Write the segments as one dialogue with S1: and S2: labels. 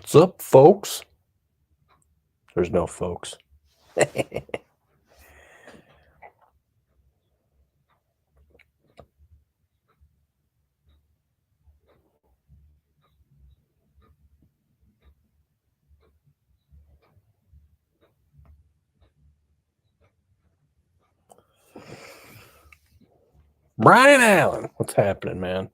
S1: What's up, folks? There's no folks. Brian Allen, what's happening, man?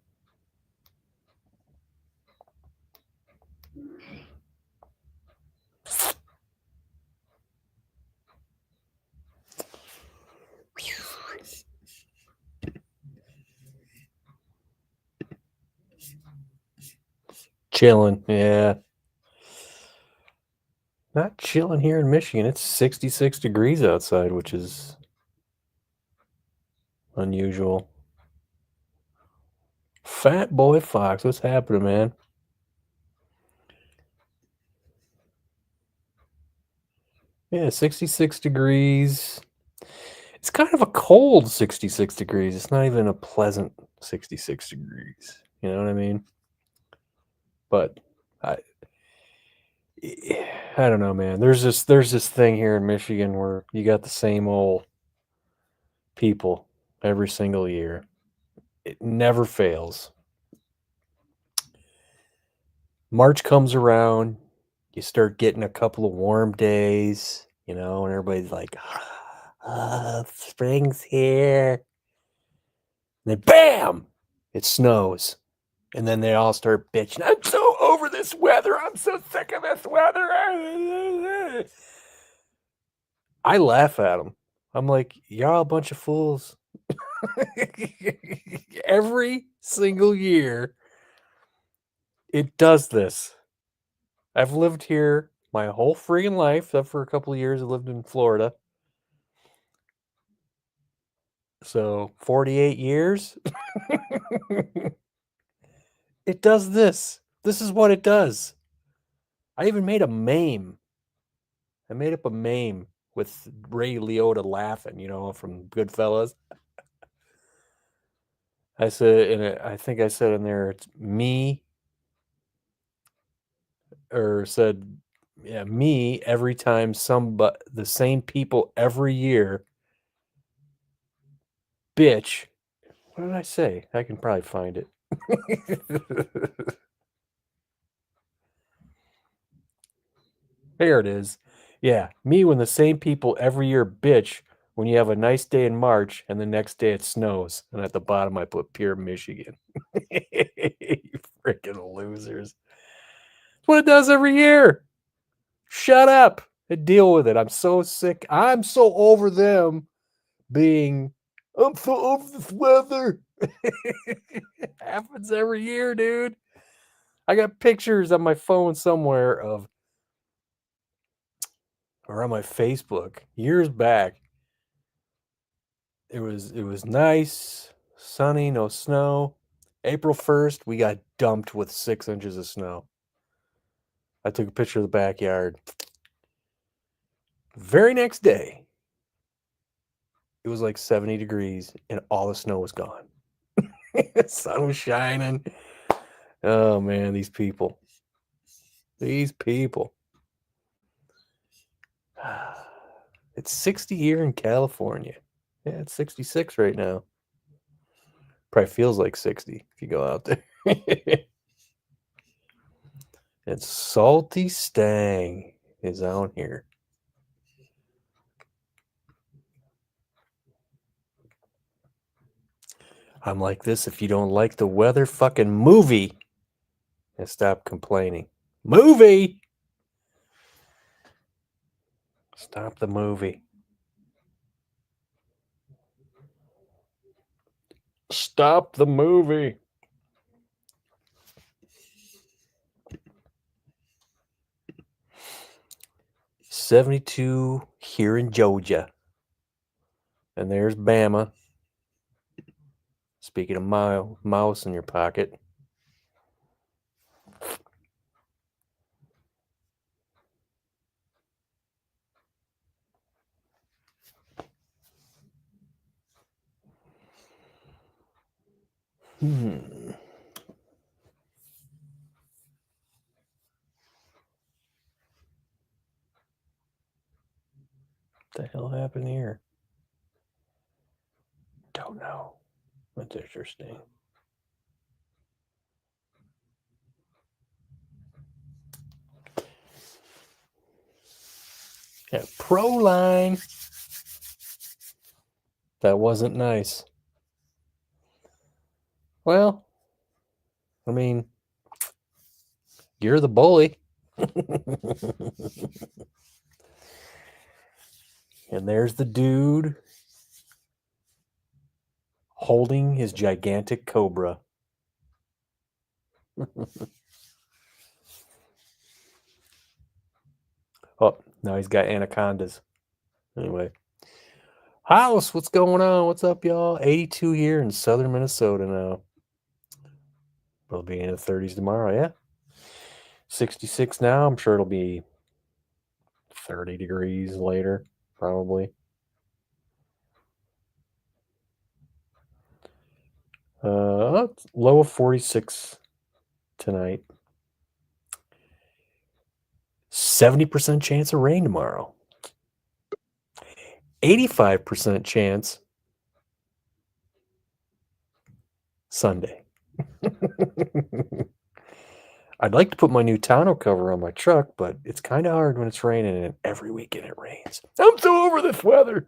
S1: Chilling, yeah. Not chilling here in Michigan. It's 66 degrees outside, which is unusual. Fat Boy Fox, what's happening, man? Yeah, 66 degrees. It's kind of a cold 66 degrees. It's not even a pleasant 66 degrees. You know what I mean? But I I don't know, man. There's this thing here in Michigan where you got the same old people every single year. It never fails. March comes around, you start getting a couple of warm days, and everybody's like, spring's here. And then bam, it snows. And then they all start bitching. I'm so over this weather. I'm so sick of this weather. I laugh at them. I'm like, y'all a bunch of fools. Every single year, it does this. I've lived here my whole freaking life, except for a couple of years I lived in Florida. So 48 years. It does this. This is what it does. I even made a meme. I made up a meme with Ray Liotta laughing, from Goodfellas. I said, I think I said in there, it's me, or said, yeah, me every time the same people every year bitch. What did I say? I can probably find it. There it is. Yeah, me when the same people every year bitch when you have a nice day in March and the next day it snows. And at the bottom I put pure Michigan. You freaking losers. That's what it does every year. Shut up and deal with it. I'm so sick. I'm so over them being, I'm so over this weather. It happens every year, dude. I got pictures on my phone somewhere or on my Facebook years back. It was nice, sunny, no snow. April 1st, we got dumped with 6 inches of snow. I took a picture of the backyard. Very next day, it was like 70 degrees and all the snow was gone. The sun was shining. Oh man, these people. These people. It's 60 here in California. Yeah, it's 66 right now. Probably feels like 60 if you go out there. And Salty Stang is out here. I'm like this if you don't like the weather fucking movie. And stop complaining. Movie! Stop the movie. Stop the movie. $72 here in Georgia. And there's Bama. Speaking of mouse in your pocket. don't know. That's interesting. Yeah, Proline. That wasn't nice. Well, I mean, you're the bully. And there's the dude holding his gigantic cobra. Oh, now he's got anacondas. Anyway. House, what's going on? What's up, y'all? 82 here in southern Minnesota now. It'll be in the 30s tomorrow, yeah. 66 now. I'm sure it'll be 30 degrees later, probably. Low of 46 tonight. 70% chance of rain tomorrow. 85% chance Sunday. I'd like to put my new tonneau cover on my truck, but it's kind of hard when it's raining, and every weekend it rains. I'm so over this weather.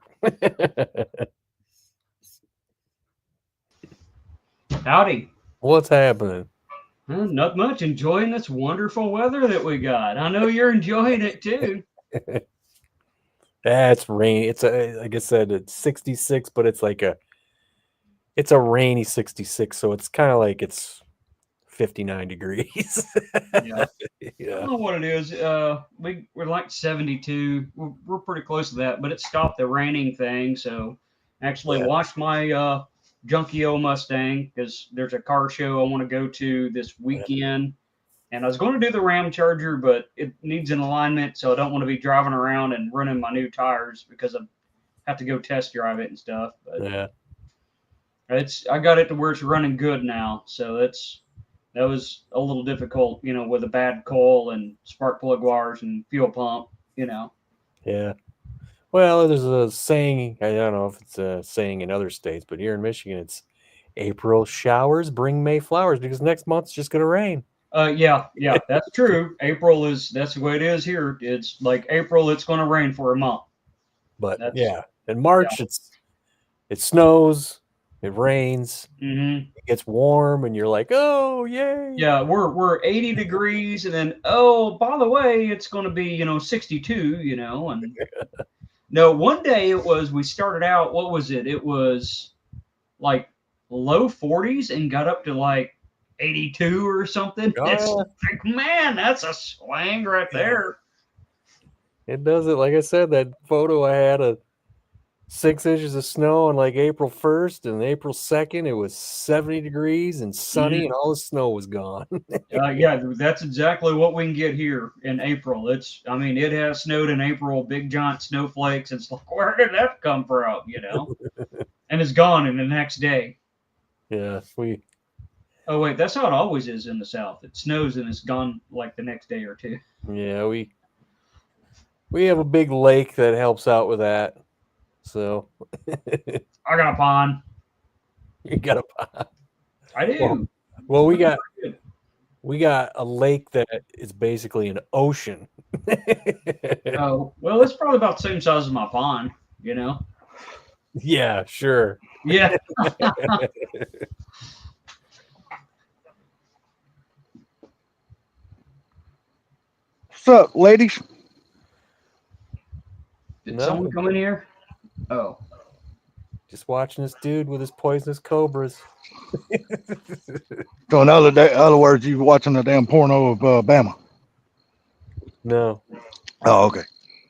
S2: Howdy.
S1: What's happening?
S2: Well, not much. Enjoying this wonderful weather that we got. I know you're enjoying it too.
S1: It's rainy. It's like I said, it's 66, but it's a rainy 66, so it's kind of like it's 59 degrees.
S2: Yeah. I
S1: Yeah.
S2: don't know what it is. We're like 72. We're pretty close to that, but it stopped the raining thing. So actually
S1: Yeah.
S2: washed my junky old Mustang because there's a car show I want to go to this weekend. And I was going to do the Ram Charger, but it needs an alignment, so I don't want to be driving around and running my new tires because I have to go test drive it and stuff. But
S1: Yeah.
S2: I got it to where it's running good now, so that was a little difficult, with a bad coil and spark plug wires and fuel pump,
S1: Yeah. Well, there's a saying, I don't know if it's a saying in other states, but here in Michigan, it's April showers bring May flowers because next month's just going to rain.
S2: Yeah, that's true. That's the way it is here. It's like April, it's going to rain for a month.
S1: But
S2: That's
S1: yeah, in March, it snows, it rains,
S2: mm-hmm.
S1: it gets warm, and you're like, oh, yay.
S2: Yeah, we're 80 degrees, and then by the way, it's going to be 62, and no, one day we started out. What was it? It was like low 40s and got up to like 82 or something. It's
S1: Oh,
S2: like, man, that's a swing right
S1: yeah.
S2: there.
S1: It does it. Like I said, that photo I had of 6 inches of snow on like April 1st, and April 2nd, it was 70 degrees and sunny, and all the snow was gone.
S2: Yeah, that's exactly what we can get here in April. It has snowed in April, big giant snowflakes. It's like, where did that come from? And it's gone in the next day.
S1: Yeah,
S2: Oh wait, that's how it always is in the South. It snows and it's gone like the next day or two.
S1: yeah, we have a big lake that helps out with that. So
S2: I got a pond.
S1: you got a
S2: I do.
S1: well, we got a lake that is basically an ocean.
S2: Oh, well, it's probably about the same size as my pond,
S1: Yeah, sure.
S2: Yeah.
S3: What's up, ladies?
S2: Did someone come in here? Oh.
S1: Just watching this dude with his poisonous cobras.
S3: So in other words, you watching the damn porno of Bama?
S1: No.
S3: Oh, okay.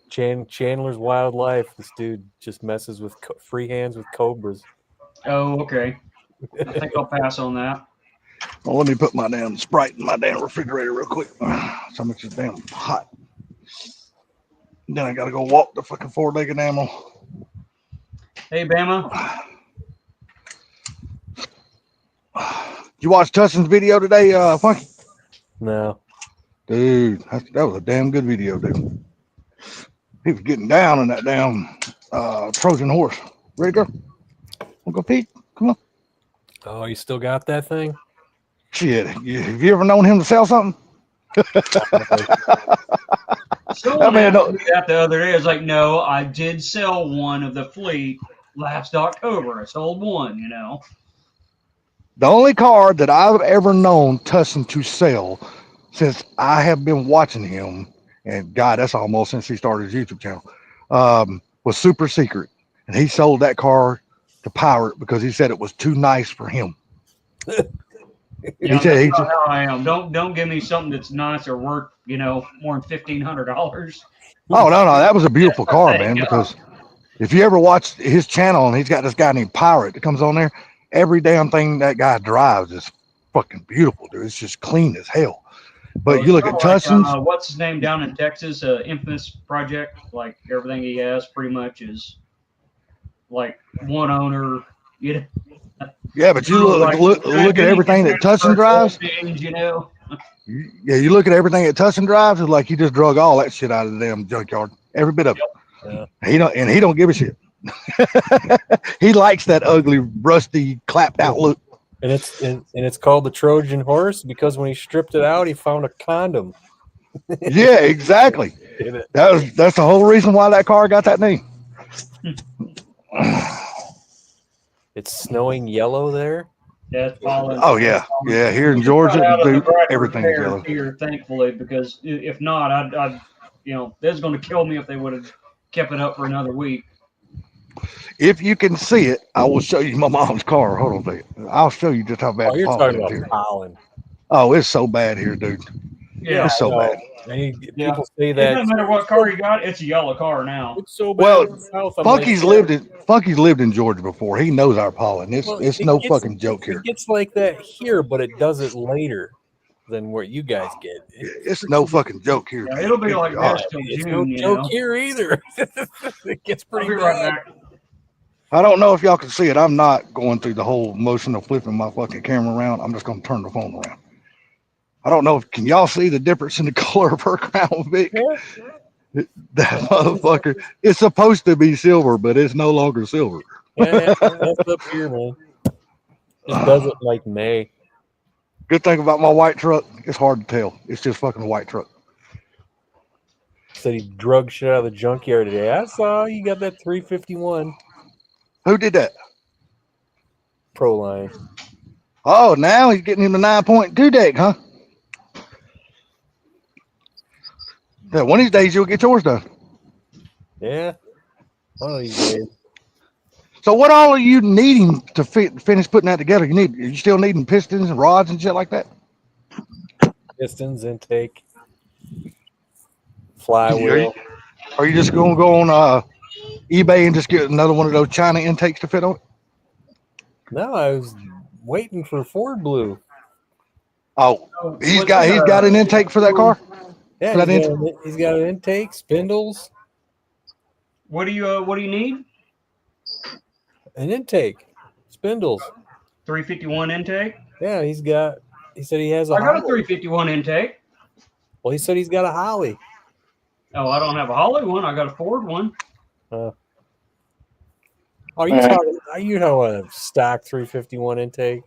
S1: Chandler's Wild Life. This dude just messes with free hands with cobras.
S2: Oh, okay. I think I'll pass on that.
S3: Well, let me put my damn Sprite in my damn refrigerator real quick. So much is damn hot. Then I gotta go walk the fucking four-legged animal.
S2: Hey, Bama.
S3: You watch Tussin's video today, Funky?
S1: No.
S3: Dude, that was a damn good video, dude. He was getting down in that damn Trojan horse. Ready to go? Wanna go, Pete?
S1: Oh, you still got that thing?
S3: Shit, have you ever known him to sell something?
S2: Someone
S3: man,
S2: asked
S3: no.
S2: me that the other day. I was like, no, I did sell one of the fleet last October. I sold one, you know.
S3: The only car that I've ever known Tussin to sell since I have been watching him, and God, that's almost since he started his YouTube channel, was Super Secret. And he sold that car to Pirate because he said it was too nice for him.
S2: Yeah,
S3: said
S2: that's
S3: he
S2: not
S3: just,
S2: how I am. Don't give me something that's nice or worth, you know, more than $1,500.
S3: oh, no, that was a beautiful car, man,
S2: Thank God.
S3: because if you ever watch his channel and he's got this guy named Pirate that comes on there, every damn thing that guy drives is fucking beautiful, dude. It's just clean as hell. But
S2: Well,
S3: you
S2: it's
S3: look
S2: kinda
S3: at
S2: like,
S3: Tussin's,
S2: what's his name down in Texas? Infamous Project. Like everything he has, pretty much is like one owner. You know,
S3: yeah, but you look
S2: like
S3: look at everything that Tussin drives.
S2: things, you know.
S3: Yeah, you look at everything that Tussin drives, it's like he just drug all that shit out of the damn junkyard. Every bit of it.
S1: Yeah.
S3: He don't give a shit. He likes that ugly, rusty, clapped out look.
S1: And it's called the Trojan horse because when he stripped it out, he found a condom
S3: Yeah, exactly.
S1: in it.
S3: That's the whole reason why that car got that name.
S1: It's snowing yellow there.
S2: That's pollen.
S3: Oh yeah, yeah. Here in
S2: We just got
S3: Georgia,
S2: out of the
S3: dude,
S2: Bradford
S3: everything is
S2: Fair
S3: yellow.
S2: here, thankfully, because if not, I'd you know, they're going to kill me if they would have kept it up for another week.
S3: If you can see it, I will show you my mom's car. Hold on a second. I'll show you just how bad
S1: Oh,
S3: the
S1: you're
S3: pollen
S1: talking
S3: is
S1: about
S3: here.
S1: pollen.
S3: Oh, it's so bad here, dude.
S2: Yeah,
S3: It's so
S1: I know.
S3: bad.
S1: And
S2: Yeah.
S1: people say
S2: it
S1: that
S2: doesn't matter what car you got; it's a yellow car now.
S1: it's so bad
S3: Well,
S1: in the South. I'm like,
S3: Funky's lived in Georgia before. He knows our pollen.
S1: well,
S3: It's
S1: it
S3: no
S1: gets-
S3: fucking joke here.
S1: It gets like that here, but it does it later than what you guys get.
S3: It's no fucking joke here.
S2: Yeah, it'll be
S3: Good
S2: like
S3: God.
S2: this till
S1: It's no
S2: June. You
S1: joke
S2: know,
S1: here either. It gets
S2: I'll
S1: pretty
S2: be
S1: bad.
S2: right back.
S3: I don't know if y'all can see it. I'm not going through the whole motion of flipping my fucking camera around. I'm just going to turn the phone around. I don't know if can y'all see the difference in the color of her crown, Vic?
S1: Yeah.
S3: That motherfucker. It's supposed to be silver, but it's no longer silver.
S1: Yeah, that's up here, man. Just does it like May.
S3: Good thing about my white truck, it's hard to tell. It's just fucking a white truck.
S1: Said he drug shit out of the junkyard today. I saw you got that 351
S3: Who did that?
S1: Proline.
S3: Oh, now he's getting him the 9.2 deck, huh? Yeah, one of these days you'll get yours done.
S1: Yeah. One of these days.
S3: So what all are you needing to finish putting that together? You still needing pistons and rods and shit like that?
S1: Pistons, intake, flywheel.
S3: Are you just gonna go on eBay and just get another one of those China intakes to fit on it?
S1: No, I was waiting for Ford Blue.
S3: Oh, he's got an intake for that car.
S1: Yeah,
S3: That
S1: he's got an intake, spindles,
S2: What do you need?
S1: an intake, spindles.
S2: 351 intake.
S1: Yeah, he said he has a
S2: I got a
S1: Holly.
S2: 351 intake.
S1: Well, he said he's got a Holly.
S2: Oh, I don't have a Holly one. I got a Ford one.
S1: Are you talking about a stock 351 intake?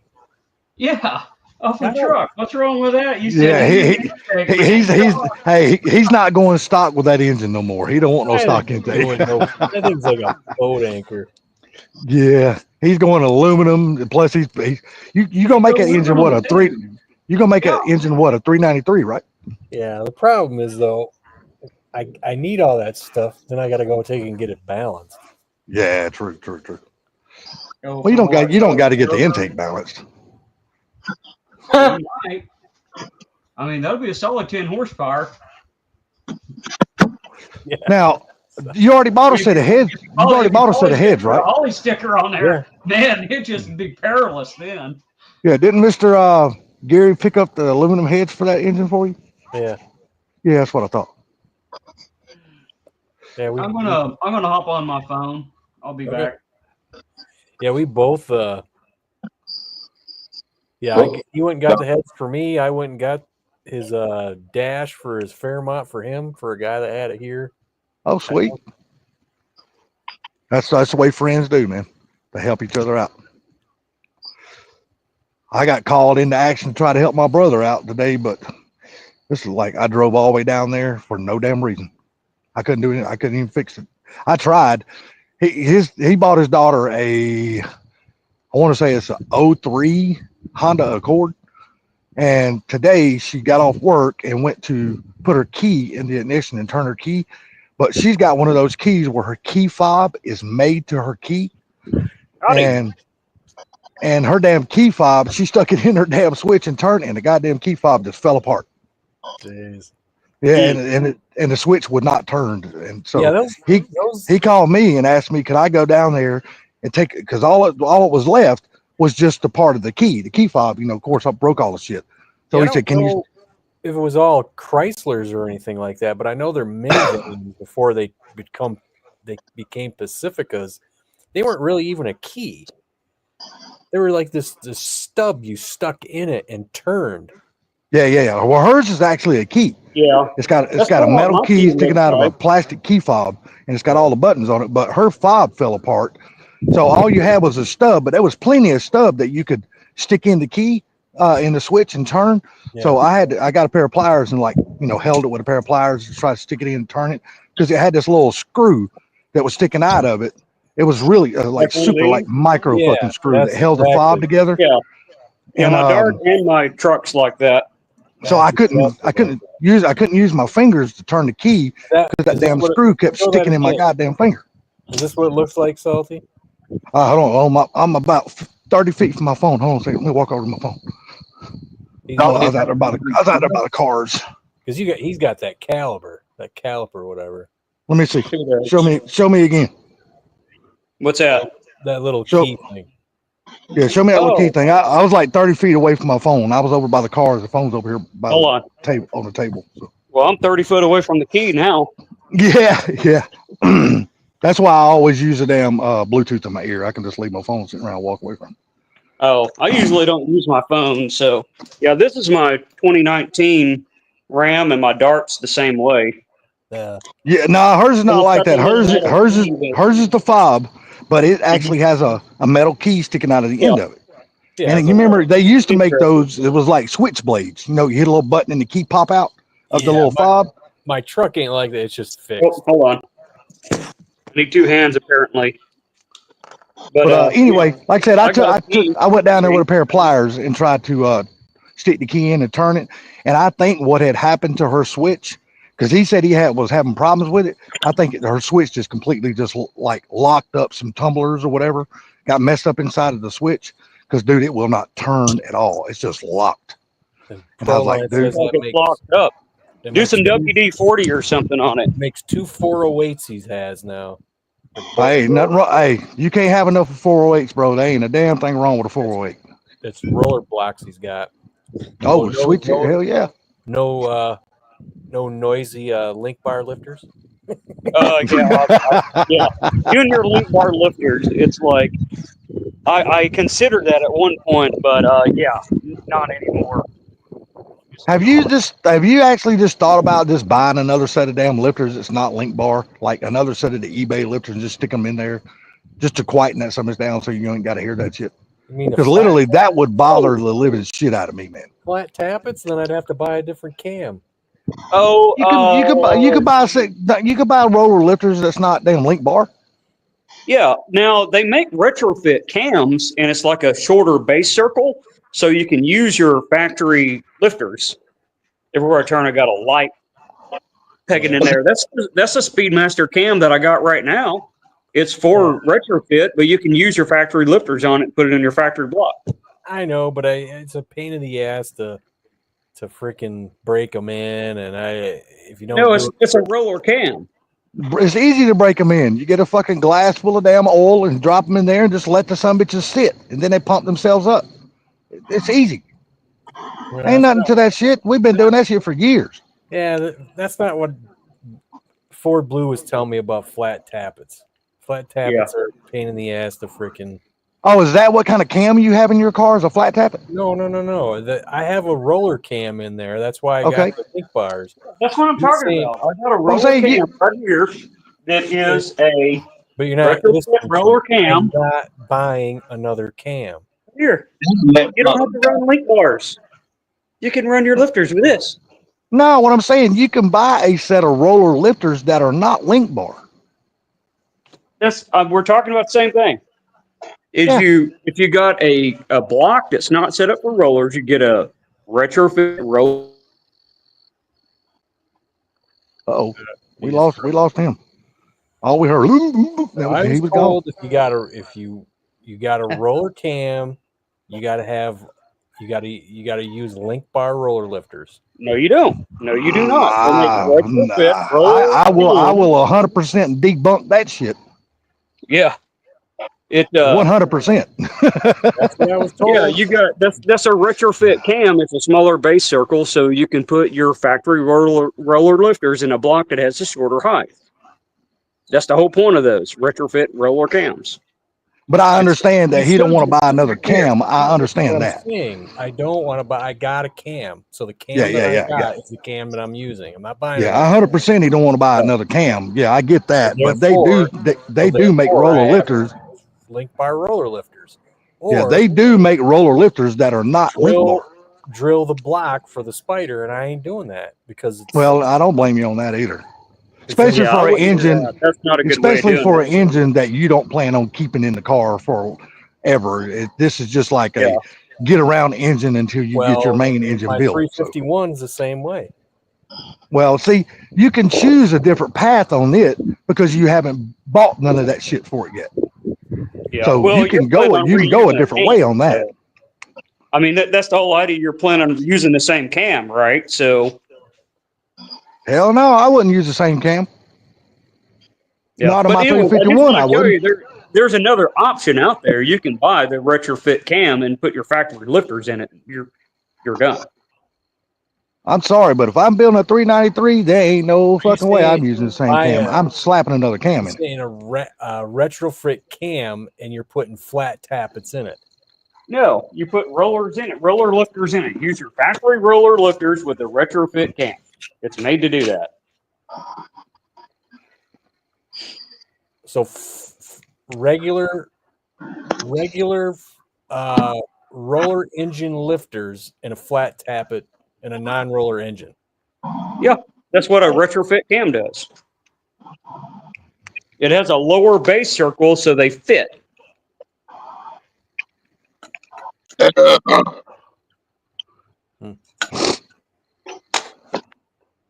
S2: Yeah, off the
S1: I know.
S2: truck. What's wrong with that? You
S3: Yeah,
S2: said
S3: he's not going stock with that engine no more. He don't want no stock intake.
S1: That thing's like a boat anchor.
S3: Yeah, he's going aluminum. Plus, you gonna make an engine what a 393, right?
S1: Yeah, the problem is though, I need all that stuff. Then I got to go take and get it balanced.
S3: Yeah, true.
S2: Oh,
S3: Well, you don't got to get the intake balanced.
S2: You might. I mean, that'll be a solid 10 horsepower.
S1: Yeah.
S3: Now, you already bought a set of heads. You already bought a set of heads, right?
S2: Holly sticker on there. Man, it just would be perilous then.
S3: Yeah, didn't Mr. Gary pick up the aluminum heads for that engine for you?
S1: Yeah.
S3: Yeah, that's what I thought.
S1: Yeah,
S2: I'm gonna hop on my phone. I'll be
S1: Okay.
S2: back.
S1: Yeah, we both. He went and got the heads for me. I went and got his dash for his Fairmont for him, for a guy that had it here.
S3: Oh, sweet. That's the way friends do, man. They help each other out. I got called into action to try to help my brother out today, but this is like I drove all the way down there for no damn reason. I couldn't do it. I couldn't even fix it. I tried. He bought his daughter I want to say it's a 03 Honda Accord. And today she got off work and went to put her key in the ignition and turn her key. But she's got one of those keys where her key fob is made to her key.
S4: Howdy.
S3: And her damn key fob, she stuck it in her damn switch and turned it, and the goddamn key fob just fell apart.
S1: Jeez.
S3: Yeah, and the switch would not turn. And so
S1: Yeah,
S3: he called me and asked me, could I go down there and take it? Because all it was left was just the part of the key fob. Of course, I broke all the shit. So he said, "Can you?"
S1: If it was all Chryslers or anything like that, but I know they're minivans before they became Pacificas. They weren't really even a key. They were like this stub you stuck in it and turned.
S3: Yeah. Well, hers is actually a key.
S4: Yeah.
S3: It's got a metal key sticking out of a plastic key fob, and it's got all the buttons on it. But her fob fell apart, so all you had was a stub. But there was plenty of stub that you could stick in the key in the switch and turn. Yeah. So I got a pair of pliers and held it with a pair of pliers to try to stick it in and turn it, because it had this little screw that was sticking out of it. It was really super micro fucking screw that held the fob together.
S4: Yeah. Yeah, my Dart and my truck's like that.
S3: So I couldn't use my fingers to turn the key because that damn screw kept sticking in my goddamn finger.
S1: Is this what it looks like, Salty?
S3: Hold on. I'm about 30 feet from my phone. Hold on a second. Let me walk over to my phone. I was out there by the cars.
S1: Because he's got that caliper, whatever.
S3: Let me see. Show me again.
S4: What's that?
S1: That little key thing.
S3: Yeah, show me that little key thing. I was like 30 feet away from my phone. I was over by the cars. The phone's over here by on the table. So.
S4: Well, I'm 30 foot away from the key now.
S3: Yeah. That's why I always use a damn Bluetooth in my ear. I can just leave my phone sitting around and walk away from it.
S4: Oh, I usually don't use my phone. So, yeah, this is my 2019 Ram, and my Dart's the same way.
S3: Yeah, no, hers is not like that. Hers is the fob, but it actually has a metal key sticking out of the end of it. Yeah, and you remember they used to make those. It was like switchblades. You hit a little button and the key pop out of the little fob.
S1: My truck ain't like that. It's just fixed.
S4: Oh, hold on. I need two hands apparently.
S3: But anyway, like I said, I went down there with a pair of pliers and tried to stick the key in and turn it. And I think what had happened to her switch, because he said was having problems with it. I think her switch just completely locked up some tumblers or whatever, got messed up inside of the switch. Because dude, it will not turn at all. It's just locked. And I was like, dude,
S4: it's locked up. Do some WD-40 or something on it.
S1: Makes 2 408s he has now.
S3: Hey, nothing wrong. Hey, you can't have enough of 408s, bro. There ain't a damn thing wrong with a 408.
S1: It's roller blocks he's got.
S3: Oh, sweet. Hell yeah.
S1: No noisy link bar lifters.
S4: Yeah. You and your link bar lifters. It's like I considered that at one point, but yeah, not anymore.
S3: Have you actually just thought about just buying another set of damn lifters that's not link bar, like another set of the eBay lifters, and just stick them in there just to quieten that something down so you ain't got to hear that shit? Because literally that would bother the living shit out of me, man.
S1: Flat tappets, then I'd have to buy a different cam.
S4: Oh,
S3: you could buy roller lifters that's not damn link bar.
S4: Yeah. Now they make retrofit cams, and it's like a shorter base circle, so you can use your factory lifters. Everywhere I turn, I got a light pegging in there. That's a Speedmaster cam that I got right now. It's for retrofit, but you can use your factory lifters on it and put it in your factory block.
S1: I know, but it's a pain in the ass to freaking break them in, and if you don't.
S4: No, it's a roller cam.
S3: It's easy to break them in. You get a fucking glass full of damn oil and drop them in there and just let the sumbitches sit, and then they pump themselves up. It's easy. Ain't nothing to that shit. We've been doing that shit for years.
S1: Yeah, that's not what Ford Blue was telling me about flat tappets. Flat tappets are a pain in the ass to freaking.
S3: Oh, is that what kind of cam you have in your car? Is a flat tappet?
S1: No. I have a roller cam in there. That's why I got the link bars.
S4: That's what I'm talking about. I got a roller cam right here that is a
S1: but you're not
S4: roller cam.
S1: I'm not buying another cam.
S4: Here, you don't have to run link bars. You can run your lifters with this.
S3: No, what I'm saying, you can buy a set of roller lifters that are not link bar.
S4: That's we're talking about the same thing.
S3: Yeah.
S4: If you got a block that's not set up for rollers, you get a retrofit roller.
S3: Uh-oh, we lost him. All we heard, that was,
S1: I
S3: he
S1: was
S3: was gone.
S1: told if you got a roller cam, you got to use link bar roller lifters.
S4: No, you don't. No, you do not. They make retrofit
S3: Nah,
S4: roller.
S3: I will 100% debunk that shit.
S4: Yeah. It
S3: 100%.
S1: That's what I was told.
S4: yeah, you got that's a retrofit cam. It's a smaller base circle, so you can put your factory roller lifters in a block that has a shorter height. That's the whole point of those retrofit roller cams.
S3: But I understand that
S1: He
S3: he don't
S1: said
S3: want to
S1: you-
S3: buy another cam. I
S1: What
S3: understand
S1: I'm
S3: that.
S1: saying, I don't want to buy. I got a cam, so the cam
S3: Yeah,
S1: that
S3: yeah,
S1: I got is the cam that I'm using. I'm not buying.
S3: Yeah, 100% he don't want to buy another cam. Yeah, I get that. But they
S1: Therefore-
S3: do make
S1: therefore,
S3: roller
S1: I have
S3: lifters.
S1: link bar roller lifters.
S3: Yeah,
S1: Or
S3: they do make roller lifters that are not link bar.
S1: drill the block for the spider, and I ain't doing that because it's
S3: Well, I don't blame you on that either. Especially
S4: Yeah, I
S3: for an
S4: wouldn't do
S3: engine,
S4: that. That's not a good way of
S3: especially
S4: doing
S3: for
S4: it.
S3: an engine that you don't plan on keeping in the car forever. This is just like
S4: Yeah.
S3: a get around engine until you get your main engine
S1: my
S3: built.
S1: 351 is the same way.
S3: Well, see, you can choose a different path on it because you haven't bought none of that shit for it yet.
S4: Yeah.
S3: So
S4: well,
S3: you can
S4: you're planning
S3: go
S4: on
S3: a
S4: reusing
S3: different
S4: cam,
S3: way on that.
S4: so- I mean, that's the whole idea. You're planning on using the same cam, right? So
S3: Hell no, I wouldn't use the same cam.
S4: yeah.
S3: Not on
S4: But
S3: my
S4: anyway,
S3: 351, I
S4: I tell
S3: wouldn't.
S4: you, there's another option out there. You can buy the retrofit cam and put your factory lifters in it. You're done.
S3: I'm sorry, but if I'm building a 393, there ain't no fucking way I'm
S1: saying
S3: using the same
S1: buy
S3: cam.
S1: a-
S3: I'm slapping another cam
S1: You're
S3: in it.
S1: saying a retrofit cam, and you're putting flat tappets in it.
S4: No, you put rollers in it, roller lifters in it. Use your factory roller lifters with the retrofit cam. It's made to do that.
S1: So regular roller engine lifters and a flat tappet and a non-roller engine.
S4: That's what a retrofit cam does. It has a lower base circle, so they fit.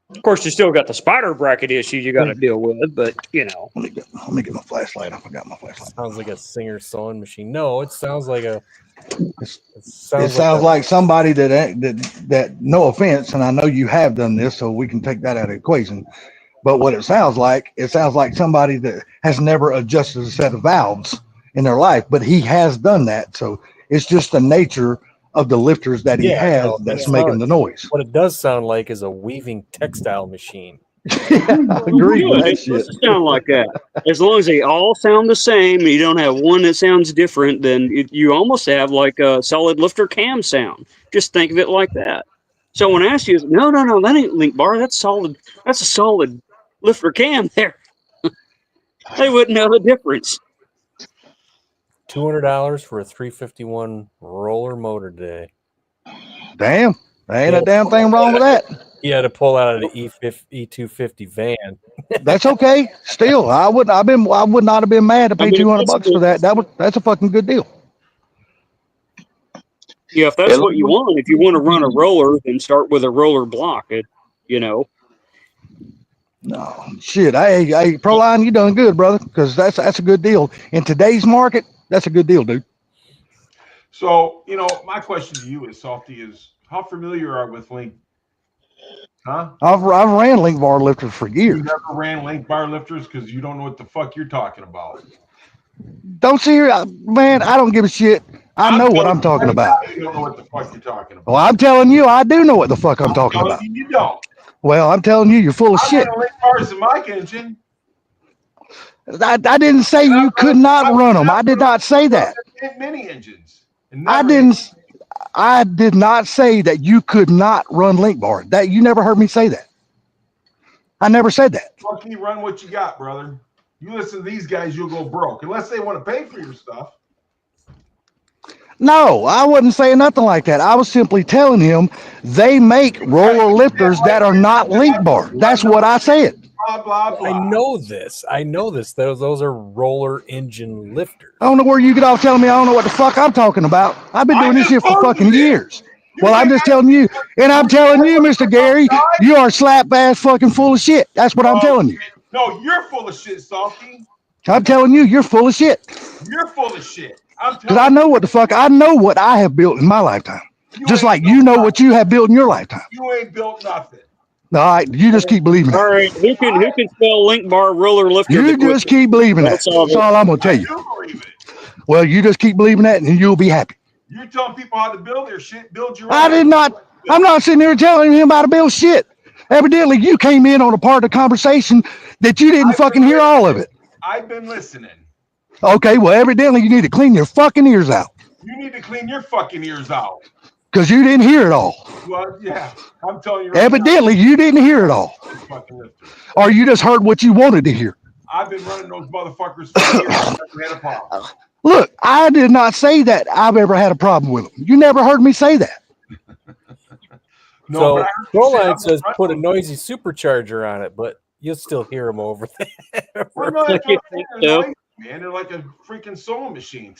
S4: Of course, you still got the spider bracket issue you got to deal with, but you know.
S3: Let me get my flashlight. I forgot my flashlight.
S1: Sounds like a Singer sewing machine. No, it sounds like a.
S3: It
S1: Sounds
S3: sounds like somebody that no offense, and I know you have done this, so we can take that out of the equation. But what it sounds like somebody that has never adjusted a set of valves in their life, but he has done that. So it's just the nature of the lifters that he has
S1: no,
S3: that's
S1: it's
S3: making
S1: not.
S3: the noise.
S1: What it does sound like is a weaving textile machine.
S3: I agree with that
S4: It's
S3: shit.
S4: supposed to sound like that. As long as they all sound the same, and you don't have one that sounds different, then you almost have like a solid lifter cam sound. Just think of it like that. So when I ask you, no, that ain't link bar. That's solid. That's a solid lifter cam there. They wouldn't know the difference.
S1: $200 for a 351 roller motor day.
S3: Damn, there ain't a damn thing wrong with that.
S1: He had to pull out of the E250 van.
S3: That's okay. Still, I would not have been mad to pay
S4: I mean,
S3: $200 for that. That's a fucking good deal.
S4: Yeah, if that's what you want, if you want to run a roller, then start with a roller block.
S3: No shit. Hey, Proline, you done good, brother, because that's a good deal in today's market. That's a good deal, dude.
S5: So, my question to you is, Softy, is how familiar are you with Link? Huh?
S3: I've ran link bar lifters for
S5: You
S3: years.
S5: never ran link bar lifters because you don't know what the fuck you're talking about.
S3: Don't see here, man. I don't give a shit. I know what I'm talking about.
S5: You don't know what the fuck you're talking about.
S3: Well, I'm telling you, I do know what the fuck I'm talking about.
S5: You don't.
S3: Well, I'm telling you, you're full of
S5: I
S3: shit.
S5: ran link bars in my engine.
S3: I didn't say you could not run them. I did not say that.
S5: Mini engines.
S3: I did not say that you could not run link bar. That you never heard me say that. I never said that.
S5: Fuck you, run what you got, brother. You listen to these guys, you'll go broke unless they want to pay for your stuff.
S3: No, I wasn't saying nothing like that. I was simply telling him they make roller lifters that are not link bar. That's what I said.
S5: Blah blah blah.
S1: I know this. I know this. Those are roller engine lifters.
S3: I don't know where you get off telling me I don't know what the fuck I'm talking about. I've been doing this shit for fucking years. Well, I'm just telling you, and I'm telling you, Mr. Gary, you are slap ass fucking full of shit. That's what I'm telling you.
S5: No, you're full of shit, Softy.
S3: I'm telling you, you're full of shit.
S5: You're full of shit. I'm
S3: Because
S5: telling
S3: I know what the fuck, I know what I have built in my lifetime.
S5: you,
S3: Just
S5: ain't
S3: like
S5: built
S3: you know
S5: nothing.
S3: what you have built in your lifetime.
S5: You ain't built nothing.
S3: All right, you just keep believing
S4: All
S3: it.
S4: right, who can spell link bar roller lifter?
S3: You
S4: the
S3: just
S4: quickest?
S3: keep believing that.
S4: That's all
S3: That's all I'm gonna tell
S5: I
S3: you.
S5: do believe it.
S3: Well, you just keep believing that, and you'll be happy.
S5: You're telling people how to build their shit. Build your own.
S3: I did not. I'm not sitting here telling him how to build shit. Evidently, you came in on a part of the conversation that you didn't fucking hear all of it.
S5: I've been listening.
S3: Okay, well, evidently you need to clean your fucking ears out
S5: You need to clean your fucking ears out.
S3: because you didn't hear it all.
S5: Well, yeah, I'm telling you right
S3: Evidently, you didn't hear it all,
S5: now, fucking lifter.
S3: or you just heard what you wanted to hear.
S5: I've been running those motherfuckers for years. I've never had a problem.
S3: Look, I did not say that I've ever had a problem with them. You never heard me say that.
S5: No,
S1: So
S5: but I heard you say
S1: Proline
S5: I've
S1: says
S5: been
S1: put a
S5: running
S1: noisy supercharger on it, but you'll still hear them over there.
S5: Well, no, that's
S4: You
S5: what I'm
S4: think
S5: saying. They're
S4: so?
S5: nice, man. They're like a freaking sewing machine.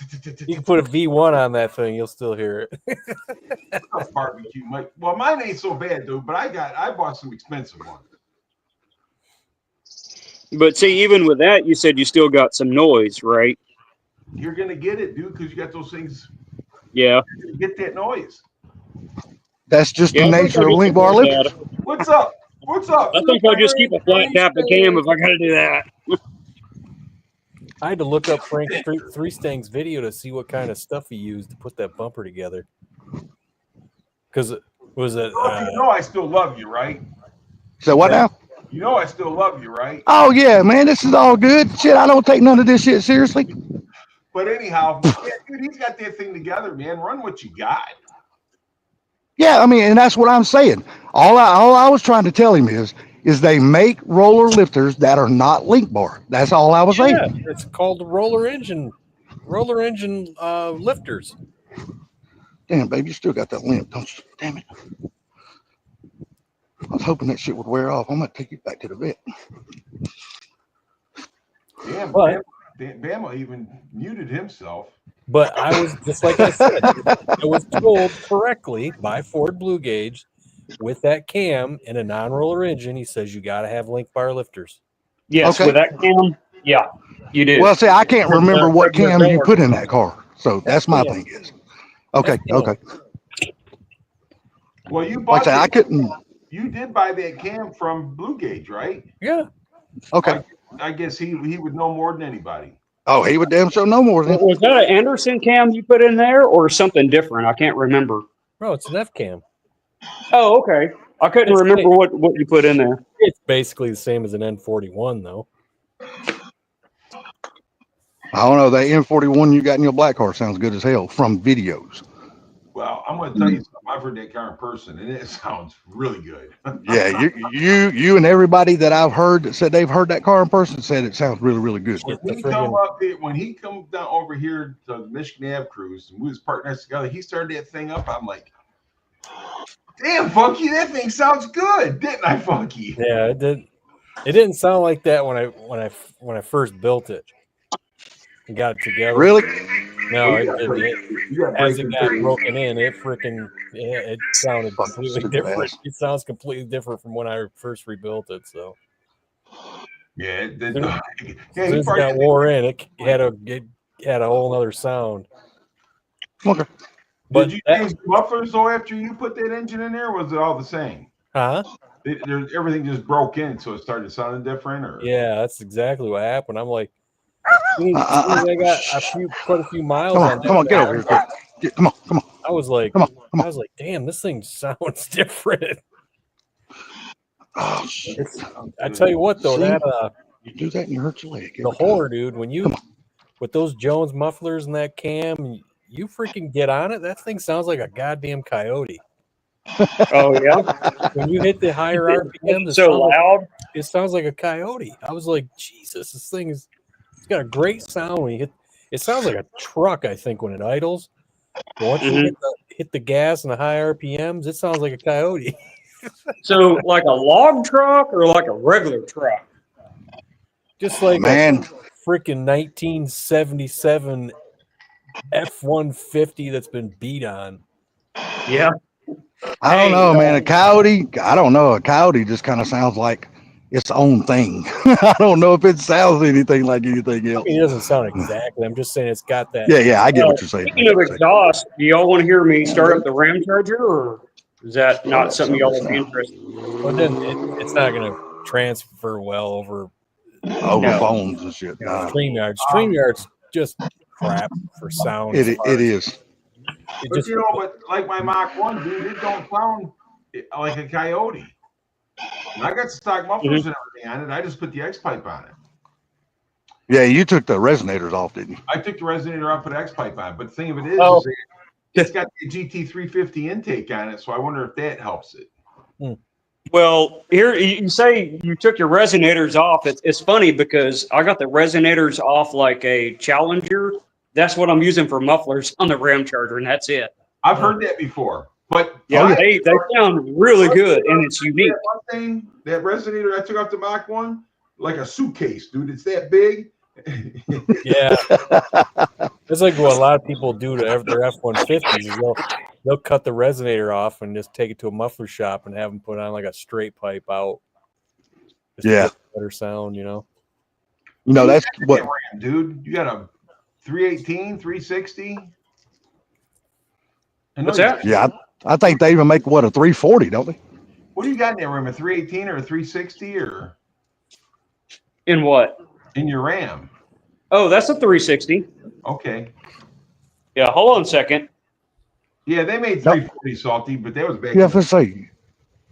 S1: You can put a V1 on that thing, you'll still hear it.
S5: Barbecue, Mike. Well, mine ain't so bad, dude. But I bought some expensive ones.
S4: But see, even with that, you said you still got some noise, right?
S5: You're gonna get it, dude, because you got those things.
S4: Yeah.
S5: You get that noise.
S3: That's just
S4: Yeah,
S3: the
S4: I think
S3: nature
S4: I
S3: of
S4: just
S3: link bar
S4: avoid that.
S3: lifters.
S5: What's up? What's up?
S4: I think I'll just keep a flat tap of cam if I got to do that.
S1: I had to look up Frank Three Stang's video to see what kind of stuff he used to put that bumper together. Because it was a
S5: You know I still love you, right?
S3: So what now?
S5: You know I still love you, right?
S3: Oh yeah, man, this is all good. Shit, I don't take none of this shit seriously.
S5: But anyhow, yeah, dude, he's got that thing together, man. Run what you got.
S3: Yeah, I mean, and that's what I'm saying. All I was trying to tell him is they make roller lifters that are not link bar. That's all I was
S1: yeah,
S3: saying.
S1: it's called roller engine lifters.
S3: Damn, baby, you still got that limp, don't you? Damn it. I was hoping that shit would wear off. I'm gonna take you back to the vet.
S5: Damn,
S1: But-
S5: Bama even muted himself.
S1: But I was just like I said, I was told correctly by Ford Blue Gauge with that cam and a non-roller engine. He says you got to have link bar lifters.
S4: Yes,
S3: Okay.
S4: with that cam, yeah, you do.
S3: Well, see, I can't remember what
S4: Regular
S3: cam you
S4: car.
S3: put in that car. So that's my
S1: Yeah.
S3: thing is. Okay,
S1: That's
S3: okay.
S5: Well, you
S3: Like
S5: bought
S3: I said, I couldn't.
S5: you did buy that cam from Blue Gauge, right?
S1: Yeah,
S3: Okay.
S5: I guess he would know more than anybody.
S3: Oh, he would damn sure know more than.
S4: Was that an Anderson cam you put in there or something different? I can't remember.
S1: bro, it's an F cam.
S4: Oh, okay. I couldn't
S1: It's
S4: remember what you put in there.
S1: It's basically the same as an N41, though.
S3: I don't know. That M41 you got in your black car sounds good as hell from videos.
S5: Well, I'm going to tell you something. I've heard that car in person, and it sounds really good.
S3: Yeah, you and everybody that I've heard that said they've heard that car in person said it sounds really, really good.
S1: It's
S5: When
S1: the
S5: he come
S1: friggin-
S5: up here, when he come down over here to the Michigan Ave cruise, and we was parked next together, he started that thing up. I'm like, damn, Funky, that thing sounds good, didn't I, Funky?
S1: Yeah, it did. It didn't sound like that when I first built it and got it together.
S3: Really?
S1: No,
S5: Well,
S1: it
S5: you got
S1: didn't.
S5: break- you got
S1: As it
S5: breaking
S1: got
S5: things.
S1: broken in, it sounded
S3: Fucking
S1: completely
S3: stupid
S1: different.
S3: ass.
S1: It sounds completely different from when I first rebuilt it. So
S5: Yeah, it did.
S1: Soon-
S5: Yeah,
S1: as
S5: he
S1: soon as it
S5: probably
S1: got wore in, it had a whole other sound.
S3: Okay.
S1: But
S5: did you
S1: that-
S5: change the mufflers though after you put that engine in there? Or was it all the same?
S1: huh?
S5: Everything just broke in, so it started sounding different. Or
S1: Yeah, that's exactly what happened. I'm like, as soon as I got put a few miles
S3: Come
S1: on
S3: on,
S1: that
S3: come on, get
S1: thing,
S3: over here. Quick. Come on.
S1: I was like,
S3: Come on.
S1: I was like, damn, this thing sounds different.
S3: Oh shit!
S1: I tell you what, though,
S3: See?
S1: that
S3: You do that and you hurt your leg.
S1: the horror, dude, when you with those Jones mufflers and that cam, you freaking get on it. That thing sounds like a goddamn coyote.
S4: Oh, yeah.
S1: When you hit the higher RPM,
S4: So loud.
S1: it sounds like a coyote. I was like, Jesus, this thing it's got a great sound when you hit. It sounds like a truck, I think, when it idles. But once you hit the gas and the high RPMs, it sounds like a Coyote.
S4: So like a log truck or like a regular truck?
S1: Just like
S3: Man.
S1: a freaking 1977 F-150 that's been beat on.
S4: Yeah.
S3: I don't know, man. A Coyote, I don't know. A Coyote just kind of sounds like its own thing. I don't know if it sounds anything like anything
S1: I
S3: else.
S1: mean, it doesn't sound exactly. I'm just saying it's got that.
S3: Yeah, I get what you're saying.
S4: Speaking of exhaust, do y'all want to hear me start up the Ram Charger, or is that not something y'all would be interested in?
S1: Well, then it's not going to transfer well over
S3: Over phones and shit. Nah.
S1: StreamYard. StreamYard's just crap for sound.
S3: It is.
S1: It
S5: But
S1: just,
S5: you know, but like my Mach 1, dude, it don't sound like a Coyote. And I got stock mufflers and everything on it. I just put the X pipe on it.
S3: Yeah, you took the resonators off, didn't you?
S5: I took the resonator off, put X pipe on. But the thing of it is it's got the GT350 intake on it, so I wonder if that helps it.
S4: Well, here you say you took your resonators off. It's funny because I got the resonators off like a Challenger. That's what I'm using for mufflers on the Ram Charger, and that's it.
S5: I've heard that before. But
S4: yeah, they sound really good, and it's unique.
S5: One thing, that resonator I took off the Mach 1, like a suitcase, dude. It's that big.
S1: yeah. It's like what a lot of people do to their F-150s is they'll cut the resonator off and just take it to a muffler shop and have them put on like a straight pipe out. Just to get better sound, you know.
S3: No, that's what,
S5: dude. You got a 318, 360.
S4: What's that?
S3: Yeah, I think they even make a 340, don't they?
S5: What do you got in there, Ram? A 318 or a 360 or?
S4: In what?
S5: In your Ram.
S4: Oh, that's a 360.
S5: Okay.
S4: Yeah, hold on a second.
S5: Yeah, they made 340 salty, but that was back.
S3: Yeah, if I say,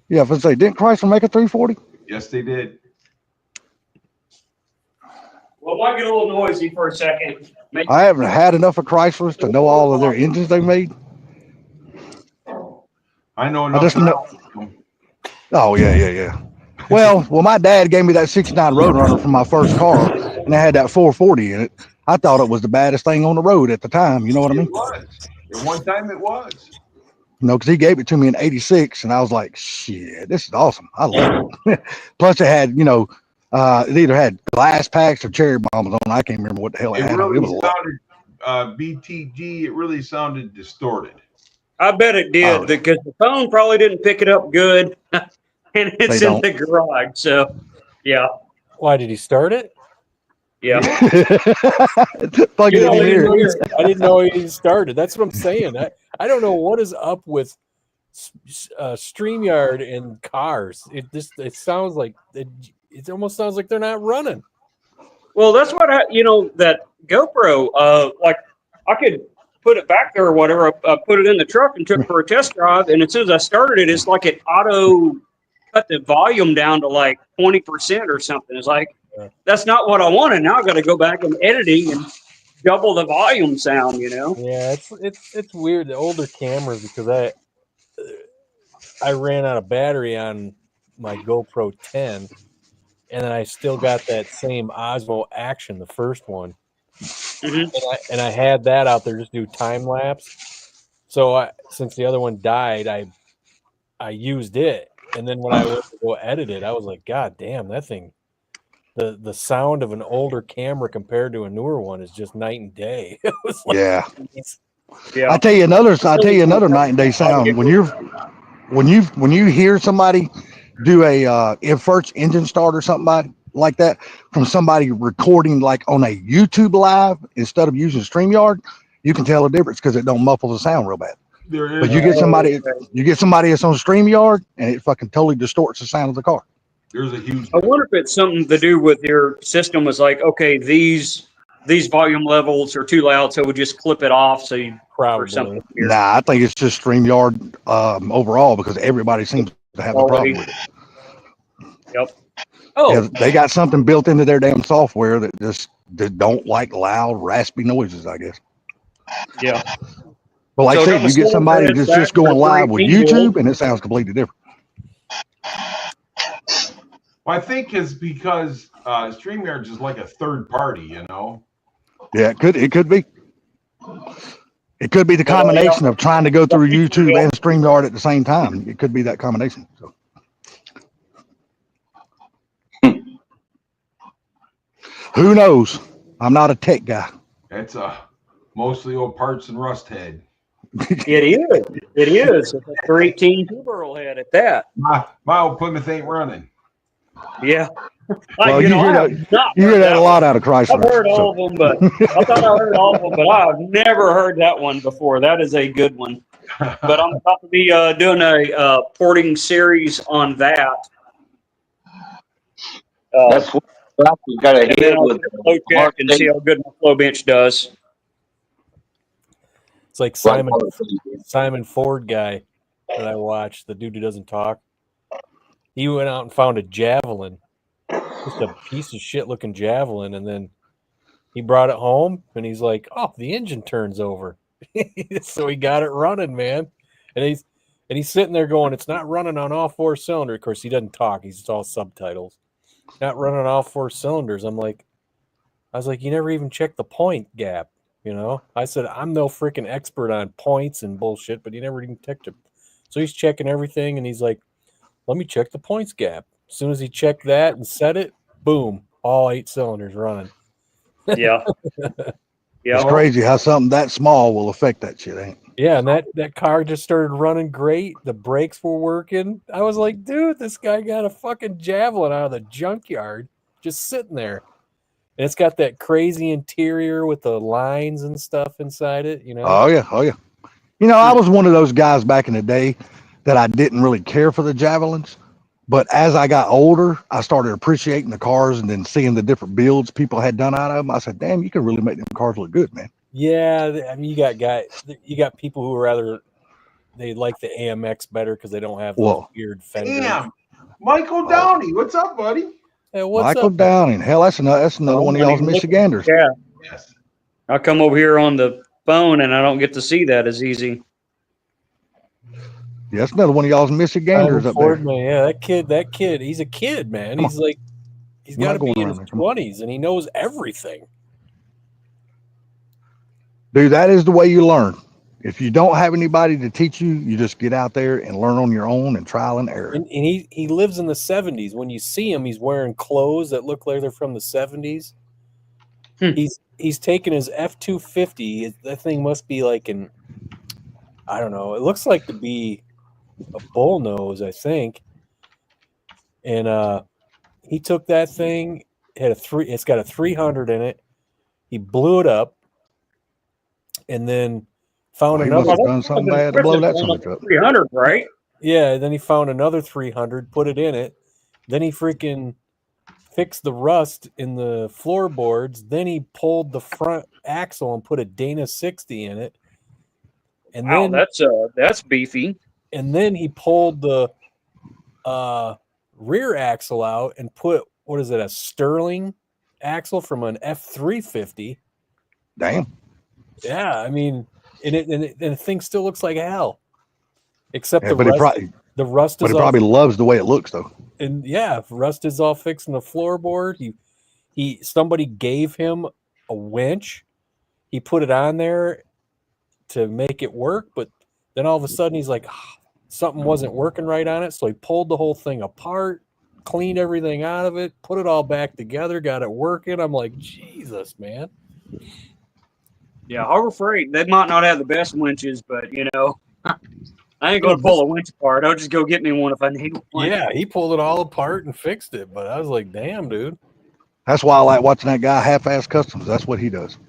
S3: didn't Chrysler make a 340?
S5: Yes, they did.
S4: Well, it might get a little noisy for a second.
S3: I haven't had enough of Chryslers to know all of their engines they made.
S5: I know enough.
S3: Oh yeah. Well, my dad gave me that '69 Roadrunner for my first car, and it had that 440 in it. I thought it was the baddest thing on the road at the time. You know what I mean?
S5: It was. At one time, it was.
S3: You know, because he gave it to me in '86, and I was like, "Shit, this is awesome! I love it." Plus, it had, it either had glass packs or cherry bombs on. I can't remember what the hell it had.
S5: Really
S3: It was
S5: sounded BTG. It really sounded distorted.
S4: I bet it did because the phone probably didn't pick it up good, and it's in the garage. So, yeah.
S1: Why did he start it?
S4: Yeah.
S3: Plug it in here.
S1: I didn't know he started. That's what I'm saying. I don't know what is up with StreamYard and cars. It sounds like it almost sounds like they're not running.
S4: Well, that's what that GoPro. Like I could put it back there or whatever. I put it in the truck and took it for a test drive, and as soon as I started it, it's like it auto cut the volume down to like 20% or something. It's like that's not what I wanted. Now I got to go back and editing and double the volume sound.
S1: Yeah, it's weird. The older cameras, because I ran out of battery on my GoPro 10, and then I still got that same Osmo Action, the first one. Mm-hmm. And I had that out there just do time lapse. So since the other one died, I used it, and then when I went to go edit it, I was like, God damn, that thing! The sound of an older camera compared to a newer one is just night and day. It was like,
S3: yeah.
S4: I'll
S3: tell you another night and day sound when you hear somebody do a first engine start or something like that from somebody recording like on a YouTube live instead of using StreamYard, you can tell the difference because it don't muffle the sound real bad. But you get somebody that's on StreamYard and it fucking totally distorts the sound of the car.
S5: There's a huge.
S4: I wonder if it's something to do with your system was like, okay, these volume levels are too loud, so we just clip it off. So you or something. Weird.
S3: Nah, I think it's just StreamYard overall because everybody seems to have a problem with it.
S4: Yep. Oh,
S3: yeah, they got something built into their damn software that don't like loud, raspy noises, I guess.
S4: Yeah.
S3: But like I said, you get somebody that's just going live with YouTube and it sounds completely different.
S5: Well, I think it's because StreamYard is like a third party,
S3: Yeah, it could be. It could be the
S4: But, you know,
S3: combination of trying to go through YouTube and StreamYard at the same time. It could be that combination. So. Who knows? I'm not a tech guy.
S5: It's mostly old parts and rust head.
S4: It is. It is. It's a 318 two-barrel head at that.
S5: My old Plymouth ain't running.
S4: Yeah.
S3: Well, you hear
S4: I
S3: that-
S4: have not
S3: You hear
S4: heard
S3: that a lot out of Chrysler.
S4: I've heard all
S3: so.
S4: of them, but I thought I heard all of them, but I've never heard that one before. That is a good one. But I'm about to be doing a porting series on that.
S6: That's what we got
S4: And then
S6: ahead
S4: I'll
S6: with.
S4: do a flow check and see how good my flow bench does.
S1: It's like Simon Ford guy that I watched, the dude who doesn't talk. He went out and found a Javelin, just a piece of shit looking Javelin, and then he brought it home and he's like, "Oh, the engine turns over." So he got it running, man. And he's sitting there going, "It's not running on all four cylinders." Of course, he doesn't talk; he's all subtitles. Not running on all four cylinders. I was like, "You never even checked the point gap." You know, I said, I'm no freaking expert on points and bullshit, but he never even checked it. So he's checking everything, and he's like, let me check the points gap. As soon as he checked that and set it, boom, all 8 cylinders running.
S4: Yeah.
S3: It's crazy how something that small will affect that shit, ain't it?
S1: Yeah, and that car just started running great. The brakes were working. I was like, dude, this guy got a fucking Javelin out of the junkyard just sitting there. And it's got that crazy interior with the lines and stuff inside it, you know?
S3: Oh yeah. You know, I was one of those guys back in the day that I didn't really care for the Javelins. But as I got older, I started appreciating the cars and then seeing the different builds people had done out of them. I said, damn, you can really make them cars look good, man.
S1: Yeah, I mean, you got people who they like the AMX better because they don't have those
S3: Whoa.
S1: weird fenders.
S5: Damn. Michael Downey, what's up, buddy?
S1: Hey, what's
S3: Michael
S1: up?
S3: Downing. Hell, that's another one of y'all's Michiganders.
S4: Yeah.
S5: Yes.
S4: I come over here on the phone and I don't get to see that as easy.
S3: Yeah, that's another one of y'all's Michiganders up
S1: Ford,
S3: there.
S1: man, yeah, that kid, he's a kid, man.
S3: Come
S1: He's like, he's
S3: We're
S1: got
S3: not
S1: to be
S3: going
S1: in his
S3: around there. Come on.
S1: 20s, and he knows everything.
S3: Dude, that is the way you learn. If you don't have anybody to teach you, you just get out there and learn on your own and trial and error.
S1: And he lives in the 70s. When you see him, he's wearing clothes that look like they're from the 70s. He's taken his F-250. That thing must be like I don't know. It looks like to be a bullnose, I think. And he took that thing. It's got a 300 in it. He blew it up, and then found
S3: Well, he
S1: another.
S3: must have done something bad to blow that son of a truck.
S4: 300, right?
S1: Yeah, then he found another 300, put it in it. Then he freaking fixed the rust in the floorboards. Then he pulled the front axle and put a Dana 60 in it. And
S4: Wow,
S1: then
S4: that's beefy.
S1: and then he pulled the rear axle out and put, what is it, a Sterling axle from an F-350.
S3: Damn.
S1: Yeah, I mean, and the thing still looks like hell. Except
S3: Yeah,
S1: the
S3: but
S1: rust
S3: he
S1: is all,
S3: probably loves the way it looks, though.
S1: and yeah, rust is all fixed in the floorboard. Somebody gave him a winch. He put it on there to make it work, but then all of a sudden he's like, something wasn't working right on it. So he pulled the whole thing apart, cleaned everything out of it, put it all back together, got it working. I'm like, Jesus, man.
S4: Yeah, Harbor Freight, they might not have the best winches, but, you know, I ain't going to pull a winch apart. I'll just go get me one if I need one.
S1: Yeah, he pulled it all apart and fixed it. But I was like, damn, dude.
S3: That's why I like watching that guy half-ass customs. That's what he does.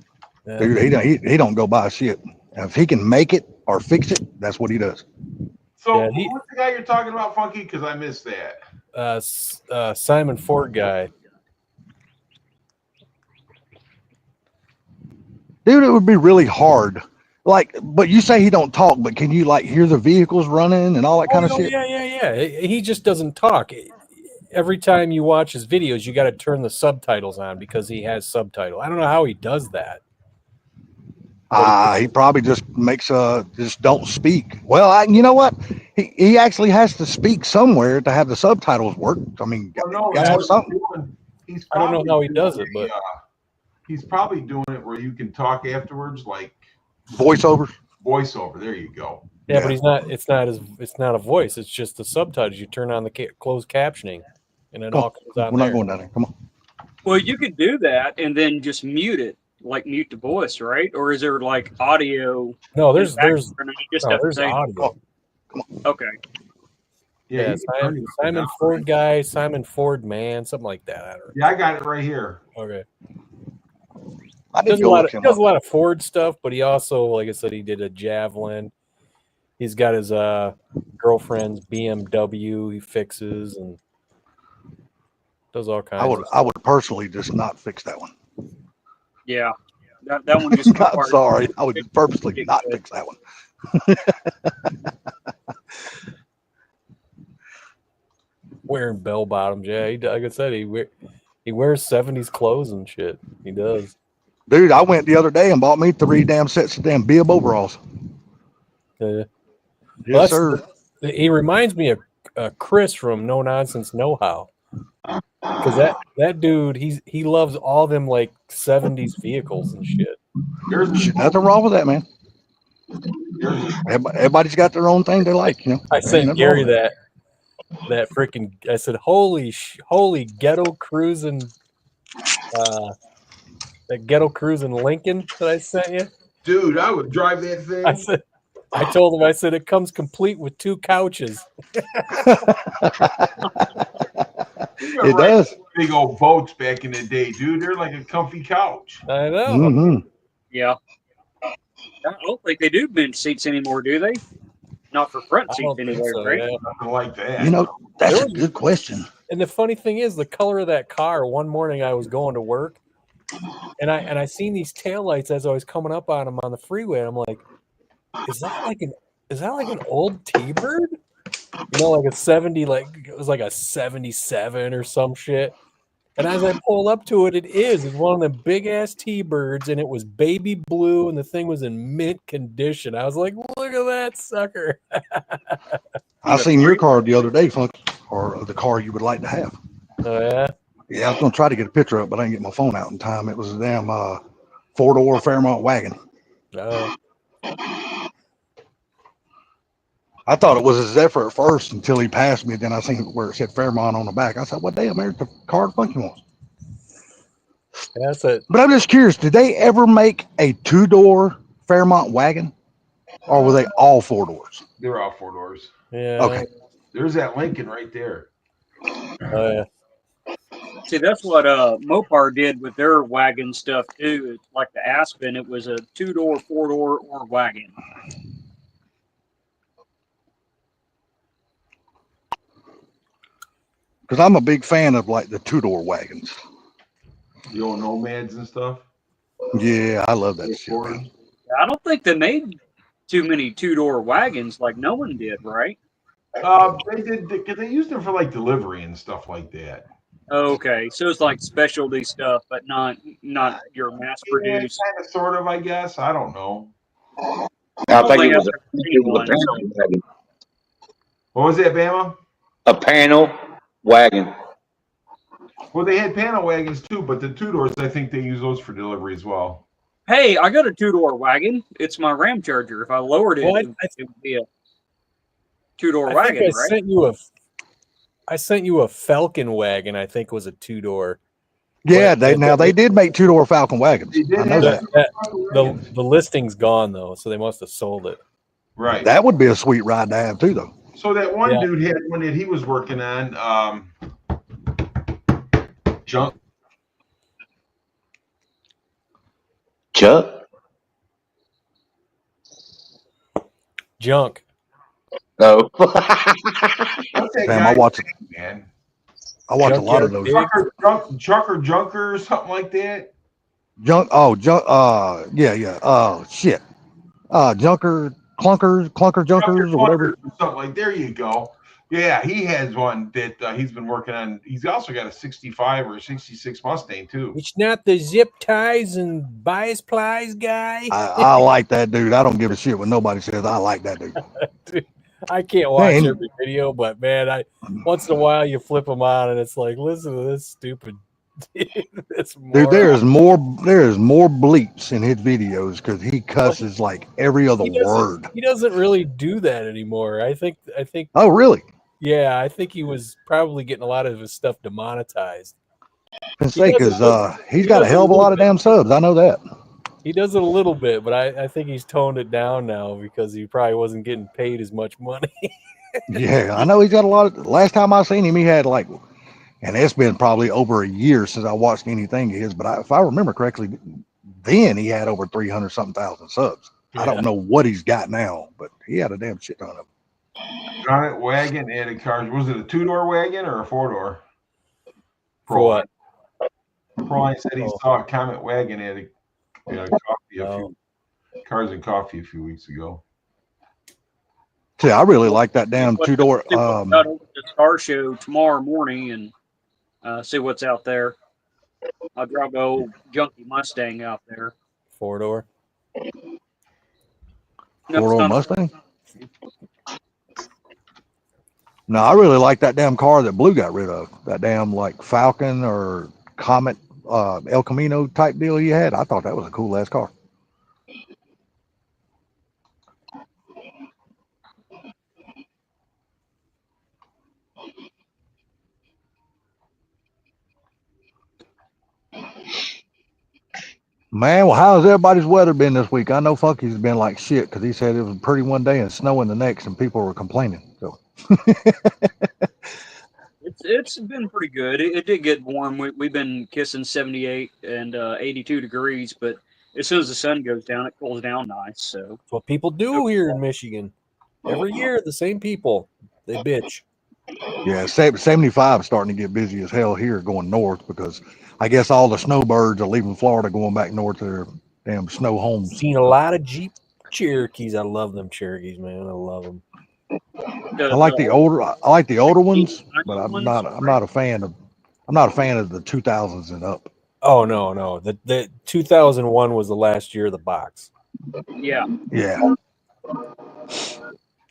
S1: Yeah.
S3: Dude, he don't go buy shit. If he can make it or fix it, that's what he does.
S5: So
S1: Yeah,
S5: what's the guy you're talking about, Funky? Because I missed that.
S1: Simon Ford guy.
S3: Dude, it would be really hard. Like, but you say he don't talk, but can you like hear the vehicles running and all that kind of shit?
S1: Yeah. He just doesn't talk. Every time you watch his videos, you got to turn the subtitles on because he has subtitle. I don't know how he does that.
S3: He probably just makes just don't speak. Well, you know what? He actually has to speak somewhere to have the subtitles work. I mean,
S5: Oh, no,
S3: gotta have something.
S1: I don't know how he does it, but
S5: he's probably doing it where you can talk afterwards, like
S3: Voiceovers.
S5: Voiceover. There you go.
S1: Yeah,
S3: Yeah.
S1: but he's not. It's not a voice. It's just the subtitles. You turn on the closed captioning, and it
S3: Come
S1: all comes
S3: on.
S1: on
S3: We're
S1: there.
S3: not going down there. Come on.
S4: Well, you could do that and then just mute it, like mute the voice, right? Or is there like audio?
S1: No,
S4: in
S1: there's
S4: the background and you just have to
S1: there's
S4: say,
S1: audio.
S4: okay.
S5: Yeah,
S1: Yeah,
S5: you can turn it
S1: Simon
S5: down.
S1: Ford guy, Simon Ford man, something like that. I don't know.
S5: Yeah, I got it right here.
S1: Okay.
S3: I
S1: Does
S3: didn't
S1: a
S3: go
S1: lot
S3: look
S1: of,
S3: him
S1: does
S3: up.
S1: a lot of Ford stuff, but he also, like I said, he did a Javelin. He's got his girlfriend's BMW he fixes and does all kinds of
S3: I would personally just not fix that one.
S4: Yeah. That one just
S3: I'm sorry. I would purposely not fix that one.
S1: wearing bell bottoms. Yeah, like I said, he wears 70s clothes and shit. He does.
S3: Dude, I went the other day and bought me 3 damn sets of damn bib overalls.
S1: Well,
S3: Yes, sir.
S1: He reminds me of Chris from No Nonsense No How. Because that dude, he loves all them like 70s vehicles and shit.
S5: There's
S3: Nothing wrong with that, man. Everybody's got their own thing they like, you know.
S1: I
S3: Ain't
S1: sent
S3: nothing
S1: Gary
S3: wrong with
S1: that freaking. I said, holy ghetto cruising, that ghetto cruising Lincoln that I sent you.
S5: dude, I would drive that thing.
S1: I told him, I said, it comes complete with 2 couches.
S3: It does.
S5: Big old boats back in the day, dude. They're like a comfy couch.
S1: I know.
S3: Mm-hmm.
S4: Yeah. I don't think they do bench seats anymore, do they? Not for front
S1: I
S4: seats
S1: don't think
S4: anyway,
S1: so,
S4: right?
S1: yeah.
S5: Nothing like that.
S3: You know, that's
S1: There
S3: a
S1: was-
S3: good question.
S1: And the funny thing is, the color of that car. One morning I was going to work, and I seen these taillights as I was coming up on them on the freeway. And I'm like, is that like an old T-Bird? You know, like a 70, like it was like a 77 or some shit. And as I pull up to it, it's one of them big ass T-Birds, and it was baby blue, and the thing was in mint condition. I was like, look at that sucker.
S3: I seen your car the other day, Funky, or the car you would like to have.
S1: Oh yeah.
S3: Yeah, I was gonna try to get a picture of it, but I didn't get my phone out in time. It was a damn 4-door Fairmont wagon.
S1: Oh.
S3: I thought it was a Zephyr at first until he passed me. Then I seen where it said Fairmont on the back. I said, "What damn? There's the car Funky wants."
S1: That's it.
S3: But I'm just curious, did they ever make a 2-door Fairmont wagon, or were they all 4 doors?
S5: They're all 4 doors.
S1: Yeah.
S3: Okay.
S5: There's that Lincoln right there.
S1: Oh yeah.
S4: See, that's what Mopar did with their wagon stuff too. It's like the Aspen, it was a 2-door, 4-door, or wagon.
S3: Because I'm a big fan of like the 2-door wagons.
S5: The old Nomads and stuff.
S3: Yeah, I love that
S5: The
S3: shit. Man.
S5: Accord.
S4: I don't think they made too many 2-door wagons like no one did, right?
S5: They did because they used them for like delivery and stuff like that.
S4: Okay, so it's like specialty stuff, but not your mass produced.
S5: Kind of, sort of, I guess. I don't know.
S6: I think it was
S4: Anyone,
S6: a panel wagon.
S5: What was that, Bama?
S6: A panel wagon.
S5: Well, they had panel wagons too, but the 2 doors, I think they use those for delivery as well.
S4: Hey, I got a 2-door wagon. It's my Ram Charger. If I lowered it,
S1: Well,
S4: it would be a 2-door
S1: I
S4: wagon,
S1: think I
S4: right?
S1: sent you a Falcon wagon. I think was a 2-door.
S3: Yeah,
S1: But
S3: they did make 2-door Falcon wagons.
S5: They did
S3: I know
S5: have
S3: that.
S1: The listing's gone though, so they must have sold it.
S5: Right.
S3: That would be a sweet ride to have too, though.
S5: So that one
S1: Yeah.
S5: dude had one that he was working on. Junk.
S6: Chuck?
S1: Junk.
S6: No.
S5: What's that
S3: Damn,
S5: guy?
S3: I watch
S5: Man.
S3: a lot of
S1: Junkyard
S3: those.
S1: Dave.
S5: Trucker Junker, something like that.
S3: Junk. Shit. Clunker Junkers or whatever.
S5: Something like. There you go. Yeah, he has one that he's been working on. He's also got a 65 or 66 Mustang too.
S1: It's not the zip ties and bias plies guy.
S3: I like that dude. I don't give a shit what nobody says. I like that dude.
S1: I can't watch
S3: Man.
S1: every video, but man, once in a while you flip them on and it's like, listen to this stupid It's
S3: Dude, there is
S1: moron.
S3: more bleeps in his videos because he cusses like every other word.
S1: He doesn't really do that anymore. I think
S3: Oh, really?
S1: yeah, I think he was probably getting a lot of his stuff demonetized.
S3: I say
S1: does a
S3: because
S1: little-
S3: he's
S1: he
S3: got a
S1: does
S3: hell of a
S1: little
S3: lot of
S1: bit.
S3: damn subs. I know that.
S1: He does it a little bit, but I think he's toned it down now because he probably wasn't getting paid as much money.
S3: Yeah, I know he's got a lot of. Last time I seen him, he had like, and it's been probably over a year since I watched anything of his. But if I remember correctly, then he had over 300 something thousand subs. I
S1: Yeah.
S3: don't know what he's got now, but he had a damn shit ton of them.
S5: Comet wagon added cars. Was it a 2-door wagon or a 4-door?
S1: For what?
S5: Proline said he
S1: Oh.
S5: saw a Comet wagon added coffee
S1: Oh.
S5: cars and coffee a few weeks ago.
S3: See, I really like that damn
S4: Let's
S3: 2-door.
S4: see what's got over the car show tomorrow morning and see what's out there. I'll drive the old junky Mustang out there.
S1: 4-door.
S4: No,
S3: 4-door
S4: it's not-
S3: Mustang. No, I really like that damn car that Blue got rid of. That damn like Falcon or Comet El Camino type deal he had. I thought that was a cool ass car. Man, well, how's everybody's weather been this week? I know Funky's been like shit because he said it was pretty one day and snowing the next, and people were complaining. So
S4: It's been pretty good. It did get warm. We've been kissing 78 and 82 degrees, but as soon as the sun goes down, it cools down nice. So
S1: That's what people do here in Michigan. Every year, the same people. They bitch.
S3: yeah, 75 is starting to get busy as hell here going north because I guess all the snowbirds are leaving Florida going back north to their damn snow homes.
S1: Seen a lot of Jeep Cherokees. I love them Cherokees, man. I love them.
S3: I like the older ones, but I'm not a fan of the 2000s and up.
S1: Oh no. The 2001 was the last year of the box.
S4: yeah,
S3: Yeah,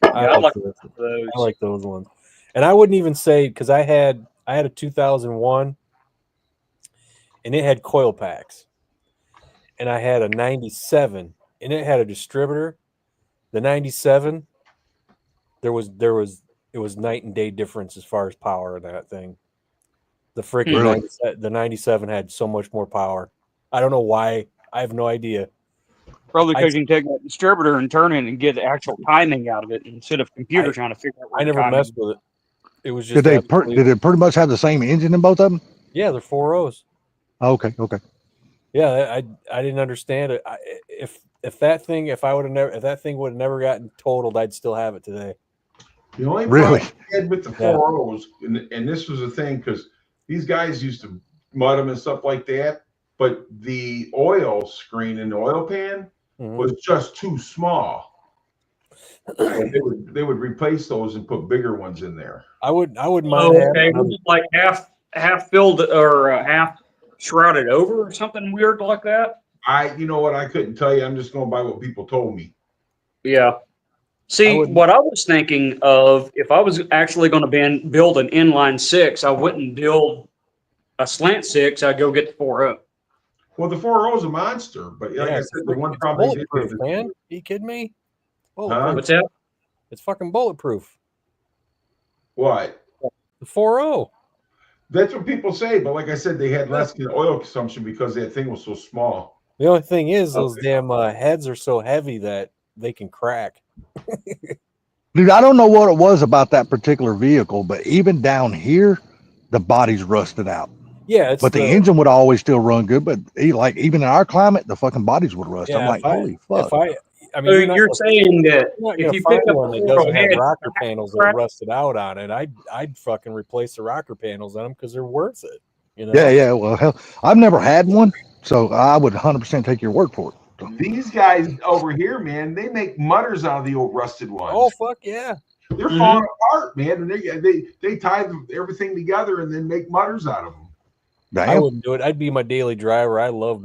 S4: I like
S1: those.
S4: those.
S1: I like those ones. And I wouldn't even say because I had a 2001 and it had coil packs. And I had a 97 and it had a distributor. The 97 it was night and day difference as far as power in that thing. The freaking
S3: Really?
S1: the 97 had so much more power. I don't know why. I have no idea.
S4: Probably because you can take that distributor and turn it and get the actual timing out of it instead of computer trying to figure out. Where
S1: I
S4: the
S1: never
S4: timing
S1: messed
S4: is.
S1: with it. It was just
S3: did it pretty much have the same engine in both of them?
S1: Yeah, they're 4.0s.
S3: Okay.
S1: Yeah, I didn't understand it. If that thing would have never gotten totaled, I'd still have it today.
S5: The only
S3: Really?
S5: problem I had with the 4.0s, and this was a thing because these guys used to mud them and stuff like that, but the oil screen in the oil pan was just too small. And they would replace those and put bigger ones in there.
S1: I wouldn't
S4: Oh,
S1: mind
S4: okay.
S1: having
S4: Was it like half filled or half shrouded over or something weird like that?
S5: You know what? I couldn't tell you. I'm just going by what people told me.
S4: Yeah. See, what I was thinking of, if I was actually going to build an inline 6, I wouldn't build a slant 6. I'd go get the 4.0.
S5: Well, the 4.0 is a monster, but like I said, the one problem they did
S1: bulletproof,
S5: was-
S1: man. Are you kidding me?
S4: What's that?
S1: It's fucking bulletproof.
S5: What?
S1: The 4.0.
S5: That's what people say, but like I said, they had less oil consumption because that thing was so small.
S1: The only thing is, those damn heads are so heavy that they can crack.
S3: Dude, I don't know what it was about that particular vehicle, but even down here, the body's rusted out.
S1: Yeah,
S3: but the engine would always still run good. But even in our climate, the fucking bodies would rust.
S1: Yeah,
S3: I'm like, holy fuck.
S1: I mean,
S4: you're saying that
S1: if you
S4: pick up
S1: one that doesn't have rocker panels that are rusted out on it, I'd fucking replace the rocker panels on them because they're worth it. You know?
S3: Yeah. Well, hell, I've never had one, so I would 100% take your word for it. So.
S5: These guys over here, man, they make mutters out of the old rusted ones.
S1: Oh fuck yeah!
S5: They're falling apart, man. And they tie everything together and then make mutters out of them.
S3: Damn.
S1: I wouldn't do it. I'd be my daily driver. I love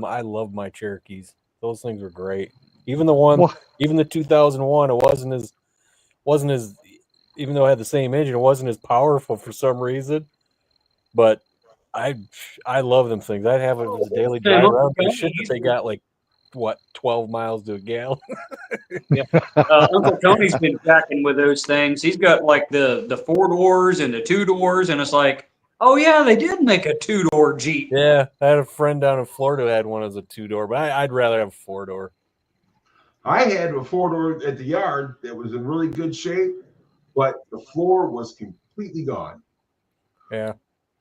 S1: my Cherokees. Those things were great. Even the 2001, it wasn't as even though it had the same engine, it wasn't as powerful for some reason. But I love them things. I'd have it as a daily
S4: Yeah,
S1: drive around. The
S4: Uncle
S1: shit that they got like what 12 miles to a gallon.
S4: Uncle Tony's been cracking with those things. He's got like the 4 doors and the 2 doors, and it's like, oh yeah, they did make a 2-door Jeep.
S1: Yeah, I had a friend down in Florida who had one as a 2-door, but I'd rather have a 4-door.
S5: I had a 4-door at the yard that was in really good shape, but the floor was completely gone.
S1: Yeah.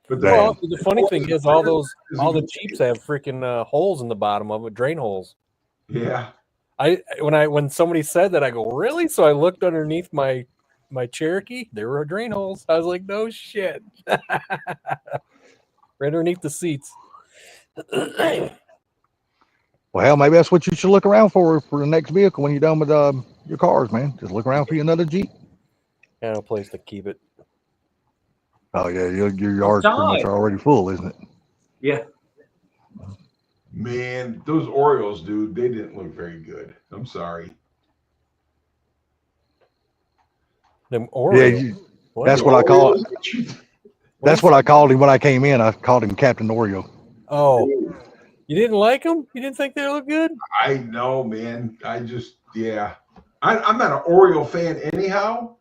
S5: But
S1: Well, the funny thing is, all the Jeeps have freaking holes in the bottom of it, drain holes.
S5: Yeah.
S1: When somebody said that, I go, really? So I looked underneath my Cherokee. There were drain holes. I was like, no shit. Right underneath the seats.
S3: Well, hell, maybe that's what you should look around for the next vehicle when you're done with your cars, man. Just look around for you another Jeep.
S1: And a place to keep it.
S3: Oh yeah, your yard's pretty much already full, isn't it?
S4: Yeah.
S5: Man, those Orioles, dude, they didn't look very good. I'm sorry.
S1: Them Oreos.
S3: Yeah, that's what I call it. That's what I called him when I came in. I called him Captain Oreo.
S1: Oh, you didn't like them? You didn't think they looked good?
S5: I know, man. I just, yeah. I'm not an Oreo fan anyhow.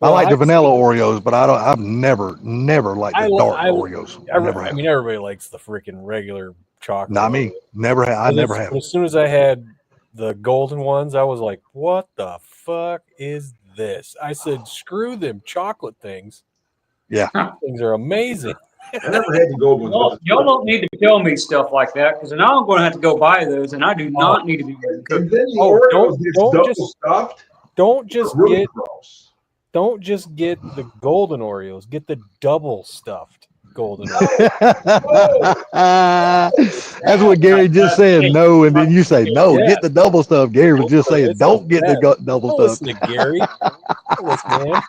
S3: I like the vanilla Oreos, but I've never liked the dark Oreos.
S1: I mean, everybody likes the freaking regular chocolate.
S3: Not me. Never have. I never have.
S1: As soon as I had the golden ones, I was like, what the fuck is this? I said, screw them chocolate things.
S3: Yeah.
S1: Things are amazing.
S5: I never had the gold ones.
S4: Well, y'all don't need to tell me stuff like that because now I'm going to have to go buy those, and I do not need to be
S5: And then the Oreos gets double stuffed.
S1: Don't just
S5: really
S1: get
S5: gross.
S1: Don't just get the golden Oreos. Get the double stuffed golden
S3: Oreos. That's what Gary just said. No, and then you say no. Yeah. Get the double stuff. Gary was just saying, don't get the double stuff.
S1: Listen to Gary. Listen, man.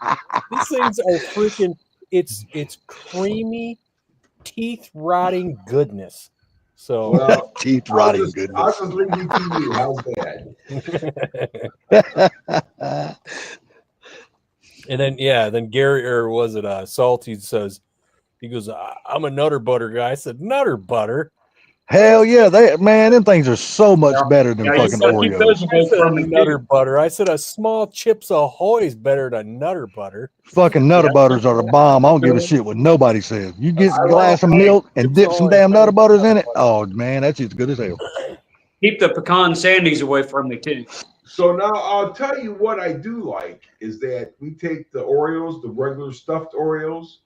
S1: These things are freaking. It's creamy, teeth rotting goodness. So
S3: well, teeth rotting goodness.
S5: I'll just leave you to you. How's that?
S1: And then Gary, or was it Salty says, he goes, I'm a Nutter Butter guy. I said, Nutter Butter?
S3: Hell yeah, them things are so much better than fucking Oreos.
S1: I said Nutter Butter. I said a small Chips Ahoy is better than Nutter Butter.
S3: Fucking Nutter Butters are the bomb. I don't give a shit what nobody says. You get a glass of milk and dip some damn Nutter Butters in it. Oh man, that shit's good as hell.
S4: Keep the pecan sandies away from me too.
S5: So now I'll tell you what I do like is that we take the Oreos, the regular stuffed Oreos,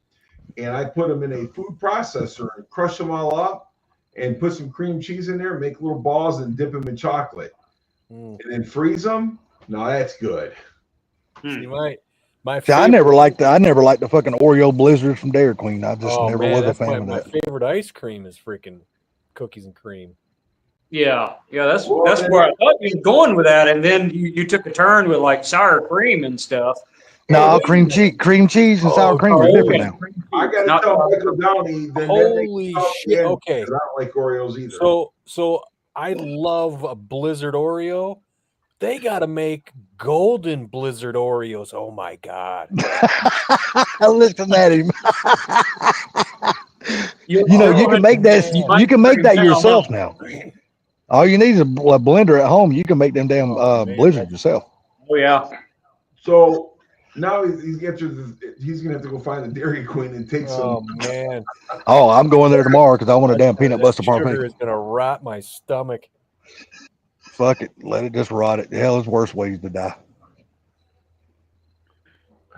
S5: and I put them in a food processor and crush them all up and put some cream cheese in there, make little balls and dip them in chocolate. And then freeze them. No, that's good.
S1: See,
S3: I never liked the fucking Oreo blizzards from Dairy Queen. I just never was a fan of that.
S1: My favorite ice cream is freaking cookies and cream.
S4: Yeah, that's where I thought you were going with that, and then you took a turn with like sour cream and stuff.
S3: No, cream cheese and sour cream are different now.
S5: I gotta tell Michael Downey.
S1: Holy shit! Okay,
S5: I don't like Oreos either.
S1: So I love a Blizzard Oreo. They gotta make golden Blizzard Oreos. Oh my god!
S3: Listen at him. You can make that. You can make that yourself now. All you need is a blender at home. You can make them damn blizzards yourself.
S4: Oh yeah.
S5: So now he's gonna have to go find the Dairy Queen and take some.
S1: Oh man.
S3: Oh, I'm going there tomorrow because I want a damn peanut butter parfait.
S1: Sugar is gonna rot my stomach.
S3: Fuck it, let it just rot. It hell is worse ways to die.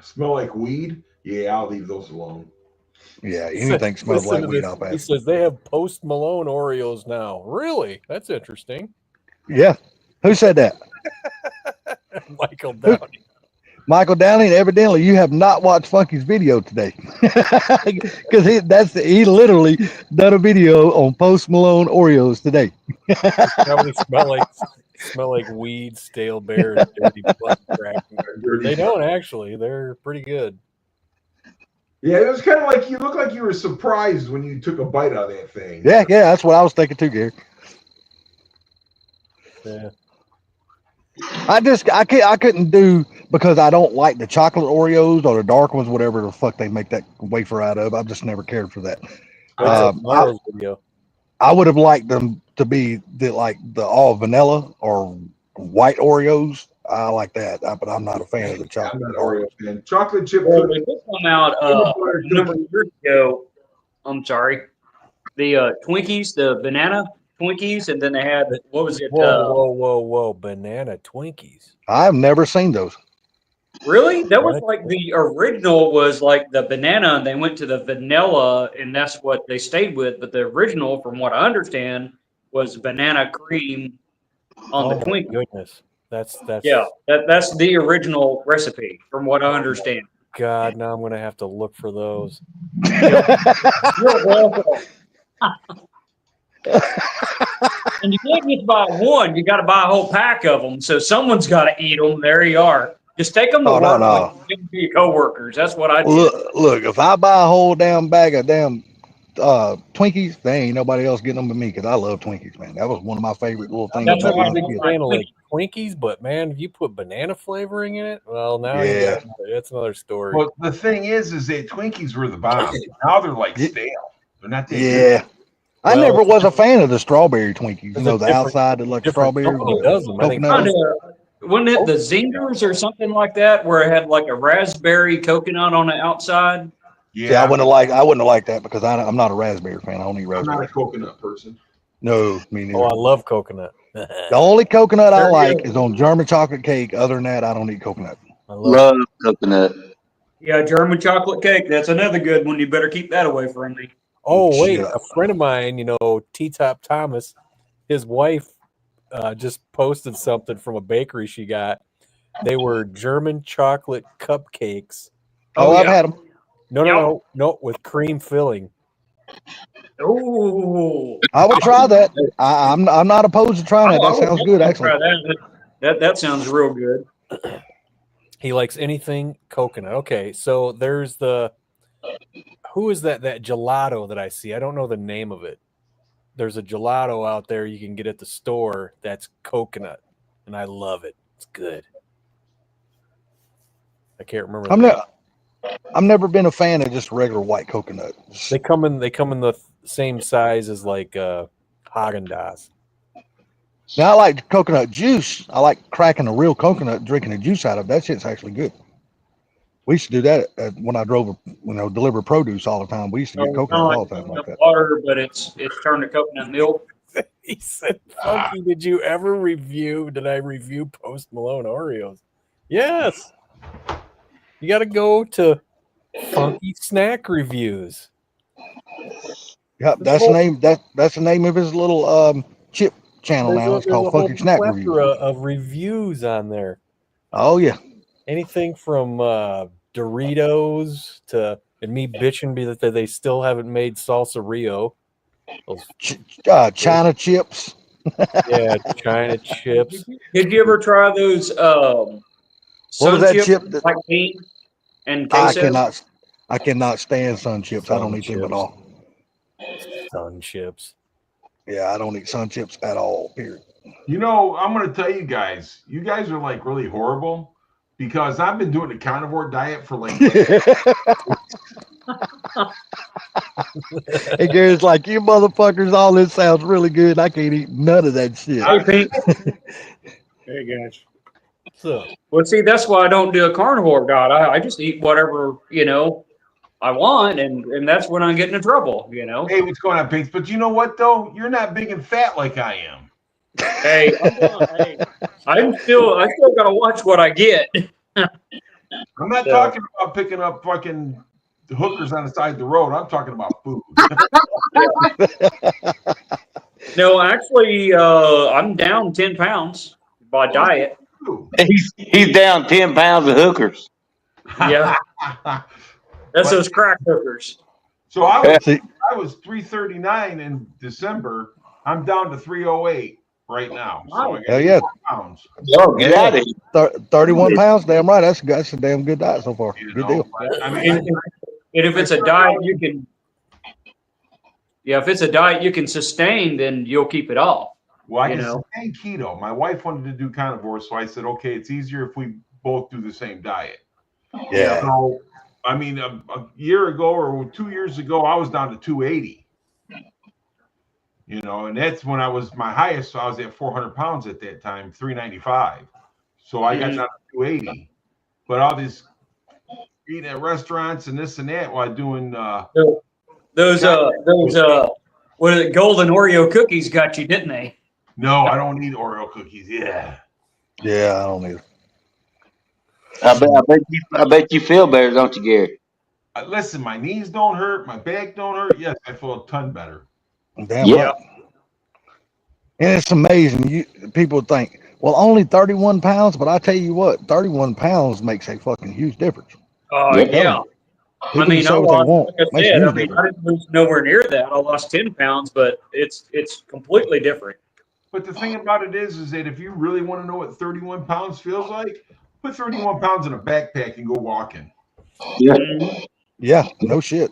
S5: Smell like weed? Yeah, I'll leave those alone.
S3: Yeah, anything smells like weed. I'll pass.
S1: He says they have Post Malone Oreos now. Really? That's interesting.
S3: Yeah. Who said that?
S1: Michael Downey.
S3: Michael Downey, and evidently you have not watched Funky's video today. Because he literally done a video on Post Malone Oreos today.
S1: Probably smell like weed, stale bear, and dirty butt crack. They don't actually. They're pretty good.
S5: Yeah, it was kind of like you look like you were surprised when you took a bite out of that thing.
S3: Yeah, that's what I was thinking too, Gary.
S1: Yeah.
S3: I couldn't do because I don't like the chocolate Oreos or the dark ones, whatever the fuck they make that wafer out of. I've just never cared for that.
S1: That's tomorrow's video.
S3: I would have liked them to be the all vanilla or white Oreos. I like that, but I'm not a fan of the
S5: I'm
S3: chocolate
S5: not
S3: Oreo.
S5: Oreo fan. Chocolate chip
S4: Well,
S5: cookie.
S4: they did come out a number of years ago. I'm sorry. The Twinkies, the banana Twinkies, and then they had, what was it?
S1: Whoa. Banana Twinkies.
S3: I've never seen those.
S4: Really? That was
S1: What?
S4: like the original was like the banana, and they went to the vanilla, and that's what they stayed with. But the original, from what I understand, was banana cream on the
S1: Oh my
S4: Twinkie.
S1: goodness. That's
S4: Yeah, that's the original recipe, from what I understand.
S1: God, now I'm gonna have to look for those.
S4: You're welcome. And you can't just buy one; you got to buy a whole pack of them. So someone's got to eat them. There you are. Just take them to
S3: Oh,
S4: work
S3: no.
S4: and give them to your coworkers. That's what I did.
S3: Look, if I buy a whole damn bag of damn Twinkies, there ain't nobody else getting them but me because I love Twinkies, man. That was one of my favorite little things.
S4: That's
S3: back
S4: why
S3: when I
S4: I
S3: was a
S4: did
S3: kid.
S1: Kind of like Twinkies, but man, if you put banana flavoring in it, well, now
S3: Yeah.
S1: that's another story.
S5: Well, the thing is that Twinkies were the bomb. Now they're like
S3: Yeah.
S5: stale. They're not that good.
S3: Yeah. I
S1: Well,
S3: never was a fan of the strawberry Twinkies. You
S1: There's
S3: know,
S1: a
S3: the
S1: different-
S3: outside that like
S1: different
S3: strawberry.
S1: company does them. I think
S3: coconut.
S4: Wasn't it the Zingers or something like that, where it had like a raspberry coconut on the outside?
S5: Yeah,
S3: See, I wouldn't have liked that because I'm not a raspberry fan. I don't eat
S5: I'm not
S3: raspberry.
S5: a coconut person.
S3: No, me neither.
S1: Oh, I love coconut.
S3: The only coconut I
S4: There you
S3: like
S4: go.
S3: is on German chocolate cake. Other than that, I don't eat coconut.
S1: I love
S6: Love coconut.
S4: Yeah, German chocolate cake. That's another good one. You better keep that away from me.
S1: Oh, wait,
S3: Shit.
S1: a friend of mine, T-Top Thomas, his wife just posted something from a bakery she got. They were German chocolate cupcakes.
S3: Oh,
S4: Oh,
S3: I've
S4: yeah.
S3: had them.
S1: No, with cream filling.
S4: Oh,
S3: I would try that. I'm not opposed to trying that. That sounds good, actually.
S4: That sounds real good.
S1: He likes anything coconut. Okay, so there's who is that gelato that I see? I don't know the name of it. There's a gelato out there you can get at the store that's coconut, and I love it. It's good. I can't remember.
S3: I've never been a fan of just regular white coconut.
S1: They come in the same size as like Haagen-Dazs.
S3: Now I like coconut juice. I like cracking a real coconut, and drinking the juice out of it. That shit's actually good. We used to do that when I drove, deliver produce all the time. We used to get coconuts all the time like that.
S4: Water, but it's turned to coconut milk.
S1: He said, Funky, did I review Post Malone Oreos? Yes. You got to go to Funky Snack Reviews.
S3: Yep, that's the name. That's the name of his little chip channel now. It's called Funky Snack Reviews.
S1: Plethora of reviews on there.
S3: Oh yeah.
S1: Anything from Doritos to, and me bitching that they still haven't made Salsa Rio. Those,
S3: China chips.
S1: yeah, China chips.
S4: Did you ever try those
S3: What
S4: sun
S3: was that
S4: chips,
S3: chip that
S4: like bean and queso?
S3: I cannot stand sun chips. I don't eat them at all.
S1: Sun chips.
S3: Yeah, I don't eat sun chips at all. Period.
S5: I'm going to tell you guys are like really horrible because I've been doing the carnivore diet for like
S3: And Gary's like, you motherfuckers, all this sounds really good. I can't eat none of that shit.
S4: Hey, Pink. Hey, guys.
S1: So,
S4: Well, see, that's why I don't do a carnivore diet. I just eat whatever, I want, and that's when I get into trouble,
S5: hey, what's going on, Pinks? But you know what though? You're not big and fat like I am.
S4: Hey, I still got to watch what I get.
S5: I'm not talking about picking up fucking hookers on the side of the road. I'm talking about food.
S4: No, actually, I'm down 10 pounds by diet.
S6: He's down 10 pounds of hookers.
S4: Yeah, that's those crack hookers.
S5: So I
S3: See,
S5: was 339 in December. I'm down to 308 right now. So I got
S3: hell yeah.
S5: 4 pounds.
S6: Oh, get out of here.
S3: 31 pounds. Damn right. That's a damn good diet so far.
S5: You
S3: Good
S5: know,
S3: deal.
S5: I mean,
S4: And if it's a diet you can, if it's a diet you can sustain, then you'll keep it off.
S5: well, I
S4: you
S5: can
S4: know.
S5: sustain keto. My wife wanted to do carnivore, so I said, okay, it's easier if we both do the same diet.
S3: Yeah.
S5: So, I mean, a year ago or 2 years ago, I was down to 280. You know, and that's when I was my highest. So I was at 400 pounds at that time, 395. So I got down to 280. But all this eating at restaurants and this and that while doing
S4: Those what are the golden Oreo cookies got you, didn't they?
S5: no, I don't need Oreo cookies. Yeah.
S3: Yeah, I don't either.
S6: I bet you feel better, don't you, Gary?
S5: Listen, my knees don't hurt, my back don't hurt. Yes, I feel a ton better.
S3: Damn
S6: Yeah.
S3: right. And it's amazing. People think, well, only 31 pounds, but I tell you what, 31 pounds makes a fucking huge difference.
S4: Oh,
S6: Yep.
S4: yeah. I
S3: People
S4: mean,
S3: can say
S4: I
S3: what they
S4: lost,
S3: want.
S4: like I
S3: Makes a
S4: said,
S3: huge
S4: I mean,
S3: difference.
S4: I didn't lose nowhere near that. I lost 10 pounds, but it's completely different.
S5: But the thing about it is that if you really want to know what 31 pounds feels like, put 31 pounds in a backpack and go walking.
S6: Yeah.
S3: Yeah, no shit.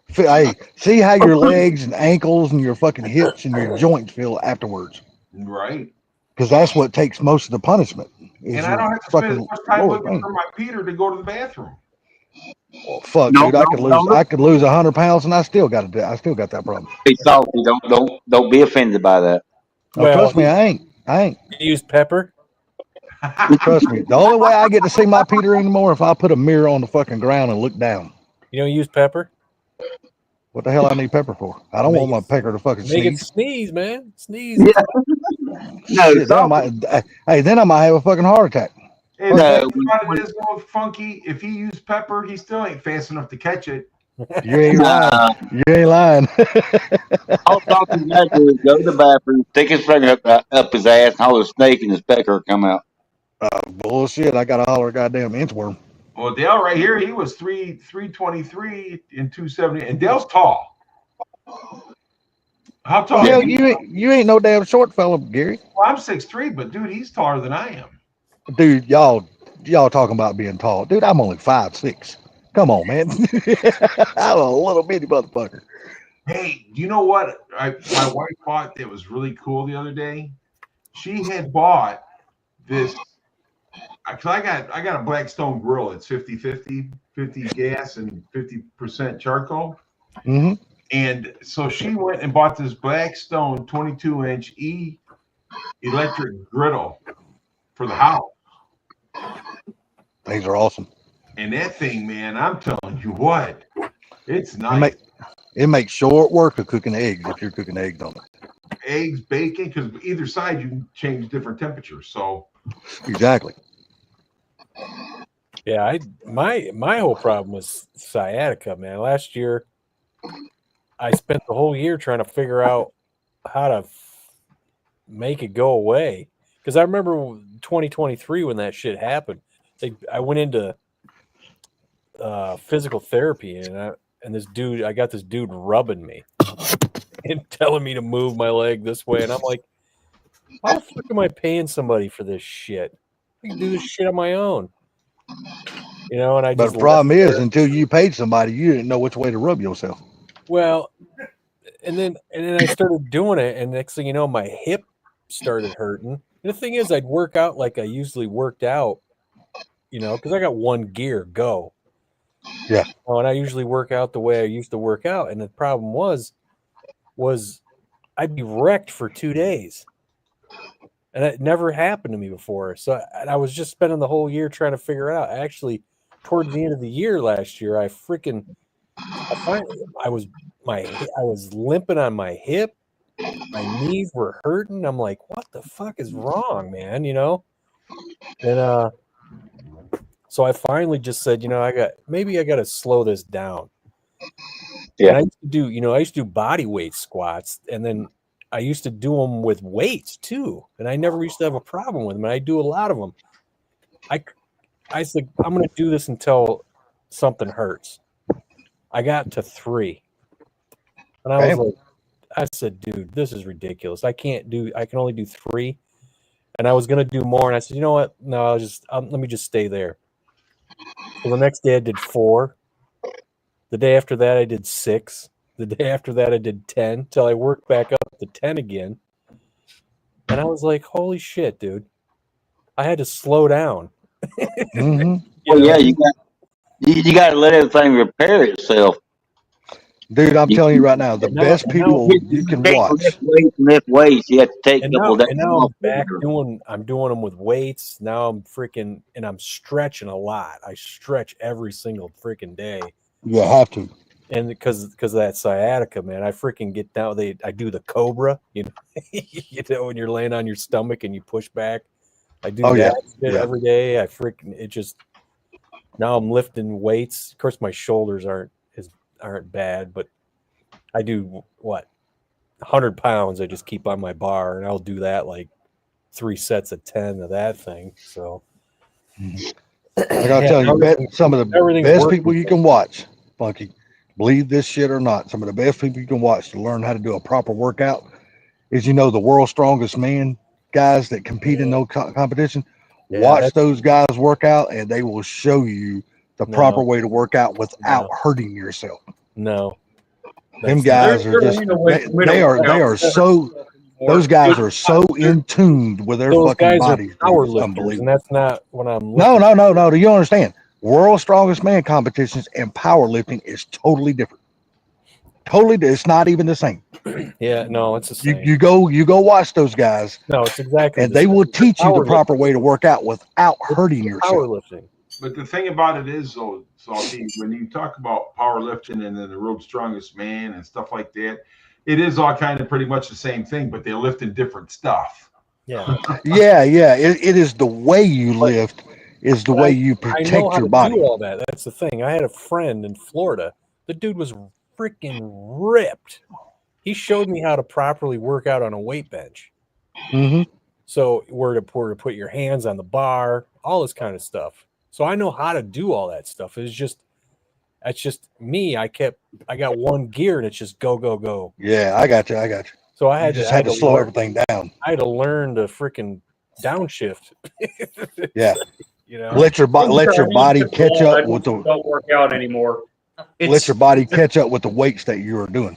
S3: Hey, see how your legs and ankles and your fucking hips and your joints feel afterwards.
S5: Right.
S3: Because that's what takes most of the punishment. is
S5: And I
S3: your
S5: don't have to spend as
S3: fucking
S5: much time
S3: lower
S5: looking
S3: pain.
S5: for my Peter to go to the bathroom.
S3: Well, fuck,
S6: No,
S3: dude,
S6: no,
S3: I could lose 100 pounds and I still got that problem.
S6: be salty. Don't be offended by that.
S3: Oh,
S1: Well,
S3: trust me, I ain't.
S1: you use pepper.
S3: Trust me. The only way I get to see my Peter anymore if I put a mirror on the fucking ground and look down.
S1: You don't use pepper.
S3: What the hell I need pepper for? I don't want my pecker to fucking
S1: Make it
S3: sneeze.
S1: sneeze, man. Sneeze.
S6: Yeah. No,
S3: Shit, then I might have a fucking heart attack.
S5: And
S6: No,
S5: the thing about it is, though, Funky, if he used pepper, he still ain't fast enough to catch it.
S3: You ain't lying.
S6: nah.
S3: You ain't lying.
S6: All Falcon got to do is go to the bathroom, stick his finger up his ass, and hold a snake, and his pecker will come out.
S3: Bullshit. I got to holler goddamn inchworm.
S5: Well, Dale right here, he was 323 and 270, and Dale's tall. How tall?
S3: Hell,
S5: is he?
S3: you ain't no damn short fella, Gary.
S5: Well, I'm 6'3", but dude, he's taller than I am.
S3: Dude, y'all talking about being tall. Dude, I'm only 5'6". Come on, man. I'm a little bitty motherfucker.
S5: Hey, do you know what my wife bought that was really cool the other day? She had bought this. Cause I got a Blackstone grill. It's 50-50, 50 gas and 50% charcoal.
S3: Mm-hmm.
S5: And so she went and bought this Blackstone 22-inch electric griddle for the house.
S3: These are awesome.
S5: And that thing, man, I'm telling you what, it's nice.
S3: It makes short work of cooking eggs if you're cooking eggs on it.
S5: Eggs, bacon, because either side you can change different temperatures. So
S3: Exactly.
S1: Yeah, my whole problem was sciatica, man. Last year, I spent the whole year trying to figure out how to make it go away. Because I remember 2023 when that shit happened. I went into physical therapy, and this dude, I got this dude rubbing me and telling me to move my leg this way, and I'm like, why the fuck am I paying somebody for this shit? I can do this shit on my own. You know, and I
S3: But
S1: just
S3: the problem is, until you paid somebody, you didn't know which way to rub yourself.
S1: well, and then I started doing it, and next thing you know, my hip started hurting. And the thing is, I'd work out like I usually worked out, you know, because I got one gear, go.
S3: Yeah.
S1: And I usually work out the way I used to work out, and the problem was I'd be wrecked for 2 days. And it never happened to me before. So I was just spending the whole year trying to figure out. Actually, towards the end of the year last year, I was limping on my hip. My knees were hurting. I'm like, what the fuck is wrong, man? You know? And so I finally just said, you know, I got to slow this down.
S6: Yeah.
S1: And I used to do body weight squats, and then I used to do them with weights too, and I never used to have a problem with them. And I do a lot of them. I said, I'm going to do this until something hurts. I got to 3, and I said, dude, this is ridiculous. I can only do 3, and I was going to do more. And I said, you know what? No, let me just stay there. So the next day I did 4. The day after that I did 6. The day after that, I did 10 till I worked back up to 10 again. And I was like, holy shit, dude. I had to slow down.
S3: Hmm.
S6: Well, yeah, you got to let everything repair itself.
S3: Dude, I'm telling you right now, the
S1: And now-
S3: best
S1: and now-
S3: people you can
S6: Take
S3: watch.
S6: less weight and less weights. You have to take a
S1: And
S6: couple
S1: now,
S6: of days
S1: and now
S6: off.
S1: I'm doing them with weights. Now I'm freaking, and I'm stretching a lot. I stretch every single freaking day.
S3: You have to.
S1: And because of that sciatica, man, I freaking get down. I do the cobra, you know, when you're laying on your stomach and you push back. I do
S3: Oh, yeah.
S1: that shit
S3: Yeah.
S1: every day. Now I'm lifting weights. Of course, my shoulders aren't bad, but I do 100 pounds. I just keep on my bar, and I'll do that like 3 sets of 10 of that thing. So,
S3: Like I'll tell you, some of the
S1: everything's
S3: best
S1: working
S3: people you can watch, Funky, believe this shit or not, some of the best people you can watch to learn how to do a proper workout is, the world's strongest man guys that compete in no competition.
S1: Yeah,
S3: Watch those guys work out, and they will show you the proper way to work out without hurting yourself.
S1: No,
S3: Them guys are just they are so. Those guys are so in tune with their
S1: those
S3: fucking
S1: guys are
S3: bodies.
S1: power
S3: It's
S1: lifters,
S3: unbelievable.
S1: and that's not what I'm.
S3: No. Do you understand? World's strongest man competitions and powerlifting is totally different. It's not even the same.
S1: Yeah, no, it's the same.
S3: You go watch those guys,
S1: No, it's exactly.
S3: and
S1: the
S3: they
S1: same.
S3: will teach you the
S1: Powerlifting.
S3: proper way to work out without hurting yourself.
S1: Powerlifting.
S5: But the thing about it is, though, Salty, when you talk about powerlifting and then the world's strongest man and stuff like that, it is all kind of pretty much the same thing, but they're lifting different stuff.
S1: Yeah,
S3: Yeah. It is the way you lift, is the way you
S1: I know
S3: protect
S1: how
S3: your
S1: to
S3: body.
S1: do all that. That's the thing. I had a friend in Florida. The dude was freaking ripped. He showed me how to properly work out on a weight bench.
S3: Hmm.
S1: So where to put your hands on the bar, all this kind of stuff. So I know how to do all that stuff. That's just me. I got one gear and it's just go, go, go.
S3: Yeah, I got you.
S1: So I
S3: You
S1: had
S3: just
S1: to
S3: had to slow everything down.
S1: I had to learn to freaking downshift.
S3: Yeah.
S1: Let
S3: your body catch up with the
S4: don't work out anymore.
S3: let your body catch up with the weights that you are doing.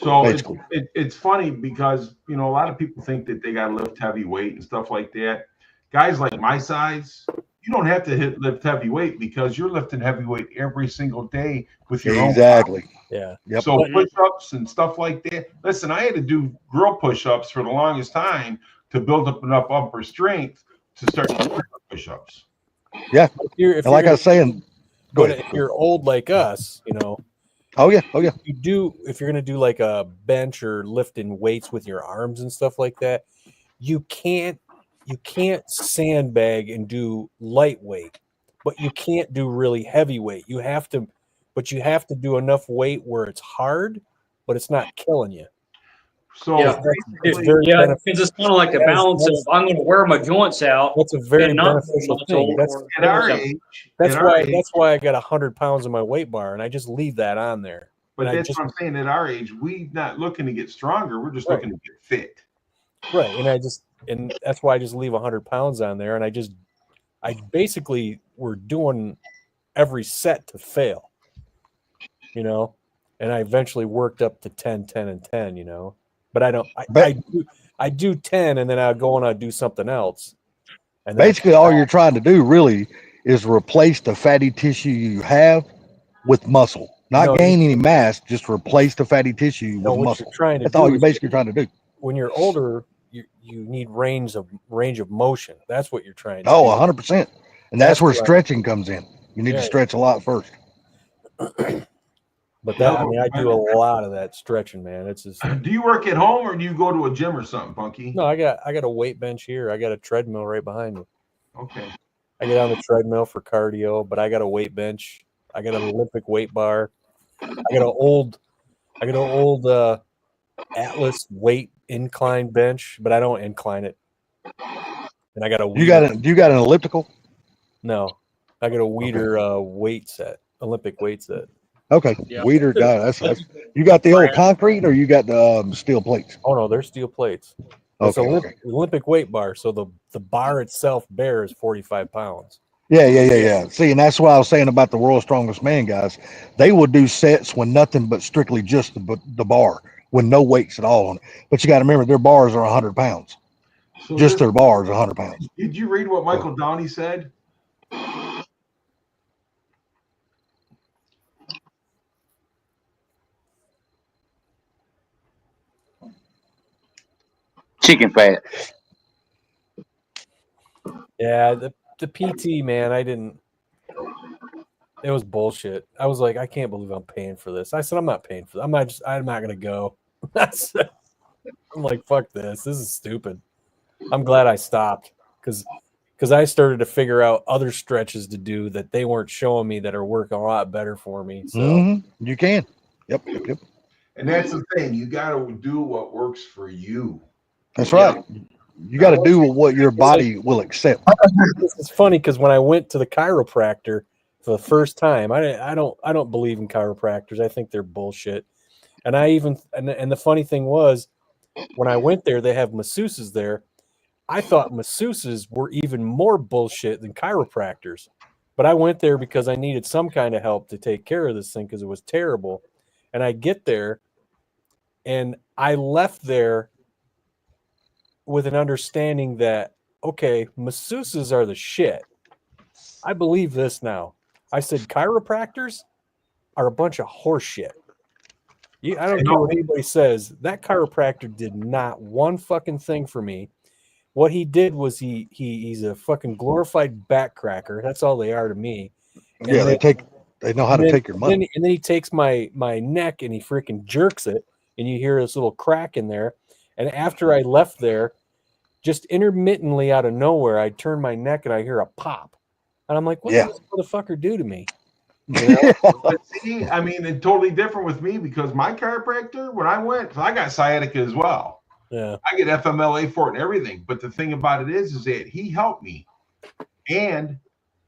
S5: So
S3: Basically.
S5: it's funny because, a lot of people think that they got to lift heavy weight and stuff like that. Guys like my size, you don't have to lift heavy weight because you're lifting heavy weight every single day with your own
S3: Exactly.
S5: body.
S1: Yeah.
S3: Yep.
S5: So push-ups and stuff like that. Listen, I had to do grill push-ups for the longest time to build up enough upper strength to start doing push-ups.
S3: Yeah.
S1: If
S3: And like I was saying, go
S1: but
S3: ahead.
S1: if you're old like us,
S3: Oh yeah.
S1: if you're gonna do like a bench or lifting weights with your arms and stuff like that, you can't sandbag and do lightweight, but you can't do really heavyweight. You have to do enough weight where it's hard, but it's not killing you.
S5: So
S1: it's very
S4: because it's kind of like a balance of I'm going to wear my joints out.
S1: That's a very
S4: and not
S1: beneficial
S4: muscle
S1: thing.
S4: or
S5: at our
S4: something.
S5: age,
S1: That's why I got 100 pounds in my weight bar, and I just leave that on there.
S5: but
S1: And
S5: that's what I'm saying. At our age, we're not looking to get stronger. We're just looking to get fit.
S1: Right, and that's why I just leave 100 pounds on there, and I basically we're doing every set to fail, and I eventually worked up to 10, 10, and 10, but I do 10, and then I go and I do something else. And
S3: Basically, all you're trying to do really is replace the fatty tissue you have with muscle. Not gain any mass, just replace the fatty tissue with muscle. That's all you're basically trying to do.
S1: When you're older, you need range of motion. That's what you're trying to do.
S3: 100%. And that's where stretching comes in. You need to stretch a lot first.
S1: But I do a lot of that stretching, man. It's just.
S5: Do you work at home or do you go to a gym or something, Funky?
S1: No, I got a weight bench here. I got a treadmill right behind me.
S5: Okay.
S1: I get on the treadmill for cardio, but I got a weight bench. I got an Olympic weight bar. I got an old Atlas weight incline bench, but I don't incline it. And I got a
S3: you got an elliptical?
S1: No, I got a Weider weight set, Olympic weight set.
S3: Okay,
S4: Yeah.
S3: Weider guy. That's you got the old concrete or you got the steel plates?
S1: Oh no, they're steel plates. It's
S3: Okay.
S1: Olympic weight bar, so the bar itself bears 45 pounds.
S3: Yeah. See, and that's what I was saying about the world's strongest man guys. They will do sets when nothing but strictly just the bar, with no weights at all on it. But you got to remember, their bars are 100 pounds.
S5: So
S3: Just their bar is 100 pounds.
S5: did you read what Michael Downey said?
S6: Chicken fat.
S1: Yeah, the PT, man, I didn't. It was bullshit. I was like, I can't believe I'm paying for this. I said, I'm not paying for this. I'm not gonna go. I'm like, fuck this. This is stupid. I'm glad I stopped because I started to figure out other stretches to do that they weren't showing me that are working a lot better for me. So
S3: You can. Yep.
S5: And that's the thing. You got to do what works for you.
S3: That's right. You got to do what your body will accept.
S1: this is funny because when I went to the chiropractor for the first time, I don't believe in chiropractors. I think they're bullshit. And and the funny thing was, when I went there, they have masseuses there. I thought masseuses were even more bullshit than chiropractors. But I went there because I needed some kind of help to take care of this thing because it was terrible. And I get there, and I left there with an understanding that, okay, masseuses are the shit. I believe this now. I said chiropractors are a bunch of horse shit. I don't care what anybody says. That chiropractor did not one fucking thing for me. What he did was he's a fucking glorified backcracker. That's all they are to me. And
S3: Yeah, they know how to take your money.
S1: And then he takes my neck and he freaking jerks it, and you hear this little crack in there. And after I left there, just intermittently out of nowhere, I turn my neck and I hear a pop. And I'm like, what did this motherfucker do to me? You know?
S5: But see, I mean, it's totally different with me because my chiropractor, when I went, I got sciatica as well.
S1: Yeah.
S5: I get FMLA for it and everything. But the thing about it is that he helped me. And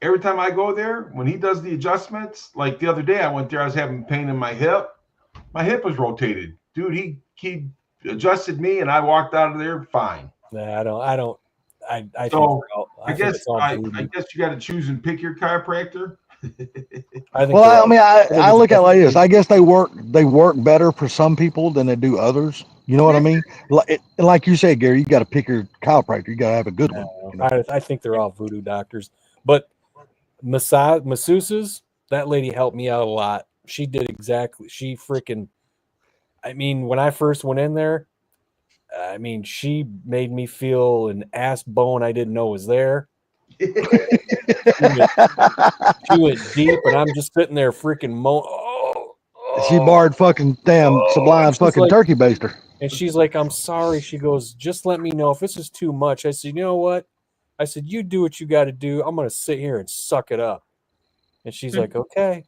S5: every time I go there, when he does the adjustments, like the other day I went there, I was having pain in my hip. My hip was rotated. Dude, he adjusted me and I walked out of there fine.
S1: Nah, I
S5: guess you got to choose and pick your chiropractor.
S3: I look at it like this. I guess they work better for some people than they do others. You know what I mean? Like you said, Gary, you got to pick your chiropractor. You got to have a good one. You know?
S1: I think they're all voodoo doctors, but masseuses, that lady helped me out a lot. She did exactly. She freaking. I mean, when I first went in there, I mean, she made me feel an ass bone I didn't know was there. She went deep, and I'm just sitting there freaking
S3: She barred fucking damn Sublime fucking like, turkey baster.
S1: And she's like, I'm sorry. She goes, just let me know if this is too much. I said, you know what? I said, you do what you got to do. I'm going to sit here and suck it up. And she's like, okay.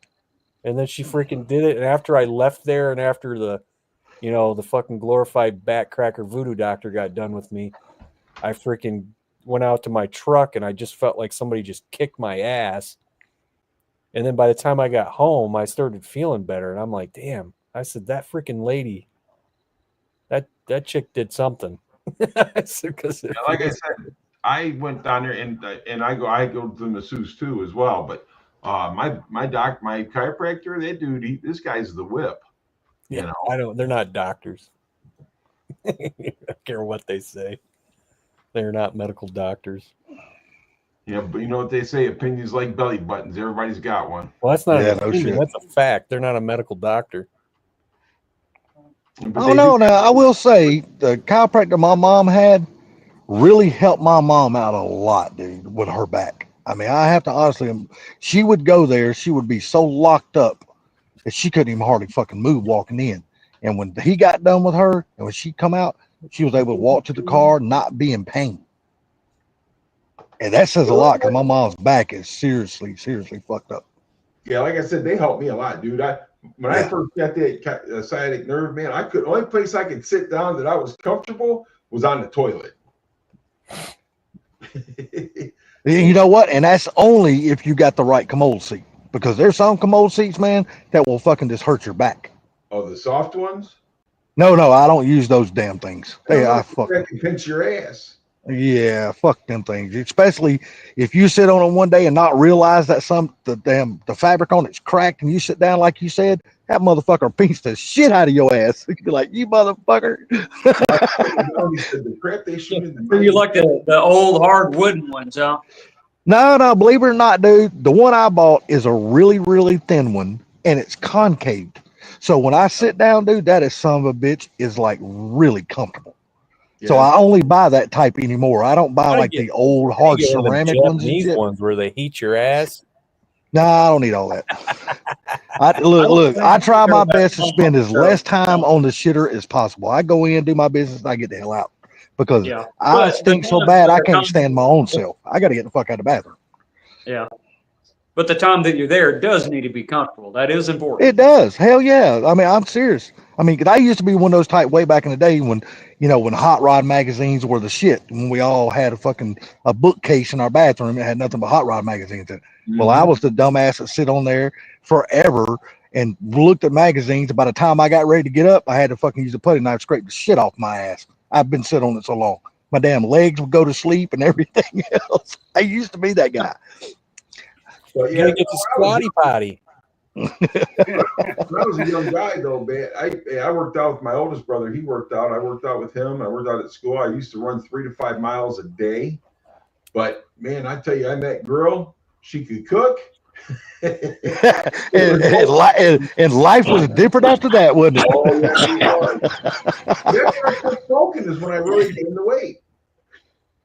S1: And then she freaking did it. And after I left there and after the fucking glorified backcracker voodoo doctor got done with me, I freaking went out to my truck and I just felt like somebody just kicked my ass. And then by the time I got home, I started feeling better. And I'm like, damn. I said, that freaking lady, that chick did something.
S5: Like I said, I went down there and I go to the masseuse too as well. But my chiropractor, this guy's the whip.
S1: Yeah, you know? They're not doctors. I don't care what they say. They're not medical doctors.
S5: Yeah, but you know what they say? Opinions like belly buttons. Everybody's got one.
S1: Well, that's not an opinion. That's a fact. They're not a medical doctor.
S3: Oh, no. Now, I will say the chiropractor my mom had really helped my mom out a lot, dude, with her back. I mean, I have to honestly, she would go there. She would be so locked up that she couldn't even hardly fucking move walking in. And when he got done with her and when she come out, she was able to walk to the car, not be in pain. And that says a lot because my mom's back is seriously fucked up.
S5: Yeah, like I said, they helped me a lot, dude. When I first got that sciatic nerve, man, only place I could sit down that I was comfortable was on the toilet.
S3: You know what? And that's only if you got the right commode seat, because there's some commode seats, man, that will fucking just hurt your back.
S5: Oh, the soft ones?
S3: No, I don't use those damn things. I
S5: can pinch your ass.
S3: Yeah, fuck them things. Especially if you sit on it one day and not realize that the fabric on it's cracked, and you sit down like you said, that motherfucker beats the shit out of your ass. You be like, you motherfucker.
S5: The crap they shoot in the
S4: So you like the old hard wooden ones, huh?
S3: No, believe it or not, dude, the one I bought is a really, really thin one, and it's concaved. So when I sit down, dude, that is son of a bitch is like really comfortable. So I only buy that type anymore. I don't buy
S1: I
S3: like
S1: get-
S3: the old
S1: I
S3: hard
S1: get one of them
S3: ceramic ones and
S1: Japanese
S3: shit.
S1: ones where they heat your ass.
S3: Nah, I don't need all that. Look, I try my best to spend as less time on the shitter as possible. I go in, do my business, I get the hell out because
S4: Yeah.
S3: I
S4: But
S3: stink
S4: the
S3: so
S4: time-
S3: bad
S4: but
S3: I
S4: the
S3: can't
S4: time-
S3: stand my own self. I got to get the fuck out of the bathroom.
S4: Yeah. But the time that you're there does need to be comfortable. That is important.
S3: It does. Hell yeah. I mean, I'm serious. I mean, 'cause I used to be one of those type way back in the day when, when hot rod magazines were the shit. When we all had a bookcase in our bathroom, it had nothing but hot rod magazines in it. Well, I was the dumbass that sit on there forever and looked at magazines. By the time I got ready to get up, I had to fucking use a putty knife, scrape the shit off my ass. I've been sitting on it so long. My damn legs would go to sleep and everything else. I used to be that guy.
S5: But
S1: You
S5: yeah,
S1: gotta get the squatty potty.
S5: when I was a young guy, though, man, I worked out with my oldest brother. He worked out. I worked out with him. I worked out at school. I used to run 3 to 5 miles a day. But man, I tell you, I met girl. She could cook.
S3: and life was different after that, wasn't it?
S5: Oh, yeah, she was. After I quit smoking is when I really gained the weight.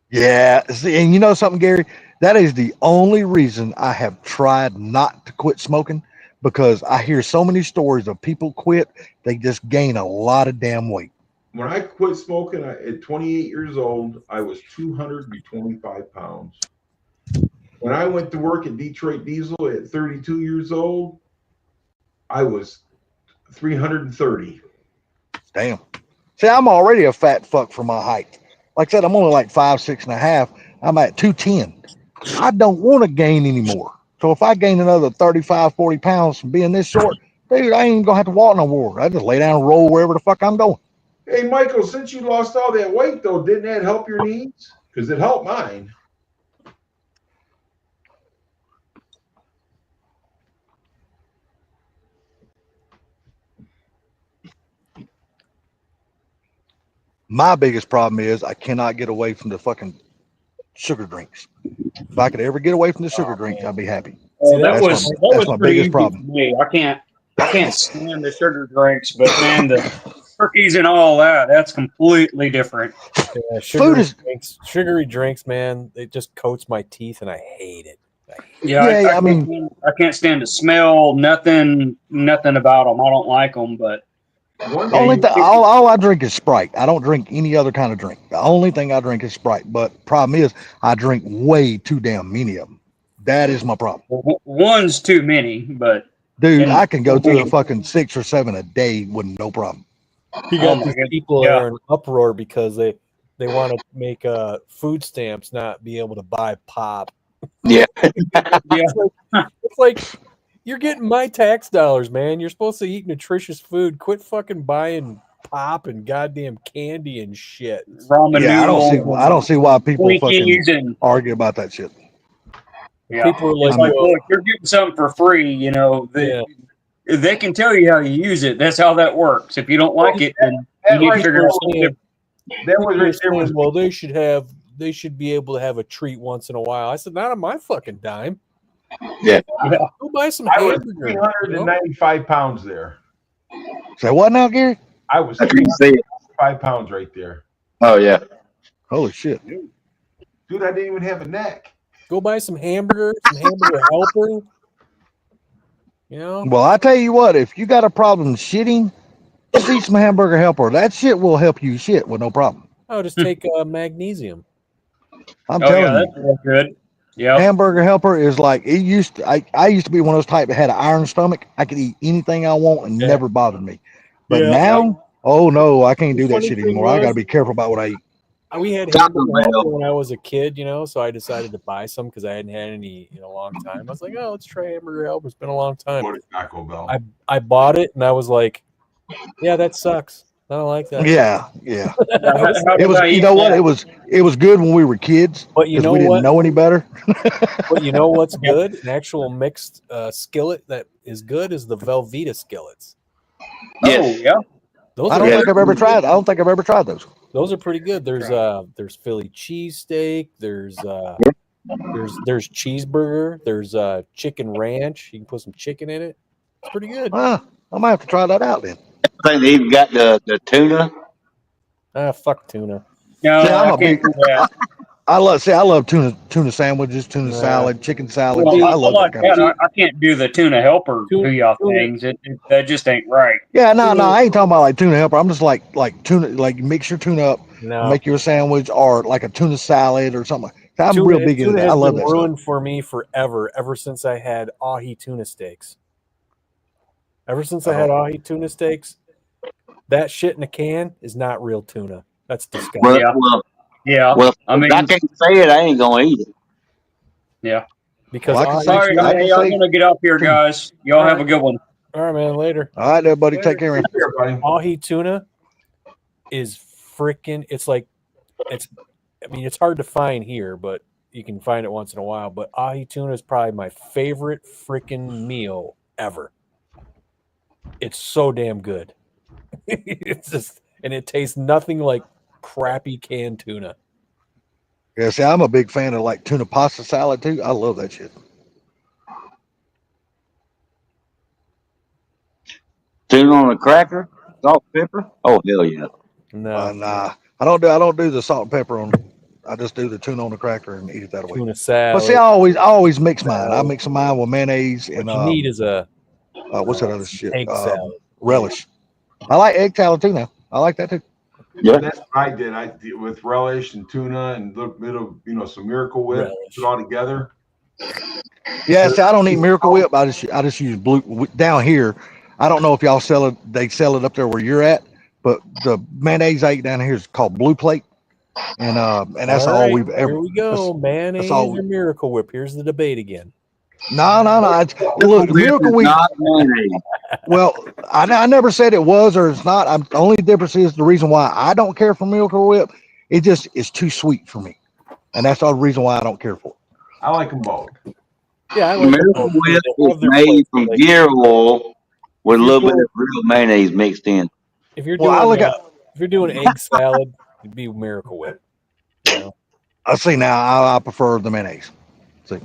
S3: Yeah. See, and you know something, Gary? That is the only reason I have tried not to quit smoking, because I hear so many stories of people quit, they just gain a lot of damn weight.
S5: When I quit smoking at 28 years old, I was 225 pounds. When I went to work at Detroit Diesel at 32 years old, I was 330.
S3: Damn. See, I'm already a fat fuck for my height. Like I said, I'm only like 5'6.5". I'm at 210. I don't want to gain anymore. So if I gain another 35, 40 pounds from being this short, dude, I ain't even gonna have to walk no more. I just lay down and roll wherever the fuck I'm going.
S5: Hey, Michael, since you lost all that weight, though, didn't that help your knees? Because it helped mine.
S3: My biggest problem is I cannot get away from the fucking sugar drinks. If I could ever get away from the sugar drinks, I'd be happy.
S4: Well,
S3: that's my
S4: pretty
S3: biggest
S4: easy
S3: problem.
S4: for me. I can't stand the sugar drinks, but man, the turkeys and all that's completely different.
S1: Yeah, sugary drinks, man. It just coats my teeth, and I hate it.
S3: Yeah,
S4: I can't stand the smell. Nothing about them. I don't like them, but
S3: all I drink is Sprite. I don't drink any other kind of drink. The only thing I drink is Sprite. But problem is, I drink way too damn many of them. That is my problem.
S4: One's too many, but
S3: dude, I can go through a fucking 6 or 7 a day with no problem.
S1: You got these people that are in uproar because they want to make food stamps not be able to buy pop.
S6: Yeah.
S1: It's like you're getting my tax dollars, man. You're supposed to eat nutritious food. Quit fucking buying pop and goddamn candy and shit.
S4: Ramen noodles.
S3: I don't see why people
S4: Twinkies
S3: fucking argue about that shit.
S4: Yeah.
S1: People are like,
S4: look, you're getting something for free, you know. They can tell you how you use it. That's how that works. If you don't like it, then you need to figure out something different.
S1: Well, they should be able to have a treat once in a while. I said, not on my fucking dime.
S6: Yeah.
S1: Go buy some
S5: I was
S1: hamburgers.
S5: 395 pounds there.
S3: Say what now, Gary?
S5: I was
S6: I couldn't see it.
S5: 5 pounds right there.
S6: Oh yeah.
S3: Holy shit.
S5: Dude, I didn't even have a neck.
S1: Go buy some hamburgers, some hamburger helper. You know?
S3: Well, I tell you what, if you got a problem shitting, just eat some hamburger helper. That shit will help you shit with no problem.
S1: Oh, just take magnesium.
S3: I'm telling you.
S4: That's real good. Yeah.
S3: Hamburger helper is like it used to. I used to be one of those type that had an iron stomach. I could eat anything I want and never bothered me. But now, oh no, I can't do that shit anymore. I got to be careful about what I eat.
S1: We had hamburger helper when I was a kid, so I decided to buy some because I hadn't had any in a long time. I was like, oh, let's try hamburger helper. It's been a long time.
S5: Go to Taco Bell.
S1: I bought it and I was like, yeah, that sucks. I don't like that.
S3: Yeah.
S4: How
S3: It
S4: did
S3: was.
S4: I
S3: You
S4: eat
S3: know what?
S4: that?
S3: It was good when we were kids
S1: But you
S3: because
S1: know
S3: we didn't
S1: what?
S3: know any better.
S1: But you know what's good? An actual mixed skillet that is good is the Velveeta skillets.
S4: Oh, yeah.
S1: Those
S3: I
S1: are
S3: don't
S6: Yeah.
S3: think I've ever tried. I don't think I've ever tried those.
S1: those are pretty good. There's Philly cheesesteak. There's cheeseburger. There's chicken ranch. You can put some chicken in it. It's pretty good.
S3: I might have to try that out then.
S6: I think they even got the tuna.
S1: Ah, fuck tuna.
S4: No,
S3: See, I'm
S4: I
S3: a
S4: can't
S3: big.
S4: do that.
S3: I love tuna sandwiches, tuna
S1: Nah.
S3: salad, chicken salad.
S4: Well,
S3: I
S4: I
S3: love
S4: like
S3: that kind of
S4: that.
S3: shit.
S4: I can't do the tuna helper
S1: Tuna-
S4: booyah
S1: tuna-
S4: things. That just ain't right.
S3: Yeah, no, I ain't talking about like tuna helper. I'm just like tuna, like mix your tuna up,
S1: No,
S3: make you a sandwich, or like a tuna salad or something. I'm
S1: tuna,
S3: real big into
S1: tuna
S3: that. I
S1: has
S3: love
S1: been
S3: that stuff.
S1: ruined for me forever. Ever since I had ahi tuna steaks. Ever since I had ahi tuna steaks, that shit in a can is not real tuna. That's disgusting.
S6: Well,
S4: Yeah.
S6: well,
S4: Yeah.
S6: well,
S4: I
S6: if
S4: mean,
S6: I can't say it, I ain't gonna eat it.
S4: yeah.
S1: Because
S3: Well, I can
S1: ahi
S3: say-
S4: All right.
S3: I can
S4: Hey, I'm
S3: say-
S4: going to get up here, guys. Y'all have a good one.
S1: all right, man. Later.
S3: All right, everybody, take care. Man.
S5: Here, buddy.
S1: Ahi tuna is freaking. It's like it's. I mean, it's hard to find here, but you can find it once in a while. But ahi tuna is probably my favorite freaking meal ever. It's so damn good. It's just, and it tastes nothing like crappy canned tuna.
S3: Yeah, see, I'm a big fan of like tuna pasta salad too. I love that shit.
S6: Tuna on a cracker, salt, pepper. Oh hell yeah!
S1: No,
S3: Nah, I don't do the salt and pepper on. I just do the tuna on the cracker and eat it that way.
S1: tuna
S3: But
S1: salad.
S3: see, I always mix mine. I mix mine with mayonnaise and
S1: what you need is a
S3: what's that other shit?
S1: egg salad.
S3: Relish. I like egg salad too now. I like that too.
S6: Yeah.
S5: That's what I did. I did with relish and tuna and a little bit of some Miracle Whip.
S1: Relish.
S5: Put it all together.
S3: Yeah, see, I don't eat Miracle Whip. I just use blue down here. I don't know if y'all sell it. They sell it up there where you're at, but the mayonnaise I eat down here is called Blue Plate, and that's all
S1: right,
S3: we've ever.
S1: Here we go. Mayonnaise
S3: all-
S1: or Miracle Whip. Here's the debate again.
S3: No. Look, Miracle Whip.
S6: Not mayonnaise.
S3: Well, I never said it was or it's not. The only difference is the reason why I don't care for Miracle Whip. It just is too sweet for me, and that's the reason why I don't care for it.
S5: I like them both.
S1: Yeah, I like
S6: Miracle
S1: them.
S6: Whip
S1: They
S6: is
S1: have their
S6: made
S1: place,
S6: from
S1: like,
S6: gear oil with a
S1: If
S6: little
S1: you're
S6: bit of real mayonnaise mixed in.
S1: if you're
S3: Well,
S1: doing
S3: I look at.
S1: if you're doing egg salad, it'd be Miracle Whip. You know?
S3: I see now. I prefer the mayonnaise. See,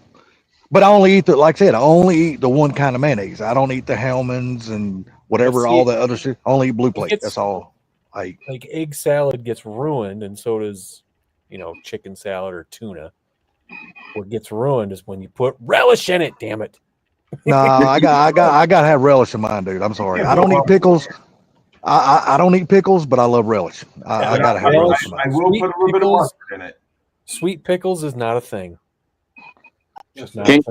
S3: but I only eat like I said. I only eat the one kind of mayonnaise. I don't eat the Hellman's and whatever
S1: see,
S3: all the other shit. I only eat Blue Plate.
S1: it's-
S3: That's all I eat.
S1: Like egg salad gets ruined, and so does chicken salad or tuna. What gets ruined is when you put relish in it. Damn it!
S3: No, I gotta have relish in mine, dude. I'm sorry. I don't eat pickles. I don't eat pickles, but I love relish. I gotta have relish in
S5: I
S3: mine.
S5: will
S1: Sweet
S5: put a little bit of
S1: pickles.
S5: mustard in it.
S1: Sweet pickles is not a thing. Just not a
S6: Can't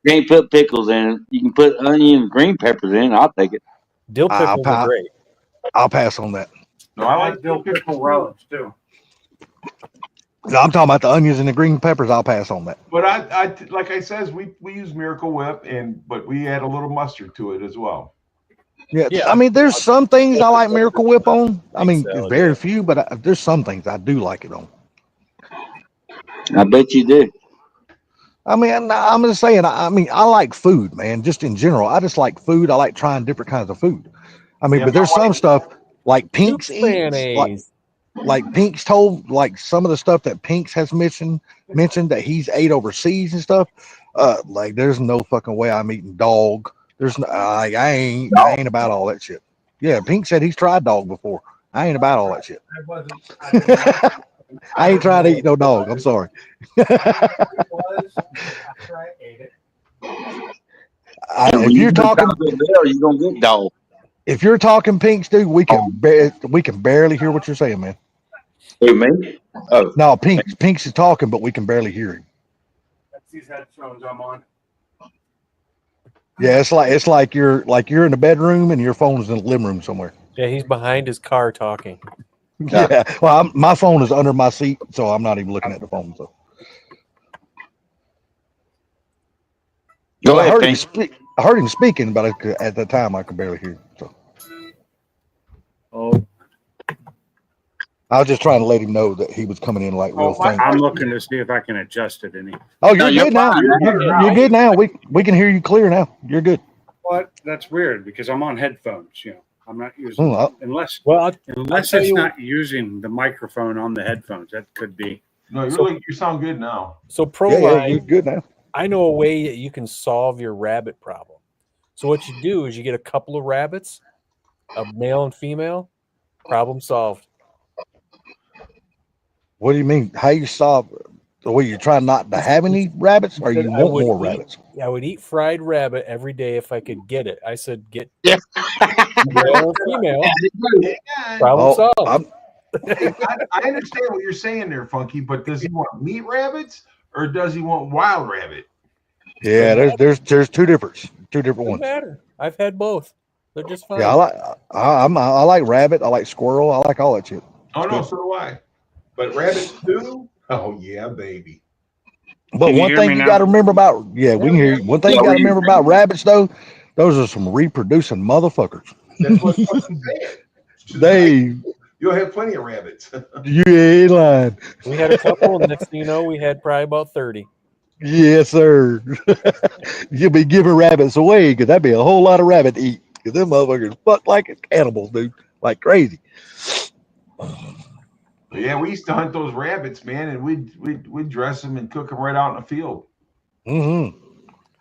S1: thing.
S6: put pickles in it. You can put onion and green peppers in. I'll take it.
S1: Dill
S3: I'll
S1: pickles are great.
S3: I'll pass on that.
S5: No, I like dill pickles.
S7: relish too.
S3: No, I'm talking about the onions and the green peppers. I'll pass on that.
S5: But I like I says, we use Miracle Whip but we add a little mustard to it as well.
S3: Yeah,
S1: Yeah.
S3: I mean, there's some things I like Miracle Whip on. I mean,
S1: Salad,
S3: very
S1: yeah.
S3: few, but there's some things I do like it on.
S6: I bet you do.
S3: I mean, I'm just saying. I mean, I like food, man. Just in general, I just like food. I like trying different kinds of food. I mean,
S5: Yeah,
S3: but there's some stuff like Pink's
S1: Soup
S3: eats,
S1: mayonnaise.
S3: like Pink's told, like some of the stuff that Pink's has mentioned that he's ate overseas and stuff. Like there's no fucking way I'm eating dog. There's no, I ain't about all that shit. Yeah, Pink said he's tried dog before. I ain't about all that shit.
S7: I wasn't.
S3: I ain't trying to eat no dog. I'm sorry.
S7: Was after I ate it.
S3: If you're talking,
S6: you're gonna get dog.
S3: if you're talking Pinks, dude, we can barely hear what you're saying, man.
S6: Who, me? Oh,
S3: No, Pinks is talking, but we can barely hear him.
S7: That's these headphones I'm on.
S3: Yeah, it's like you're in the bedroom and your phone's in the living room somewhere.
S1: Yeah, he's behind his car talking.
S3: Yeah. Well, my phone is under my seat, so I'm not even looking at the phone. So
S6: go
S3: I
S6: ahead,
S3: heard him
S6: Pink.
S3: speak. I heard him speaking, but at the time I could barely hear him. So
S7: Oh,
S3: I was just trying to let him know that he was coming in like real
S5: Oh, my-
S3: faint.
S8: I'm looking to see if I can adjust it any.
S3: Oh,
S6: No,
S3: you're
S6: you're
S3: good now.
S6: fine.
S3: You're good now. We can hear you clear now. You're good.
S8: What? That's weird because I'm on headphones. You know, I'm not using unless
S1: Well, I'll tell
S8: it's
S1: you-
S8: not using the microphone on the headphones. That could be.
S5: No,
S1: So-
S5: you sound good now.
S1: So pro
S3: Yeah,
S1: line,
S3: you're good now.
S1: I know a way that you can solve your rabbit problem. So what you do is you get a couple of rabbits, a male and female, problem solved.
S3: What do you mean? How you solve the way you're trying not to have any rabbits, or you
S1: I
S3: want
S1: would
S3: more
S1: eat-
S3: rabbits?
S1: I would eat fried rabbit every day if I could get it. I said get
S6: Yeah.
S1: male and female,
S5: Yeah.
S1: problem
S3: Oh,
S1: solved.
S5: Hey, I understand what you're saying there, Funky, but does he want meat rabbits or does he want wild rabbit?
S3: Yeah, there's two different
S1: Doesn't
S3: ones.
S1: matter. I've had both. They're just fine.
S3: Yeah, I like rabbit. I like squirrel. I like all that shit.
S5: Oh no,
S3: Good.
S5: so do I. But rabbits too? Oh yeah, baby.
S3: But
S8: Can you
S3: one
S8: hear
S3: thing
S8: me
S3: you
S8: now?
S3: got to remember about we can hear you. One thing you got to remember about rabbits though, those are some reproducing motherfuckers.
S5: That's what I'm saying.
S3: They
S5: You'll have plenty of rabbits.
S3: you ain't lying.
S1: We had a couple, and next thing you know, we had probably about 30.
S3: Yes, sir. You'll be giving rabbits away because that'd be a whole lot of rabbit to eat. Because them motherfuckers fuck like cannibals, dude, like crazy.
S5: Yeah, we used to hunt those rabbits, man, and we'd dress them and cook them right out in the field.
S3: Mm-hmm.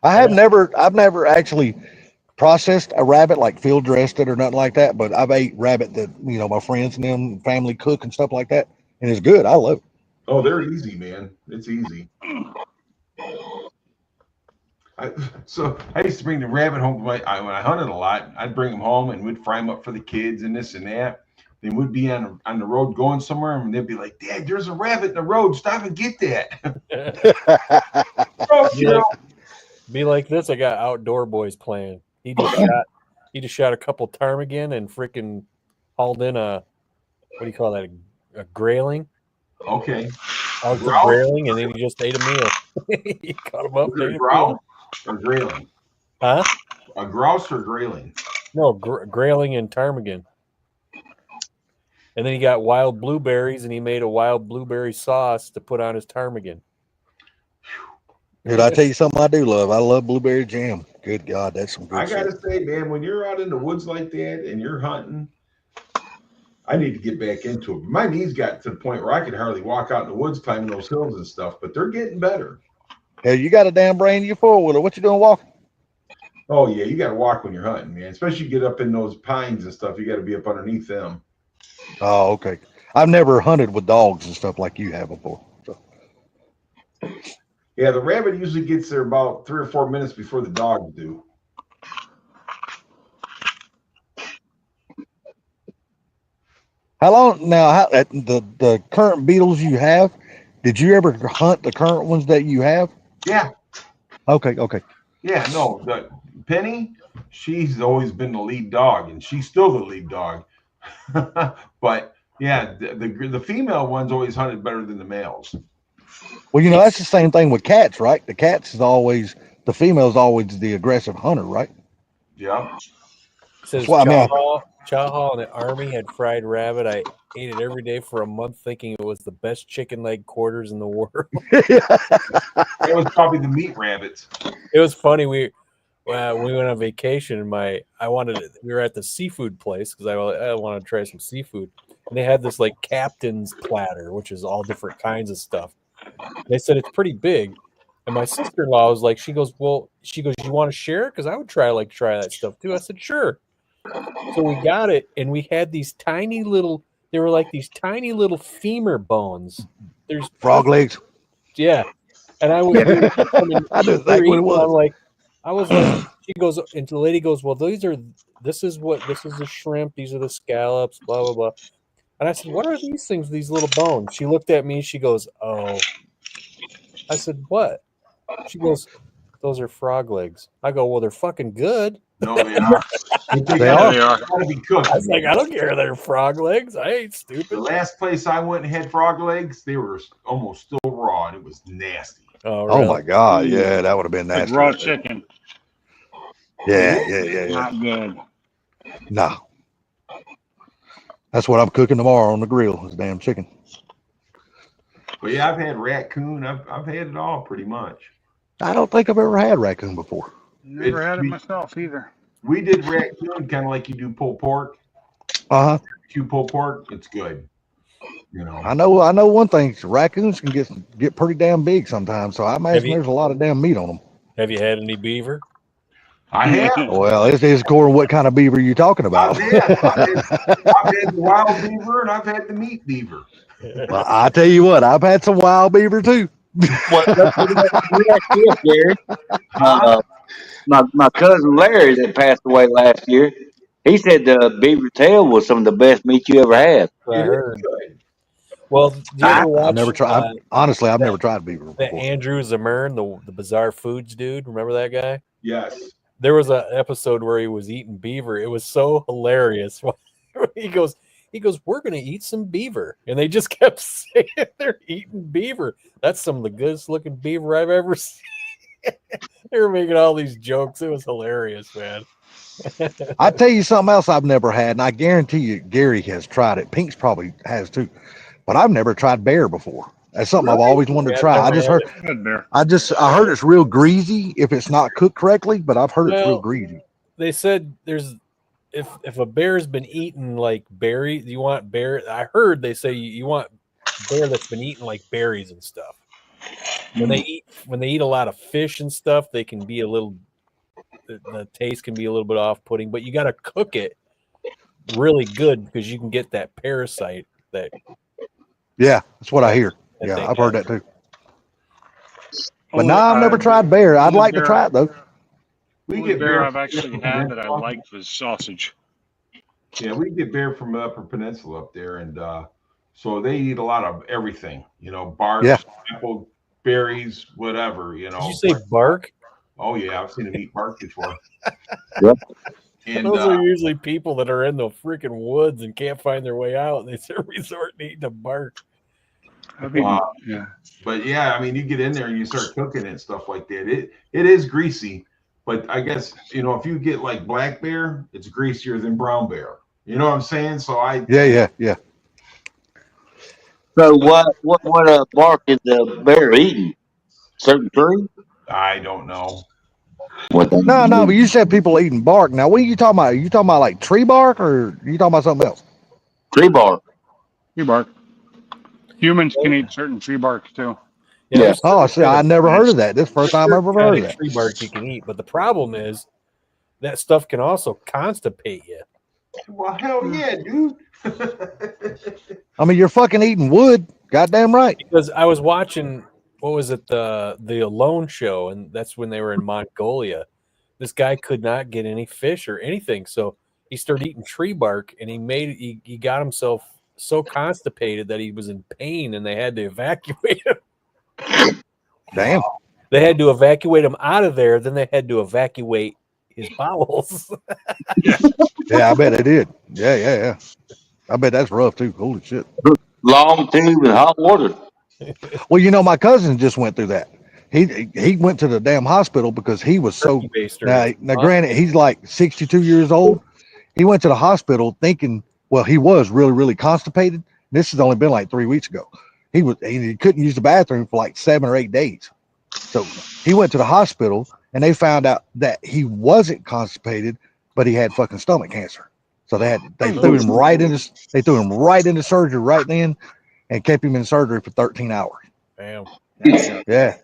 S3: I've never actually processed a rabbit, like field dressed it or nothing like that. But I've ate rabbit that my friends and them family cook and stuff like that, and it's good. I love it.
S5: Oh, they're easy, man. It's easy. So I used to bring the rabbit home. When I hunted a lot, I'd bring them home and we'd fry them up for the kids and this and that. Then we'd be on the road going somewhere, and they'd be like, "Dad, there's a rabbit in the road. Stop and get that." Oh,
S1: Be like, be like this. I got Outdoor Boys playing. He just shot a couple ptarmigan and freaking hauled in a, what do you call that? A grayling.
S5: Okay.
S1: Hogged a
S5: Grouse?
S1: grayling, and then he just ate a meal. He caught him up.
S5: Was it
S1: ate
S5: a
S1: a
S5: grouse
S1: meal.
S5: or grayling?
S1: Huh?
S5: A grouse or grayling?
S1: No, grayling and ptarmigan. And then he got wild blueberries, and he made a wild blueberry sauce to put on his ptarmigan.
S3: Dude, I tell you something I do love. I love blueberry jam. Good God, that's some
S5: I
S3: good
S5: gotta
S3: shit.
S5: say, man, when you're out in the woods like that and you're hunting, I need to get back into it. My knees got to the point where I could hardly walk out in the woods climbing those hills and stuff, but they're getting better.
S3: Hell, you got a damn brain in your four-wheeler. What you doing walking?
S5: Oh yeah, you gotta walk when you're hunting, man. Especially get up in those pines and stuff. You gotta be up underneath them.
S3: Oh, okay. I've never hunted with dogs and stuff like you have before. So.
S5: Yeah, the rabbit usually gets there about 3 or 4 minutes before the dogs do.
S3: How long now? The current beetles you have? Did you ever hunt the current ones that you have?
S5: Yeah,
S3: Okay.
S5: yeah, no, the Penny, she's always been the lead dog, and she's still the lead dog. But yeah, the female ones always hunted better than the males.
S3: Well, that's the same thing with cats, right? The female's always the aggressive hunter, right?
S5: Yeah.
S1: Says
S3: Well, I mean,
S1: Chow Hall in the Army had fried rabbit. I ate it every day for a month, thinking it was the best chicken leg quarters in the world.
S5: That was probably the meat rabbits.
S1: It was funny. We went on vacation, and we were at the seafood place because I wanted to try some seafood, and they had this like captain's platter, which is all different kinds of stuff. They said it's pretty big, and my sister-in-law was like, she goes, you want to share it? Because I would try that stuff too. I said, sure. So we got it, and we had these tiny little. They were like these tiny little femur bones. There's
S3: Frog legs.
S1: yeah. And I was,
S3: I knew exactly what it was.
S1: I was like, she goes, and the lady goes, well, this is the shrimp, these are the scallops, blah, blah, blah. And I said, what are these things, these little bones? She looked at me, she goes, oh. I said, what? She goes, those are frog legs. I go, well, they're fucking good.
S5: No, they are.
S3: They are.
S5: Gotta be cooked.
S1: I was like, I don't care, they're frog legs. I ain't
S5: The
S1: stupid.
S5: last place I went and had frog legs, they were almost still raw, and it was nasty.
S1: Oh,
S3: Oh
S1: really?
S3: my God. Yeah, that would have been
S8: Like
S3: nasty.
S8: raw chicken.
S3: Yeah.
S8: Not good.
S3: No. That's what I'm cooking tomorrow on the grill. Is damn chicken.
S5: But yeah, I've had raccoon. I've had it all pretty much.
S3: I don't think I've ever had raccoon before.
S8: Never had it myself either.
S5: We did raccoon kind of like you do pulled pork.
S3: Uh huh.
S5: You pulled pork, it's good. You know.
S3: I know one thing. Raccoons can get pretty damn big sometimes. So I imagine there's a lot of damn meat on them.
S1: Have you had any beaver?
S5: I have.
S3: Well, it's according to what kind of beaver you're talking about.
S5: I've had the wild beaver and I've had the meat beaver.
S3: Well, I tell you what, I've had some wild beaver too.
S6: Gary. My cousin Larry that passed away last year, he said the beaver tail was some of the best meat you ever had.
S1: I heard. Well, do you ever watch,
S3: I've never tried. Honestly, I've never tried beaver before.
S1: That Andrew Zimmern, the Bizarre Foods dude. Remember that guy?
S5: Yes.
S1: There was an episode where he was eating beaver. It was so hilarious. He goes, we're going to eat some beaver. And they just kept saying they're eating beaver. That's some of the goodest looking beaver I've ever seen. They were making all these jokes. It was hilarious, man.
S3: I tell you something else I've never had, and I guarantee you Gary has tried it. Pink's probably has too. But I've never tried bear before. That's something I've always wanted to try. I heard it's real greasy if it's not cooked correctly, but I've heard it's real greasy.
S1: They said if a bear's been eating like berries, you want bear. I heard they say you want bear that's been eating like berries and stuff. When they eat a lot of fish and stuff, they can be a little. The taste can be a little bit off-putting, but you got to cook it really good because you can get that parasite that.
S3: Yeah, that's what I hear. Yeah, I've heard that too. But no, I've never tried bear. I'd like to try it though.
S8: We get bear I've actually had that I liked was sausage.
S5: Yeah, we get bear from the Upper Peninsula up there, and so they eat a lot of everything. You know, bark, apple, berries, whatever. You know.
S1: Did you say bark?
S5: Oh yeah, I've seen them eat bark before.
S6: Yep.
S5: And
S1: those are usually people that are in the freaking woods and can't find their way out. They resort to eating the bark.
S8: Yeah.
S5: But yeah, I mean, you get in there and you start cooking and stuff like that. It is greasy, but I guess if you get like black bear, it's greasier than brown bear. You know what I'm saying? So
S3: yeah.
S6: So what bark is the bear eating? Certain tree?
S5: I don't know.
S3: No, but you said people eating bark. Now, what are you talking about? Are you talking about like tree bark, or are you talking about something else?
S6: Tree bark.
S8: Tree bark. Humans can eat certain tree bark too.
S3: Yeah. Oh, see, I never heard of that. This is the first time I've ever heard of that.
S1: Tree bark you can eat, but the problem is that stuff can also constipate you.
S5: Well, hell yeah, dude.
S3: I mean, you're fucking eating wood. Goddamn right.
S1: Because I was watching, what was it, the Alone show, and that's when they were in Mongolia. This guy could not get any fish or anything, so he started eating tree bark, and he got himself so constipated that he was in pain, and they had to evacuate him.
S3: Damn.
S1: They had to evacuate him out of there. Then they had to evacuate his bowels.
S3: Yeah, I bet they did. Yeah. I bet that's rough too. Holy shit.
S6: Long tube and hot water.
S3: Well, my cousin just went through that. He went to the damn hospital because he was so. Now, granted, he's like 62 years old. He went to the hospital thinking, well, he was really, really constipated. This has only been like 3 weeks ago. He couldn't use the bathroom for like 7 or 8 days. So he went to the hospital and they found out that he wasn't constipated, but he had fucking stomach cancer. So they threw him right into surgery right then and kept him in surgery for 13 hours.
S1: Damn.
S3: Yeah.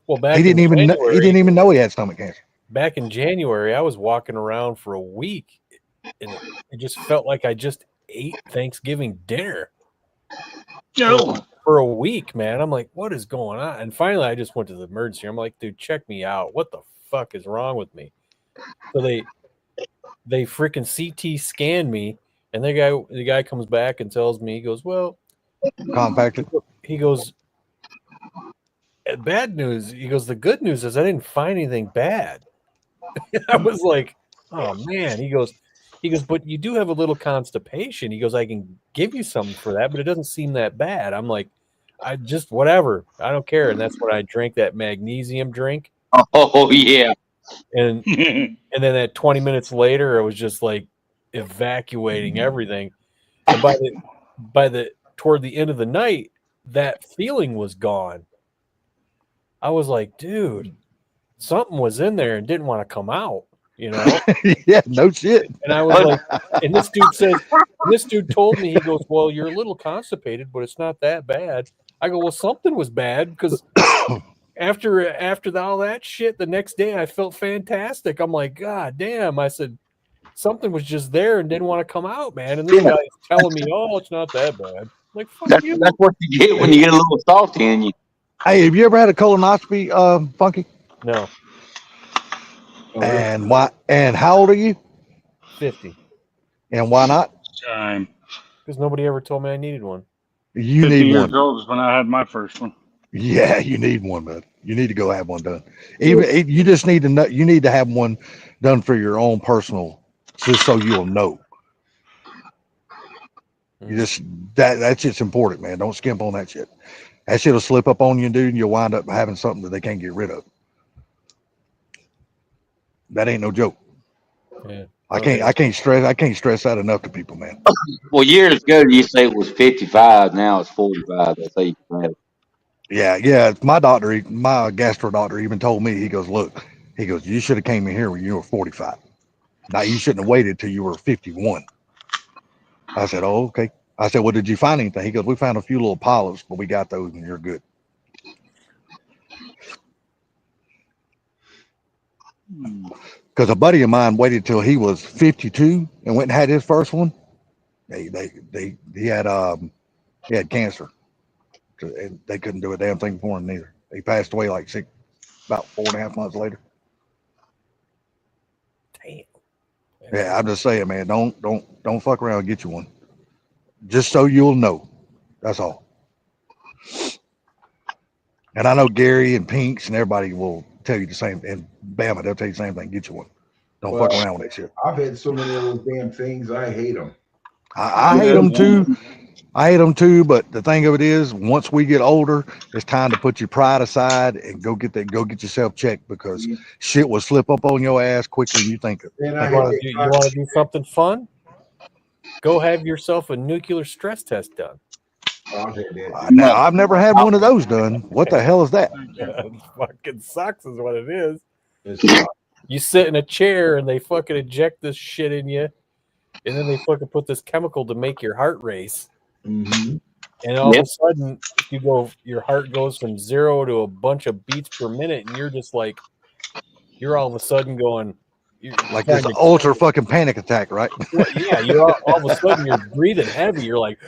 S1: Well,
S3: he didn't even know he had stomach cancer.
S1: Back in January, I was walking around for a week and it just felt like I just ate Thanksgiving dinner. For a week, man. I'm like, what is going on? And finally I just went to the emergency. I'm like, dude, check me out. What the fuck is wrong with me? So they freaking CT scanned me, and the guy comes back and tells me, he goes, well,
S3: compacted.
S1: He goes, bad news. He goes, the good news is I didn't find anything bad. I was like, oh man. He goes, but you do have a little constipation. He goes, I can give you something for that, but it doesn't seem that bad. I'm like, I just whatever. I don't care. And that's when I drank that magnesium drink.
S6: Oh yeah.
S1: And then at 20 minutes later, it was just like evacuating everything. And toward the end of the night, that feeling was gone. I was like, dude, something was in there and didn't want to come out, you know?
S3: Yeah, no shit.
S1: And I was like, and this dude told me, he goes, well, you're a little constipated, but it's not that bad. I go, well, something was bad because after all that shit, the next day I felt fantastic. I'm like, God damn. I said, something was just there and didn't want to come out, man. And this guy's telling me, oh, it's not that bad. I'm like, fuck you.
S6: That's what you get when you get a little salty in you.
S3: Hey, have you ever had a colonoscopy, Funky?
S1: No.
S3: And why? And how old are you?
S1: 50.
S3: And why not?
S8: Time.
S1: Because nobody ever told me I needed one.
S3: You
S8: 50
S3: need
S8: years
S3: one.
S8: old is when I had my first one.
S3: Yeah, you need one, bud. You need to go have one done. You just need to know. You need to have one done for your own personal, just so you'll know. You just that's just important, man. Don't skimp on that shit. That shit'll slip up on you, dude, and you'll wind up having something that they can't get rid of. That ain't no joke.
S1: Yeah.
S3: I can't stress that enough to people, man.
S6: Well, years ago, you say it was 55. Now it's 45. That's how you can have it.
S3: Yeah. My gastro doctor even told me, he goes, look, you should have came in here when you were 45. Now you shouldn't have waited till you were 51. I said, oh, okay. I said, well, did you find anything? He goes, we found a few little polyps, but we got those and you're good. Because a buddy of mine waited till he was 52 and went and had his first one. He had cancer. And they couldn't do a damn thing for him neither. He passed away like about 4.5 months later.
S1: Damn.
S3: Yeah, I'm just saying, man, don't fuck around and get you one. Just so you'll know. That's all. And I know Gary and Pinks and everybody will tell you the same, and Bama, they'll tell you the same thing. Get you one. Don't fuck around with that shit.
S5: I've had so many of those damn things. I hate them.
S3: I hate them too. I hate them too. But the thing of it is, once we get older, it's time to put your pride aside and go get yourself checked, because shit will slip up on your ass quicker than you think of.
S1: You want to do something fun? Go have yourself a nuclear stress test done.
S3: Now, I've never had one of those done. What the hell is that?
S1: It fucking sucks is what it is. You sit in a chair and they fucking inject this shit in you, and then they fucking put this chemical to make your heart race.
S5: Mm-hmm.
S1: And all of a sudden, your heart goes from 0 to a bunch of beats per minute, and you're just like, you're all of a sudden going,
S3: like this ultra fucking panic attack, right?
S1: Yeah, you're all of a sudden you're breathing heavy. You're like,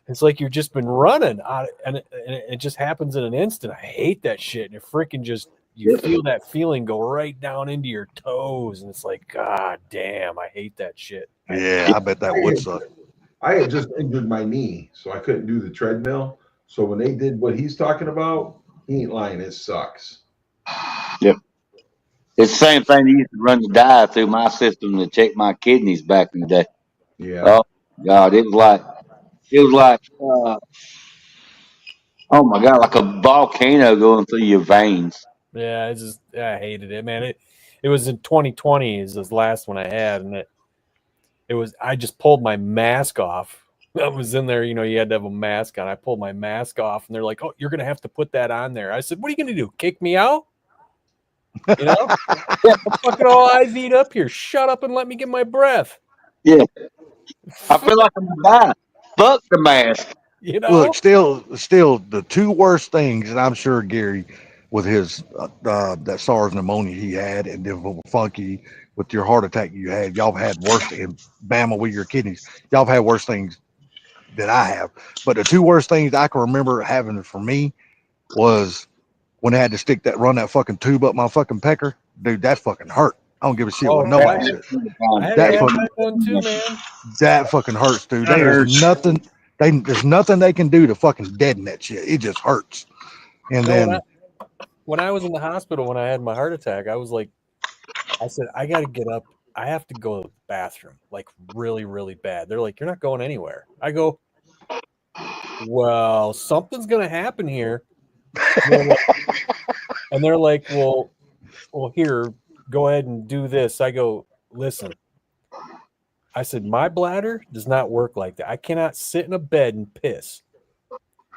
S1: it's like you've just been running, and it just happens in an instant. I hate that shit, and it freaking just. You feel that feeling go right down into your toes, and it's like, God damn, I hate that shit.
S3: Yeah, I bet that would suck.
S5: I had just injured my knee, so I couldn't do the treadmill. So when they did what he's talking about, he ain't lying. It sucks.
S6: Yep. It's the same thing. They used to run the dye through my system to check my kidneys back in the day.
S5: Yeah.
S6: Oh God, it was like, oh my God, like a volcano going through your veins.
S1: Yeah, I hated it, man. It was in 2020 is this last one I had, and I just pulled my mask off. I was in there, you had to have a mask on. I pulled my mask off, and they're like, "Oh, you're gonna have to put that on there." I said, "What are you gonna do? Kick me out?" I'm fucking all IV'd up here. Shut up and let me get my breath.
S6: Yeah, I feel like I'm gonna die. Fuck the mask.
S3: Look, still, the two worst things, and I'm sure Gary, with his that SARS pneumonia he had, and then Funky with your heart attack you had, y'all have had worse, and Bama with your kidneys, y'all have had worse things than I have. But the two worst things I can remember having for me was when I had to run that fucking tube up my fucking pecker. Dude, that fucking hurt. I don't give a shit what nobody said. That fucking hurts, dude. There's nothing they can do to fucking deaden that shit. It just hurts. And then
S1: when I was in the hospital when I had my heart attack, I said, I got to get up. I have to go to the bathroom, like really, really bad. They're like, you're not going anywhere. I go, well, something's going to happen here. And they're like, well, here, go ahead and do this. I go, listen, I said, my bladder does not work like that. I cannot sit in a bed and piss.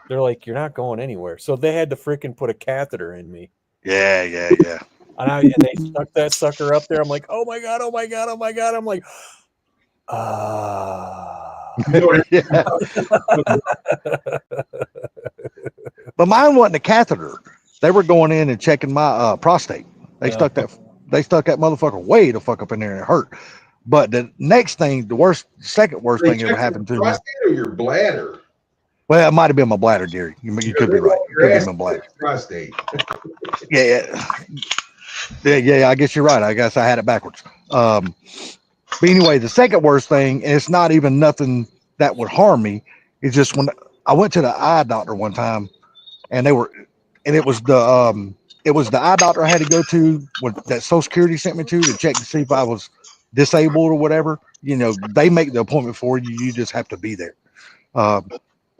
S1: They're like, you're not going anywhere. So they had to freaking put a catheter in me.
S3: Yeah.
S1: And they stuck that sucker up there. I'm like, oh my God. I'm like,
S3: Yeah. But mine wasn't a catheter. They were going in and checking my prostate. They stuck that motherfucker way the fuck up in there and it hurt. But the next thing, second worst thing ever happened to me.
S5: Prostate or your bladder?
S3: Well, it might have been my bladder, Gary. You could be right. Could be my bladder.
S5: Prostate.
S3: Yeah. I guess you're right. I guess I had it backwards. But anyway, the second worst thing, and it's not even nothing that would harm me, is just when I went to the eye doctor one time, and it was the eye doctor I had to go to that Social Security sent me to check to see if I was disabled or whatever. You know, they make the appointment for you. You just have to be there. Well,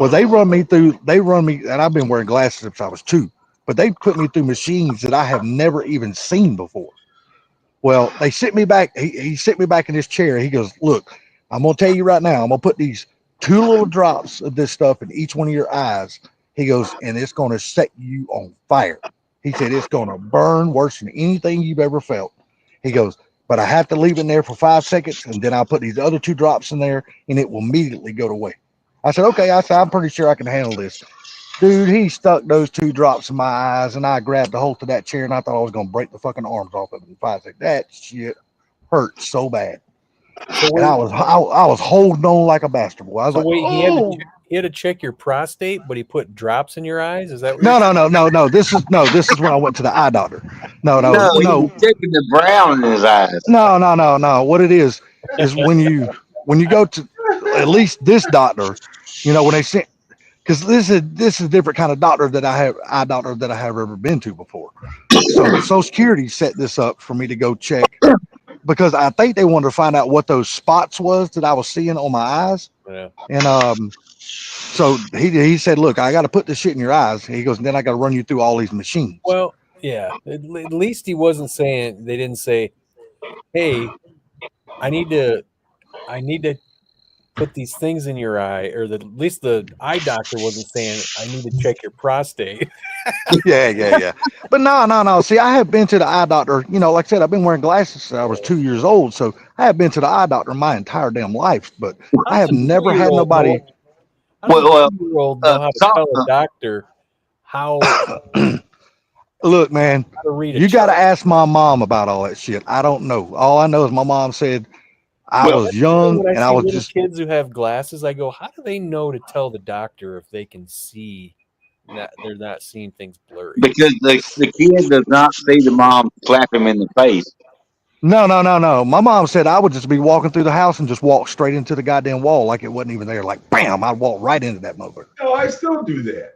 S3: they run me, and I've been wearing glasses since I was 2, but they put me through machines that I have never even seen before. Well, they sit me back. He sit me back in this chair. He goes, look, I'm going to tell you right now, I'm going to put these 2 little drops of this stuff in each one of your eyes. He goes, and it's going to set you on fire. He said, it's going to burn worse than anything you've ever felt. He goes, but I have to leave it in there for 5 seconds, and then I'll put these other 2 drops in there, and it will immediately go away. I said, okay. I said, I'm pretty sure I can handle this. Dude, he stuck those 2 drops in my eyes, and I grabbed the hold of that chair, and I thought I was going to break the fucking arms off of it in 5 seconds. That shit hurt so bad. And I was holding on like a bastard boy. I was
S1: he had to check your prostate, but he put drops in your eyes. Is that what
S3: No. This is when I went to the eye doctor. No.
S6: He was taking the brown in his eyes.
S3: No. What it is when you go to at least this doctor, you know, when they sent, because this is a different kind of eye doctor that I have ever been to before. So Social Security set this up for me to go check because I think they wanted to find out what those spots was that I was seeing on my eyes.
S1: Yeah.
S3: And so he said, look, I got to put this shit in your eyes. He goes, and then I got to run you through all these machines.
S1: Well, yeah. At least he wasn't saying, they didn't say, hey, I need to put these things in your eye, or at least the eye doctor wasn't saying, I need to check your prostate.
S3: Yeah. But no. See, I have been to the eye doctor, you know, like I said, I've been wearing glasses since I was 2 years old. So I have been to the eye doctor my entire damn life, but I have never had nobody.
S1: Know how to tell a doctor how.
S3: Look, man, you got to ask my mom about all that shit. I don't know. All I know is my mom said I was young and I was just
S1: kids who have glasses. I go, how do they know to tell the doctor if they can see that they're not seeing things blurry?
S6: Because the kid does not see the mom slap him in the face.
S3: No. My mom said I would just be walking through the house and just walk straight into the goddamn wall like it wasn't even there. Like, bam, I'd walk right into that motherfucker.
S5: No, I still do that.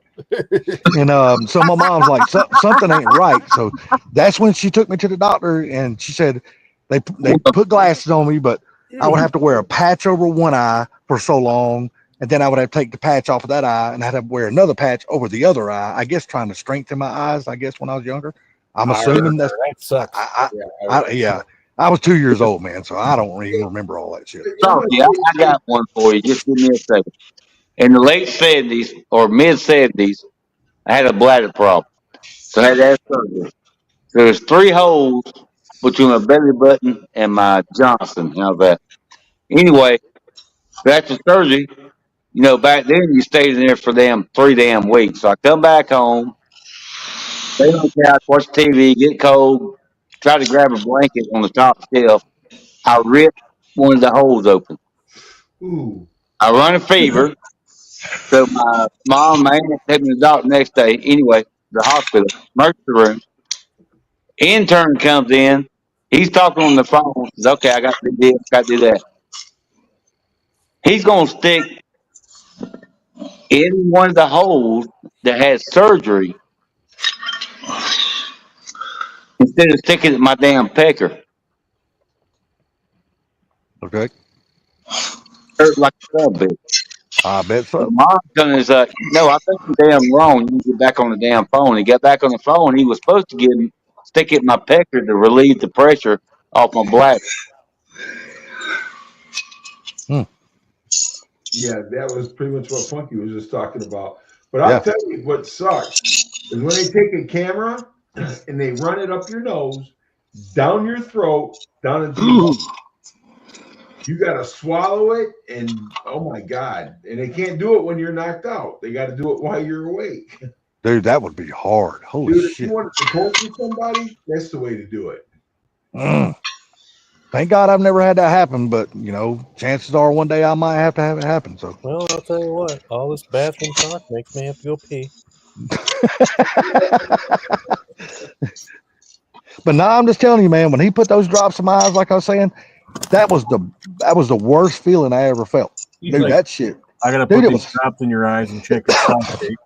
S3: And so my mom's like, something ain't right. So that's when she took me to the doctor, and she said they put glasses on me, but I would have to wear a patch over one eye for so long, and then I would have to take the patch off of that eye, and I'd have to wear another patch over the other eye. I guess trying to strengthen my eyes. I guess when I was younger, I'm assuming that
S1: sucks.
S3: I was 2 years old, man, so I don't really remember all that shit.
S6: So, yeah, I got one for you. Just give me a second. In the late 70s or mid 70s, I had a bladder problem. So I had to have surgery. There was 3 holes between my belly button and my Johnson. How's that? Anyway, after surgery, you know, back then you stayed in there for 3 damn weeks. So I come back home, stay on the couch, watch TV, get cold, try to grab a blanket on the top shelf. I ripped one of the holes open.
S5: Ooh.
S6: I run a fever. So my mom, my aunt, take me to the doctor the next day. Anyway, the hospital, emergency room. Intern comes in. He's talking on the phone. Says, okay, I got to do this, got to do that. He's going to stick in one of the holes that had surgery instead of sticking it in my damn pecker.
S3: Okay.
S6: Hurt like a son bitch.
S3: I bet so.
S6: Mom's gonna say, no, I think you're damn wrong. You get back on the damn phone. He got back on the phone. He was supposed to stick it in my pecker to relieve the pressure off my bladder.
S5: Yeah, that was pretty much what Funky was just talking about. But I'll tell you what sucks is when they take a camera and they run it up your nose, down your throat, down into your mouth. You got to swallow it, and oh my God. And they can't do it when you're knocked out. They got to do it while you're awake.
S3: Dude, that would be hard. Holy
S5: Dude, if
S3: shit.
S5: you wanted to torture somebody, that's the way to do it.
S3: Thank God I've never had that happen, but you know, chances are one day I might have to have it happen. So,
S1: Well, I'll tell you what. All this bathroom talk makes me have to go pee.
S3: but no, I'm just telling you, man. When he put those drops in my eyes, like I was saying, that was the worst feeling I ever felt.
S1: He's
S3: Dude,
S1: like,
S3: that shit.
S1: I gotta
S3: Dude,
S1: put
S3: it
S1: these
S3: was.
S1: drops in your eyes and check your prostate.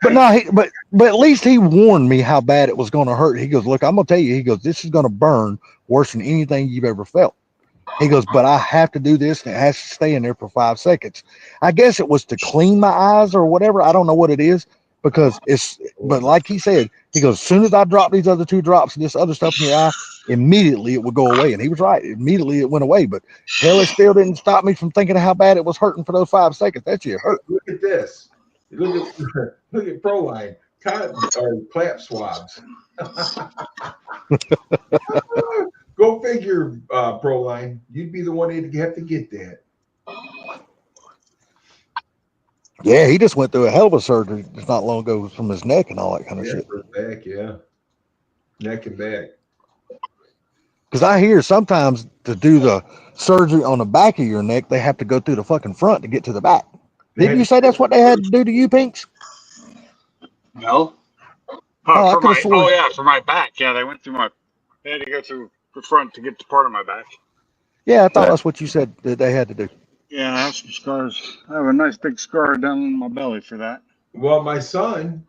S3: But no, but at least he warned me how bad it was going to hurt. He goes, look, I'm gonna tell you. He goes, this is going to burn worse than anything you've ever felt. He goes, but I have to do this, and it has to stay in there for 5 seconds. I guess it was to clean my eyes or whatever. I don't know what it is because it's. But like he said, he goes, as soon as I drop these other 2 drops and this other stuff in your eye, immediately it would go away. And he was right. Immediately it went away. But hell, it still didn't stop me from thinking of how bad it was hurting for those 5 seconds. That shit hurt.
S5: Look at this. Look at Proline. Or clap swabs. Go figure, Proline. You'd be the one that'd have to get that.
S3: Yeah, he just went through a hell of a surgery just not long ago from his neck and all that kind of shit.
S5: For back, yeah. Neck and back.
S3: Because I hear sometimes to do the surgery on the back of your neck, they have to go through the fucking front to get to the back. Didn't you say that's what they had to do to you, Pinks?
S8: No. For my back. Yeah, they went through they had to go through the front to get to part of my back.
S3: Yeah, I thought that's what you said that they had to do.
S8: Yeah, I have some scars. I have a nice big scar down in my belly for that.
S5: Well, my son,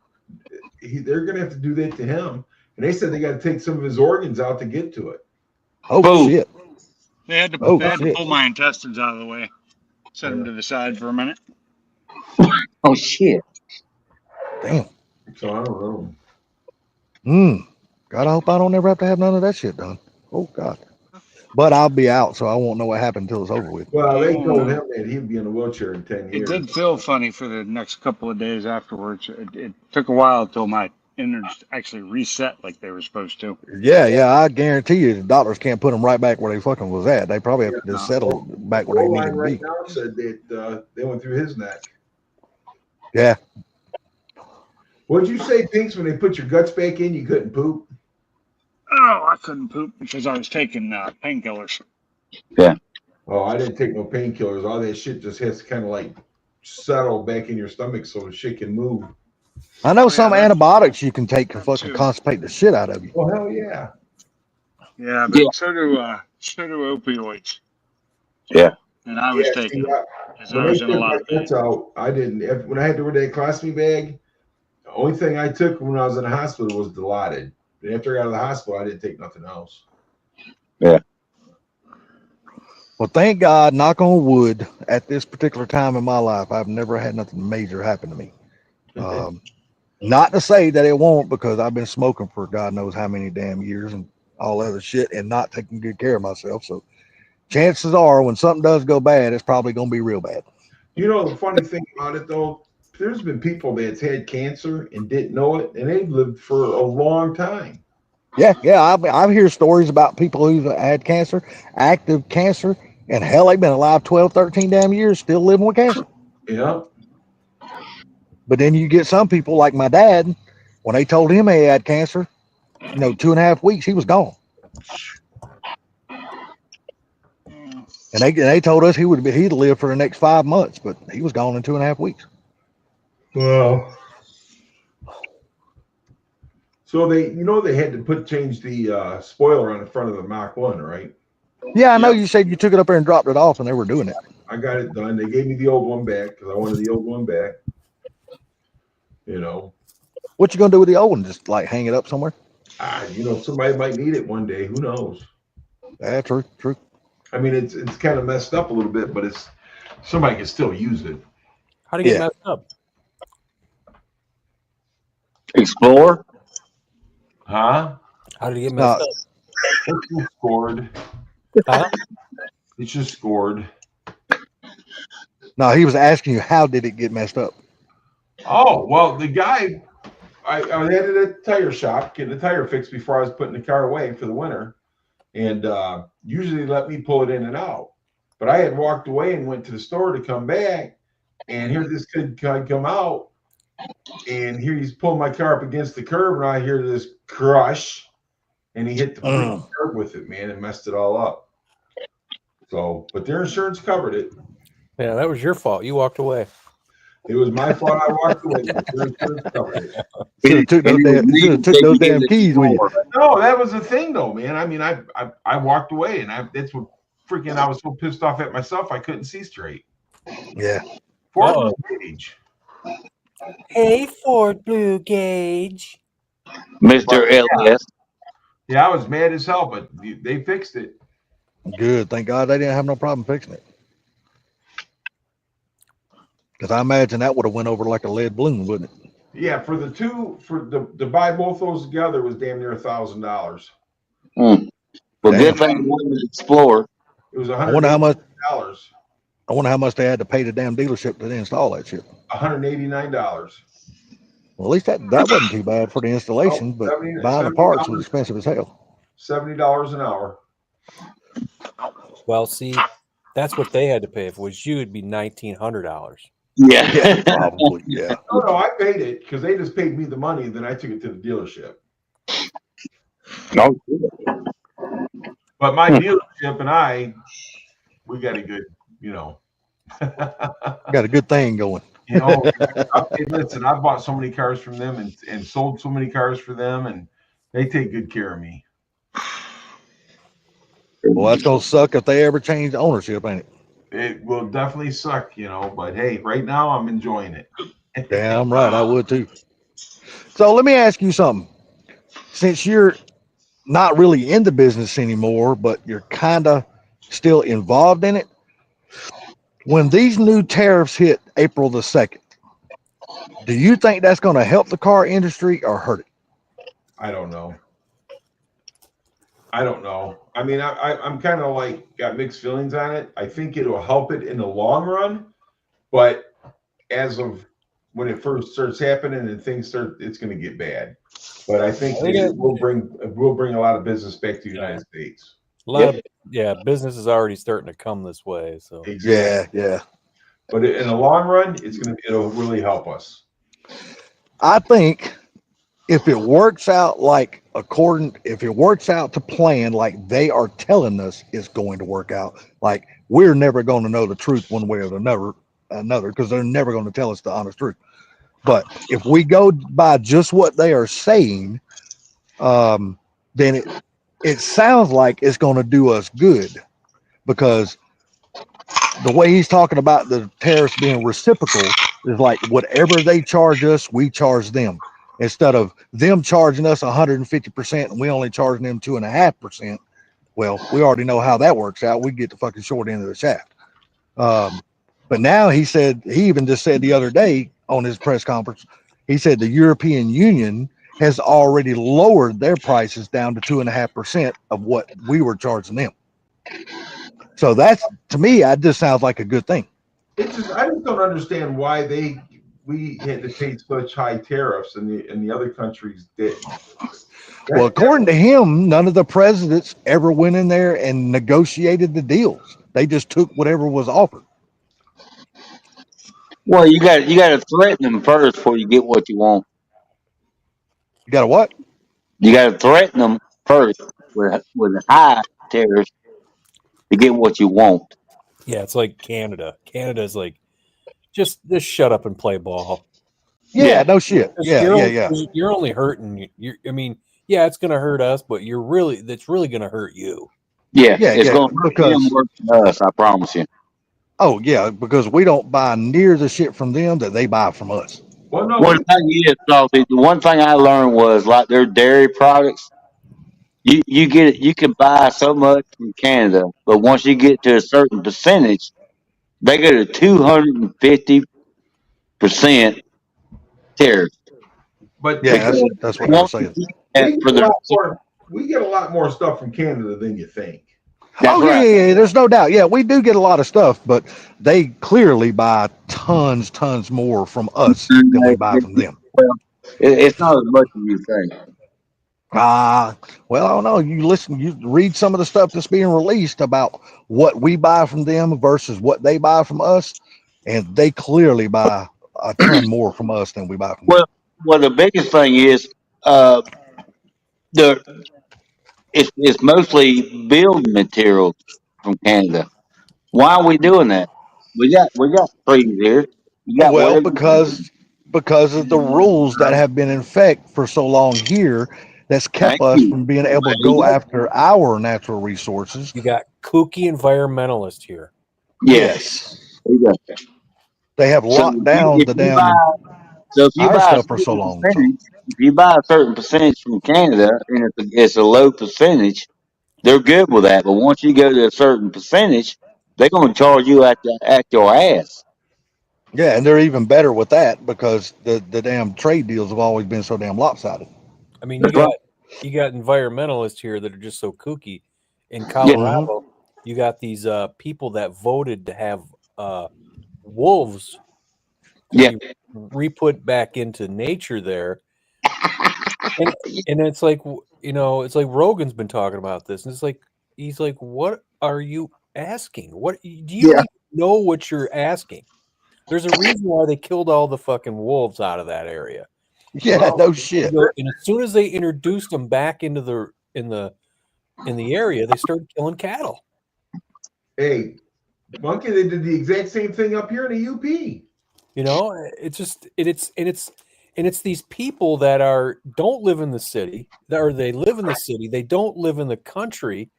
S5: they're going to have to do that to him. And they said they got to take some of his organs out to get to it.
S3: Oh, shit.
S8: They had to pull my intestines out of the way. Set them to the side for a minute.
S6: Oh, shit.
S3: Damn.
S5: So I don't know.
S3: God, I hope I don't ever have to have none of that shit done. Oh, God. But I'll be out, so I won't know what happened until it's over with.
S5: Well, they told him that he'd be in a wheelchair in 10 years.
S8: It did feel funny for the next couple of days afterwards. It took a while until my innards actually reset like they were supposed to.
S3: Yeah, I guarantee you the doctors can't put them right back where they fucking was at. They probably have to just settle back where they need to be.
S5: Right now said that they went through his neck.
S3: Yeah.
S5: What'd you say, Pinks, when they put your guts back in, you couldn't poop?
S8: Oh, I couldn't poop because I was taking painkillers.
S6: Yeah.
S5: Oh, I didn't take no painkillers. All that shit just has to kind of like settle back in your stomach so the shit can move.
S3: I know some antibiotics you can take to fucking constipate the shit out of you.
S5: Well, hell yeah.
S8: Yeah, but so do opioids.
S6: Yeah.
S8: And I was taking them. I was in a lot of pain.
S5: I didn't. When I had to wear that colostomy bag, the only thing I took when I was in the hospital was Dilaudid. But after I got out of the hospital, I didn't take nothing else.
S6: Yeah.
S3: Well, thank God, knock on wood, at this particular time in my life, I've never had nothing major happen to me. Not to say that it won't, because I've been smoking for God knows how many damn years and all other shit and not taking good care of myself. So chances are when something does go bad, it's probably going to be real bad.
S5: You know, the funny thing about it, though, there's been people that's had cancer and didn't know it, and they've lived for a long time.
S3: Yeah. I hear stories about people who've had cancer, active cancer, and hell, they've been alive 12, 13 damn years, still living with cancer.
S5: Yeah.
S3: But then you get some people like my dad, when they told him he had cancer, 2.5 weeks, he was gone. And they told us he'd live for the next 5 months, but he was gone in 2.5 weeks.
S5: Well, so they had to change the spoiler on the front of the Mach 1, right?
S3: Yeah, I know. You said you took it up there and dropped it off, and they were doing it.
S5: I got it done. They gave me the old one back because I wanted the old one back.
S3: What you gonna do with the old one? Just like hang it up somewhere?
S5: Somebody might need it one day. Who knows?
S3: Yeah, true.
S5: I mean, it's kind of messed up a little bit, but somebody can still use it.
S1: How do you get messed up?
S6: Explorer?
S5: Huh?
S1: How did you get messed up?
S5: It's just scored.
S1: Huh?
S5: It's just scored.
S3: No, he was asking you how did it get messed up?
S5: Oh, well, the guy, I had it at the tire shop getting the tire fixed before I was putting the car away for the winter. And usually they let me pull it in and out. But I had walked away and went to the store to come back. And here this kid come out. And here he's pulling my car up against the curb. And I hear this crush. And he hit the freaking curb with it, man, and messed it all up. So, but their insurance covered it.
S1: Yeah, that was your fault. You walked away.
S5: It was my fault I walked away. But their insurance covered it.
S3: Should have took those damn keys with you.
S5: No, that was the thing, though, man. I mean, I walked away, and that's what freaking I was so pissed off at myself. I couldn't see straight.
S3: Yeah.
S5: Ford Gauge.
S1: Hey, Ford Blue Gauge.
S6: Mr. Elias.
S5: Yeah, I was mad as hell, but they fixed it.
S3: Good. Thank God they didn't have no problem fixing it. Because I imagine that would have went over like a lead balloon, wouldn't it?
S5: Yeah, for the two, to buy both those together was damn near $1,000.
S6: Well,
S3: Damn.
S6: good thing it wasn't an Explorer.
S5: It was
S3: I wonder how much.
S5: $189.
S3: I wonder how much they had to pay the damn dealership to install that shit.
S5: $189.
S3: Well, at least that wasn't too bad for the installation, but buying the parts was expensive as hell.
S5: $70 an hour.
S1: Well, see, that's what they had to pay. If it was you, it'd be $1,900.
S6: Yeah.
S3: Probably. Yeah.
S5: No, I paid it because they just paid me the money, and then I took it to the dealership.
S6: No.
S5: But my dealership and we got a good,
S3: Got a good thing going.
S5: Listen, I bought so many cars from them and sold so many cars for them, and they take good care of me.
S3: Well, that's gonna suck if they ever change ownership, ain't it?
S5: It will definitely suck, but hey, right now I'm enjoying it.
S3: Damn right, I would too. So let me ask you something. Since you're not really in the business anymore, but you're kind of still involved in it, when these new tariffs hit April the 2nd, do you think that's going to help the car industry or hurt it?
S5: I don't know. I mean, I'm kind of got mixed feelings on it. I think it'll help it in the long run, but as of when it first starts happening and things start, it's going to get bad. But I think it will bring a lot of business back to the United States.
S1: A lot of business is already starting to come this way. So
S5: exactly.
S3: Yeah.
S5: But in the long run, it'll really help us.
S3: I think if it works out if it works out to plan like they are telling us it's going to work out, like we're never going to know the truth one way or another because they're never going to tell us the honest truth. But if we go by just what they are saying, then it sounds like it's going to do us good, because the way he's talking about the tariffs being reciprocal is like whatever they charge us, we charge them. Instead of them charging us 150% and we only charging them 2.5%. Well, we already know how that works out. We get the fucking short end of the shaft. But now he even just said the other day on his press conference, he said the European Union has already lowered their prices down to 2.5% of what we were charging them. So that's, to me, that just sounds like a good thing.
S5: I just don't understand why we had to pay such high tariffs and the other countries didn't.
S3: Well, according to him, none of the presidents ever went in there and negotiated the deals. They just took whatever was offered.
S6: Well, you got to threaten them first before you get what you want.
S3: You got to what?
S6: You got to threaten them first with high tariffs to get what you want.
S1: yeah, it's like Canada. Canada's like just shut up and play ball.
S3: Yeah, no shit. Yeah.
S1: You're only hurting. I mean, yeah, it's gonna hurt us, but it's really gonna hurt you.
S6: Yeah, it's going to hurt them worse than us. I promise you.
S3: Oh yeah, because we don't buy near the shit from them that they buy from us.
S5: Well, no,
S6: One thing is, Salty, the one thing I learned was like their dairy products. You can buy so much from Canada, but once you get to a certain percentage, they go to 250% tariff.
S5: but
S3: Yeah, that's what I'm saying.
S5: we get a lot more stuff from Canada than you think.
S3: Oh yeah. There's no doubt. Yeah, we do get a lot of stuff, but they clearly buy tons more from us than we buy from them.
S6: It's not as much as you think.
S3: Well, I don't know. You read some of the stuff that's being released about what we buy from them versus what they buy from us, and they clearly buy a ton more from us than we buy from them.
S6: Well, the biggest thing is it's mostly building materials from Canada. Why are we doing that? We got trees here. You got
S3: Well,
S6: whatever-
S3: because of the rules that have been in effect for so long here, that's kept
S6: Thank
S3: us
S6: you.
S3: from being able to go after our natural resources.
S1: You got kooky environmentalists here.
S6: Yes. There you go.
S3: They have locked down the damn
S6: So if you
S3: our
S6: buy a
S3: stuff for so
S6: certain
S3: long.
S6: percentage, if you buy a certain percentage from Canada and it's a low percentage, they're good with that. But once you go to a certain percentage, they're going to charge you at your ass.
S3: Yeah, and they're even better with that because the damn trade deals have always been so damn lopsided.
S1: I mean, you got environmentalists here that are just so kooky. In Colorado, you got these people that voted to have wolves to be re-put back into nature there, and it's like, you know, it's like Rogan's been talking about this, and it's like he's like, what are you asking? What do you even know what you're asking? There's a reason why they killed all the fucking wolves out of that area.
S3: Yeah, no shit.
S1: And as soon as they introduced them back into the in the area, they started killing cattle.
S5: Hey, Monkey, they did the exact same thing up here in the UP.
S1: You know, it's just it's these people that don't live in the city, or they live in the city, they don't live in the country,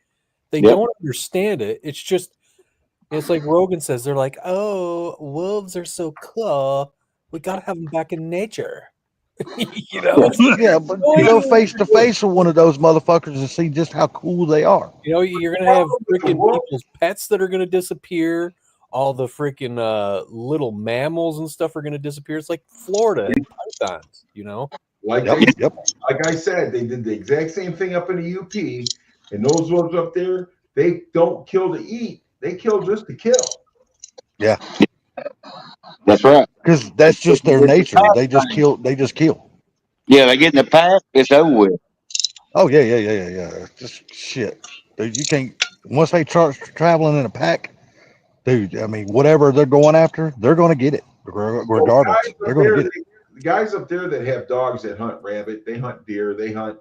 S1: they don't understand it. It's like Rogan says, they're like, oh, wolves are so cool, we gotta have them back in nature. You know,
S3: Yeah, but you go face to face with one of those motherfuckers and see just how cool they are.
S1: you know, you're gonna have freaking people's pets that are gonna disappear. All the freaking little mammals and stuff are gonna disappear. It's like Florida and pythons, you know.
S5: Like I said, they did the exact same thing up in the UP, and those wolves up there, they don't kill to eat; they kill just to kill.
S3: Yeah,
S6: that's right.
S3: Because that's just their nature. They just kill. They just kill.
S6: Yeah, they get in the pack. It's over with.
S3: Oh yeah. Just shit, dude. You can't once they start traveling in a pack, dude. I mean, whatever they're going after, they're going to get it regardless. They're going to get it.
S5: The guys up there that have dogs that hunt rabbit, they hunt deer, they hunt,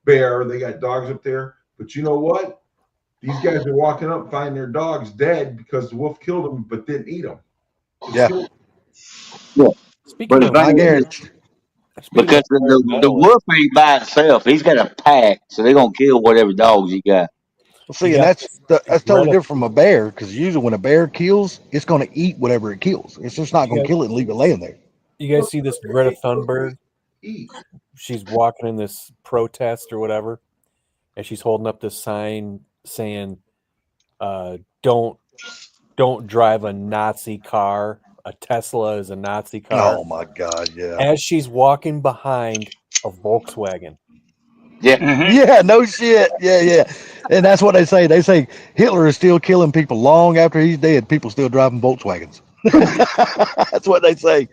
S5: bear. They got dogs up there. But you know what? These guys are walking up, finding their dogs dead because the wolf killed them, but didn't eat them.
S3: Yeah.
S1: Speaking of,
S3: I guarantee.
S6: Because the wolf ain't by itself. He's got a pack, so they're gonna kill whatever dogs he got.
S3: Well, see, and that's totally different from a bear, because usually when a bear kills, it's going to eat whatever it kills. It's just not going to kill it and leave it laying there.
S1: You guys see this Greta Thunberg? She's walking in this protest or whatever, and she's holding up this sign saying, "Don't drive a Nazi car. A Tesla is a Nazi car."
S3: Oh my God! Yeah.
S1: As she's walking behind a Volkswagen.
S3: Yeah, no shit. Yeah. And that's what they say. They say Hitler is still killing people long after he's dead. People still driving Volkswagens. That's what they say.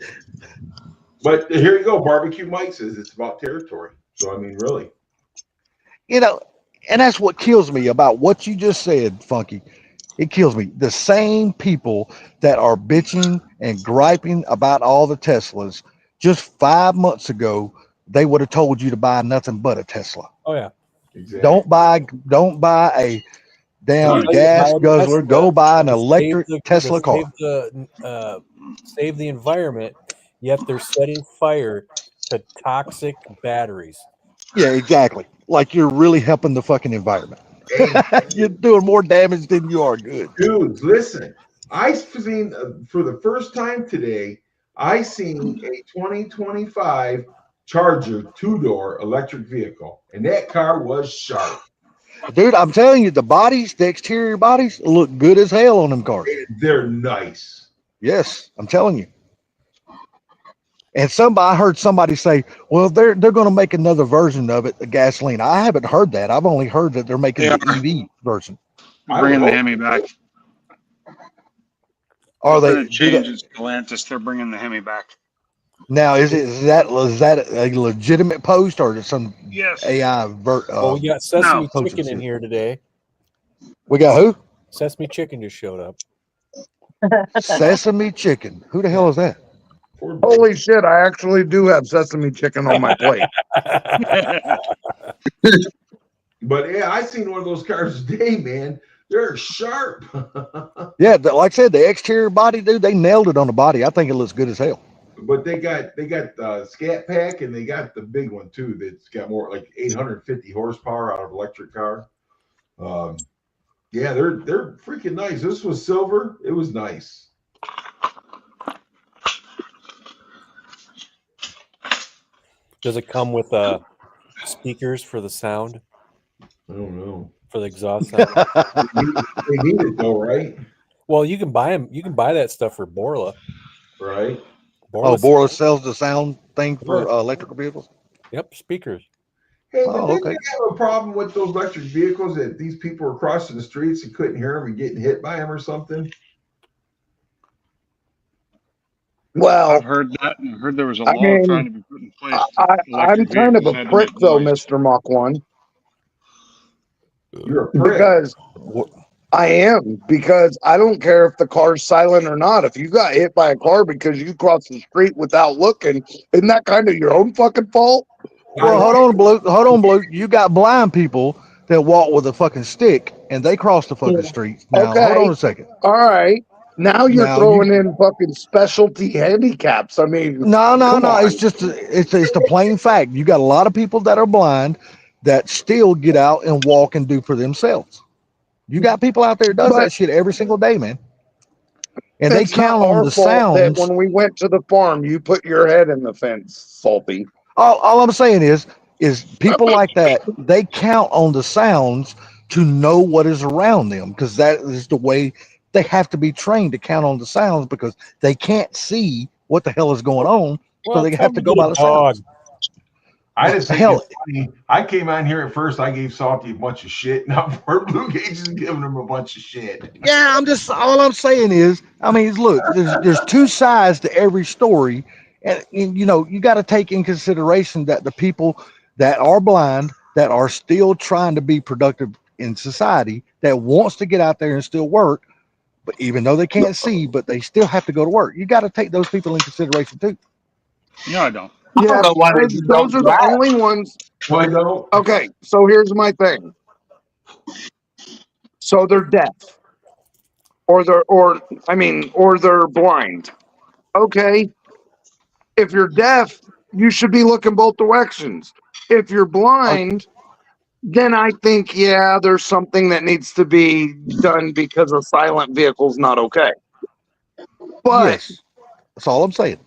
S5: But here you go. Barbecue Mike says it's about territory. So, I mean, really.
S3: And that's what kills me about what you just said, Funky. It kills me. The same people that are bitching and griping about all the Teslas, just 5 months ago, they would have told you to buy nothing but a Tesla.
S1: Oh yeah.
S5: Exactly.
S3: Don't buy a damn gas guzzler. Go buy an electric Tesla car.
S1: Save the environment, yet they're setting fire to toxic batteries.
S3: Yeah, exactly. Like you're really helping the fucking environment. You're doing more damage than you are good.
S5: Dudes, listen. I seen for the first time today, I seen a 2025 Charger 2-door electric vehicle, and that car was sharp.
S3: Dude, I'm telling you, the exterior bodies look good as hell on them cars.
S5: They're nice.
S3: Yes, I'm telling you. And I heard somebody say, well, they're going to make another version of it, the gasoline. I haven't heard that. I've only heard that they're making
S8: They
S3: the EV version.
S8: They're
S5: I
S8: bringing
S5: would
S8: the
S5: hope
S8: Hemi back.
S3: Are
S8: After
S3: they
S8: the changes, Galantis, they're bringing the Hemi back.
S3: now? Is that a legitimate post or is some
S8: Yes.
S3: AI?
S1: Well, we got Sesame
S3: no.
S1: Chicken in here today.
S3: We got who?
S1: Sesame Chicken just showed up.
S3: Sesame Chicken. Who the hell is that?
S5: poor
S9: Holy shit, I actually do have sesame chicken on my plate.
S5: But yeah, I seen one of those cars today, man. They're sharp.
S3: Yeah, like I said, the exterior body, dude, they nailed it on the body. I think it looks good as hell.
S5: But they got Scat Pack, and they got the big one too. That's got more like 850 horsepower out of electric car. Yeah, they're freaking nice. This was silver. It was nice.
S1: Does it come with speakers for the sound,
S5: I don't know.
S1: for the exhaust sound?
S5: They need it though, right?
S1: Well, you can buy them. You can buy that stuff for Borla.
S5: Right.
S3: Oh, Boros sells the sound thing for electrical vehicles.
S1: Yep, speakers.
S5: Hey, but
S3: Oh,
S5: didn't
S3: okay.
S5: they have a problem with those electric vehicles that these people were crossing the streets and couldn't hear them and getting hit by them or something?
S9: Well,
S8: I've heard that, and I heard there was a law
S9: mean,
S8: trying to be put in place.
S9: I'm
S8: Electric
S9: kind of
S8: vehicles
S9: a
S8: had to
S9: prick
S8: make
S9: though,
S8: noise.
S9: Mr. Mach 1,
S5: You're a prick.
S9: because I am, because I don't care if the car's silent or not. If you got hit by a car because you crossed the street without looking, isn't that kind of your own fucking fault?
S3: Well, hold on, Blue. Hold on, Blue. You got blind people that walk with a fucking stick and they cross the fucking streets. Now,
S9: Okay.
S3: hold on a second.
S9: All right. Now you're
S3: Now
S9: throwing in fucking specialty handicaps. I mean,
S3: No.
S9: Come on.
S3: It's just it's the plain fact. You got a lot of people that are blind that still get out and walk and do for themselves. You got people out there that does
S9: But-
S3: that shit every single day, man. And they
S9: it's not
S3: count on
S9: our
S3: the
S9: fault that
S3: sounds.
S9: when we went to the farm, you put your head in the fence, Salty.
S3: All I'm saying is people like that, they count on the sounds to know what is around them, because that is the way they have to be trained to count on the sounds, because they can't see what the hell is going on.
S1: Well,
S3: they
S1: tell
S3: have to
S1: them
S3: go
S1: get
S3: by
S1: a
S3: the
S1: dog.
S3: sounds.
S5: I just think
S3: Hell-
S5: it's funny. I came on here at first. I gave Salty a bunch of shit. Now poor Blue Gage is giving him a bunch of shit.
S3: Yeah, all I'm saying is, I mean, look, there's two sides to every story, and you know, you got to take in consideration that the people that are blind, that are still trying to be productive in society, that wants to get out there and still work, but even though they can't see, but they still have to go to work. You got to take those people in consideration too.
S8: No, I don't.
S6: I don't know why they just
S9: those
S6: don't
S9: are the
S6: drive.
S9: only ones.
S5: Why don't?
S9: Okay, so here's my thing. So they're deaf, or they're blind. Okay, if you're deaf, you should be looking both directions. If you're blind, then I think, yeah, there's something that needs to be done because a silent vehicle's not okay. But
S3: Yes, that's all I'm saying.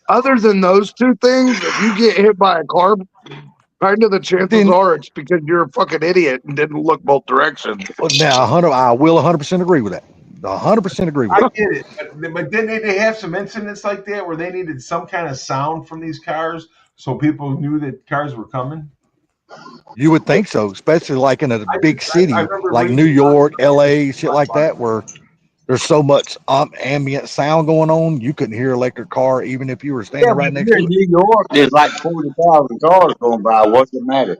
S9: other than those two things, if you get hit by a car, kind of the chances
S3: Then-
S9: are it's because you're a fucking idiot and didn't look both directions.
S3: Now, I will 100% agree with that. 100% agree with
S5: I
S3: that.
S5: get it, but didn't they have some incidents like that where they needed some kind of sound from these cars so people knew that cars were coming?
S3: You would think so, especially like in a big city
S5: I remember
S3: like
S5: reading
S3: New York,
S5: about-
S3: LA, shit like that, where there's so much ambient sound going on, you couldn't hear electric car even if you were standing
S6: Yeah,
S3: right
S6: but
S3: next
S6: here
S3: to
S6: in
S3: it.
S6: New York, there's like 40,000 cars going by. What's the matter?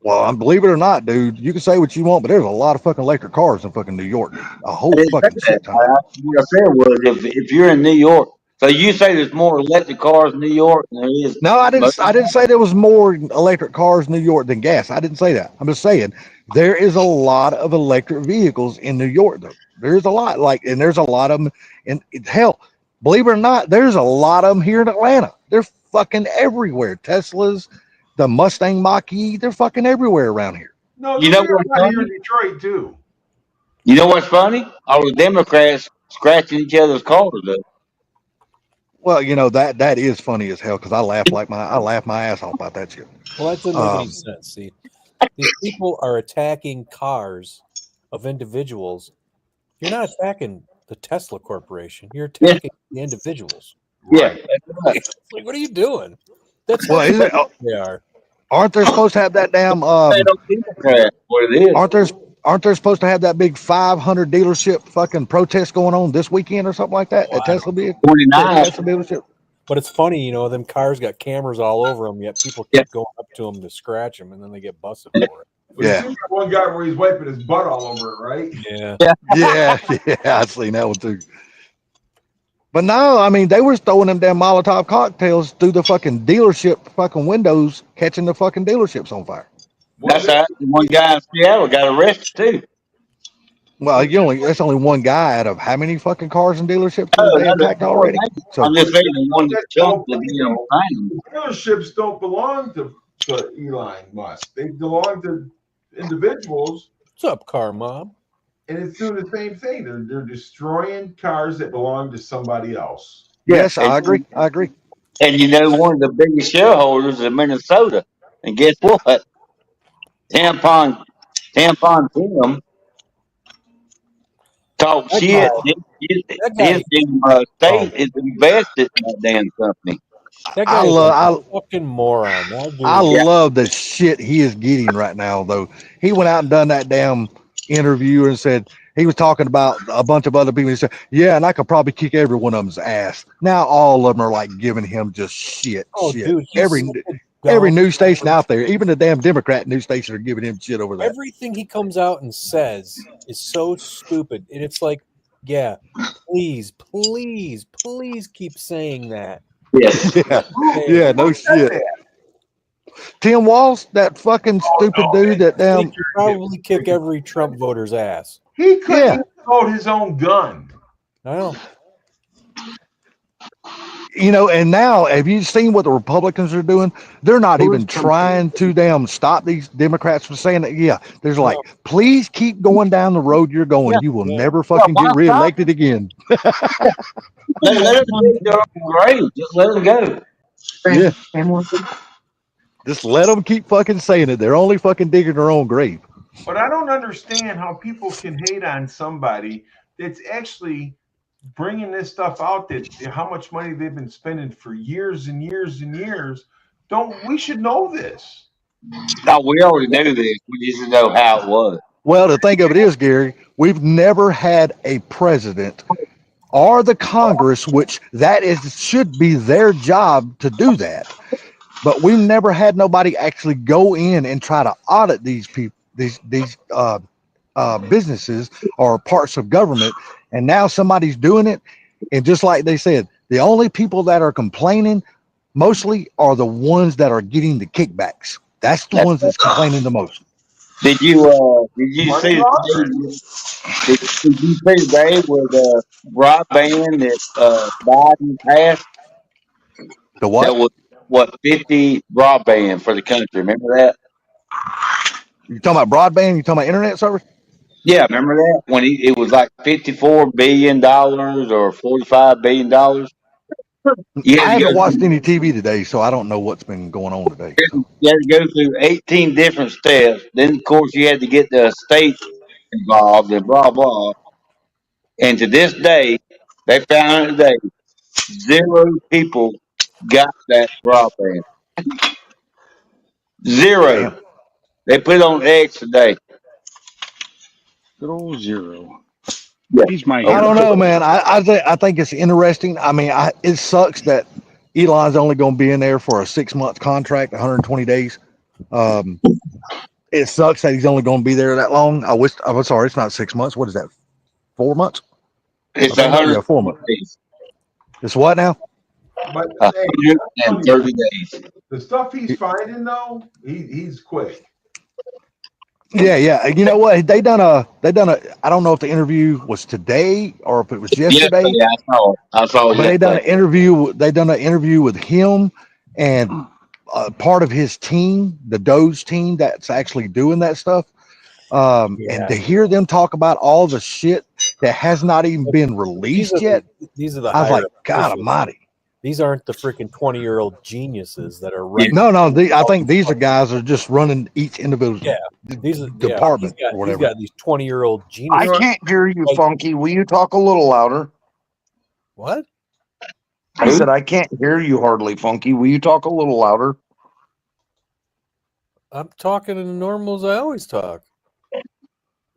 S3: Well, believe it or not, dude, you can say what you want, but there's a lot of fucking electric cars in fucking New York. A whole
S6: I didn't
S3: fucking
S6: say
S3: shit
S6: that.
S3: ton.
S6: What I said was if you're in New York, so you say there's more electric cars in New York than there is.
S3: No, I didn't say there was more electric cars in New York than gas. I didn't say that. I'm just saying there is a lot of electric vehicles in New York, though. There's a lot, and there's a lot of them hell, believe it or not, there's a lot of them here in Atlanta. They're fucking everywhere. Teslas, the Mustang Mach-E, they're fucking everywhere around here.
S5: No,
S6: You know
S5: they're
S6: what's
S5: out here in
S6: funny?
S5: Detroit too.
S6: You know what's funny? All the Democrats scratching each other's cars up.
S3: Well, you know, that is funny as hell, because I laugh my ass off about that shit.
S1: Well, that doesn't make any sense. See, these people are attacking cars of individuals. You're not attacking the Tesla Corporation. You're
S6: Yeah.
S1: attacking the individuals.
S6: Yeah, that's right.
S1: It's like, what are you doing? That's
S3: Well,
S1: how
S3: is it,
S1: they are.
S3: aren't they supposed to have that damn
S6: Democrat, what it is.
S3: aren't they supposed to have that big 500 dealership fucking protest going on this weekend or something like that
S1: Oh,
S3: at
S1: I
S3: Tesla,
S6: 29.
S3: Tesla dealership?
S1: But it's funny, you know, them cars got cameras all over them, yet people keep
S6: Yeah.
S1: going up to them to scratch them, and then they get busted for it.
S5: But you
S3: Yeah.
S5: see that one guy where he's wiping his butt all over it, right?
S1: Yeah.
S3: Yeah, I've seen that one too. But no, I mean, they were throwing them damn Molotov cocktails through the fucking dealership fucking windows, catching the fucking dealerships on fire.
S6: That's right. One guy in Seattle got arrested too.
S3: Well, that's only one guy out of how many fucking cars and dealerships
S6: Oh,
S3: they
S6: no,
S3: attacked already? So
S6: I'm just saying the one that
S5: That's
S6: jumped
S5: the
S6: the
S5: whole
S6: damn
S5: thing,
S6: thing.
S5: Dealerships don't belong to Elon Musk. They belong to individuals,
S1: What's up, car mom?
S5: and it's doing the same thing. They're destroying cars that belong to somebody else.
S3: yes, I agree. I agree.
S6: And you know, one of the biggest shareholders is Minnesota. And guess what? Tampon Tim talk
S1: That
S6: shit.
S1: guy- that guy-
S6: His state is invested in that damn company.
S1: That
S3: I
S1: guy is
S3: love-
S1: a fucking moron. That dude
S3: I
S1: is-
S3: love the shit he is getting right now, though. He went out and done that damn interview and said he was talking about a bunch of other people. He said, "Yeah, and I could probably kick every one of them's ass." Now all of them are like giving him just shit.
S1: Oh,
S3: shit.
S1: dude, he's
S3: every
S1: such a
S3: every
S1: dumb-
S3: news station out there, even the damn Democrat news station, are giving him shit over that.
S1: Everything he comes out and says is so stupid, and it's like, yeah, please keep saying that.
S6: Yeah.
S3: Yeah, no shit. Tim Walz, that fucking stupid dude that
S1: He
S3: damn
S1: could probably kick every Trump voter's ass.
S5: He couldn't
S3: Yeah.
S5: even load his own gun.
S1: I know.
S3: and now have you seen what the Republicans are doing? They're not even trying to damn stop these Democrats from saying that. Yeah, there's like, please keep going down the road you're going.
S6: Yeah.
S3: You will never fucking
S6: why
S3: get
S6: stop?
S3: reelected again.
S6: Let them dig their own grave. Just let them go.
S3: Yeah. Just let them keep fucking saying it. They're only fucking digging their own grave.
S5: But I don't understand how people can hate on somebody that's actually bringing this stuff out, that how much money they've been spending for years and years and years. We should know this.
S6: No, we already knew this. We just didn't know how it was.
S3: Well, the thing of it is, Gary, we've never had a president or the Congress, which should be their job to do that. But we've never had nobody actually go in and try to audit these people, these businesses or parts of government. And now somebody's doing it. And just like they said, the only people that are complaining mostly are the ones that are getting the kickbacks. That's the ones that's complaining the most.
S6: Did you see the day with broadband that Biden passed?
S3: The what?
S6: That was 50 broadband for the country. Remember that?
S3: You talking about broadband? You talking about internet service?
S6: Yeah, remember that when it was like $54 billion or $45 billion. Yeah,
S3: I haven't watched any TV today, so I don't know what's been going on today. So.
S6: You had to go through 18 different steps. Then, of course, you had to get the state involved and blah, blah. And to this day, they found out today, 0 people got that broadband. 0.
S3: Damn.
S6: They put it on X today.
S8: Good old 0.
S6: Yeah.
S8: He's my
S3: I
S8: hero.
S3: don't know, man. I think it's interesting. I mean, it sucks that Elon's only going to be in there for a 6-month contract, 120 days. It sucks that he's only going to be there that long. I'm sorry, it's not 6 months. What is that? 4 months?
S6: It's
S3: Okay,
S6: 100
S3: yeah, 4 months.
S6: days.
S3: It's what now?
S5: But hey,
S6: 130 days.
S5: the stuff he's finding though, he's quick.
S3: Yeah. You know what? They done a. I don't know if the interview was today or if it was yesterday.
S6: Yeah, I saw it.
S3: But they done an interview. They done an interview with him and part of his team, the Doge team that's actually doing that stuff. And to hear them talk about all the shit that has not even been released yet,
S1: These are the
S3: I was like,
S1: higher
S3: God
S1: officials.
S3: Almighty.
S1: These aren't the freaking 20-year-old geniuses that are right.
S3: No, I think these are guys that are just running each individual
S1: These are
S3: department or
S1: He's
S3: whatever.
S1: got these 20-year-old
S9: I
S1: geniuses.
S9: can't hear you,
S1: Like-
S9: Funky. Will you talk a little louder?
S1: What?
S9: I said I can't hear you hardly, Funky. Will you talk a little louder?
S1: I'm talking as normal as I always talk.
S3: I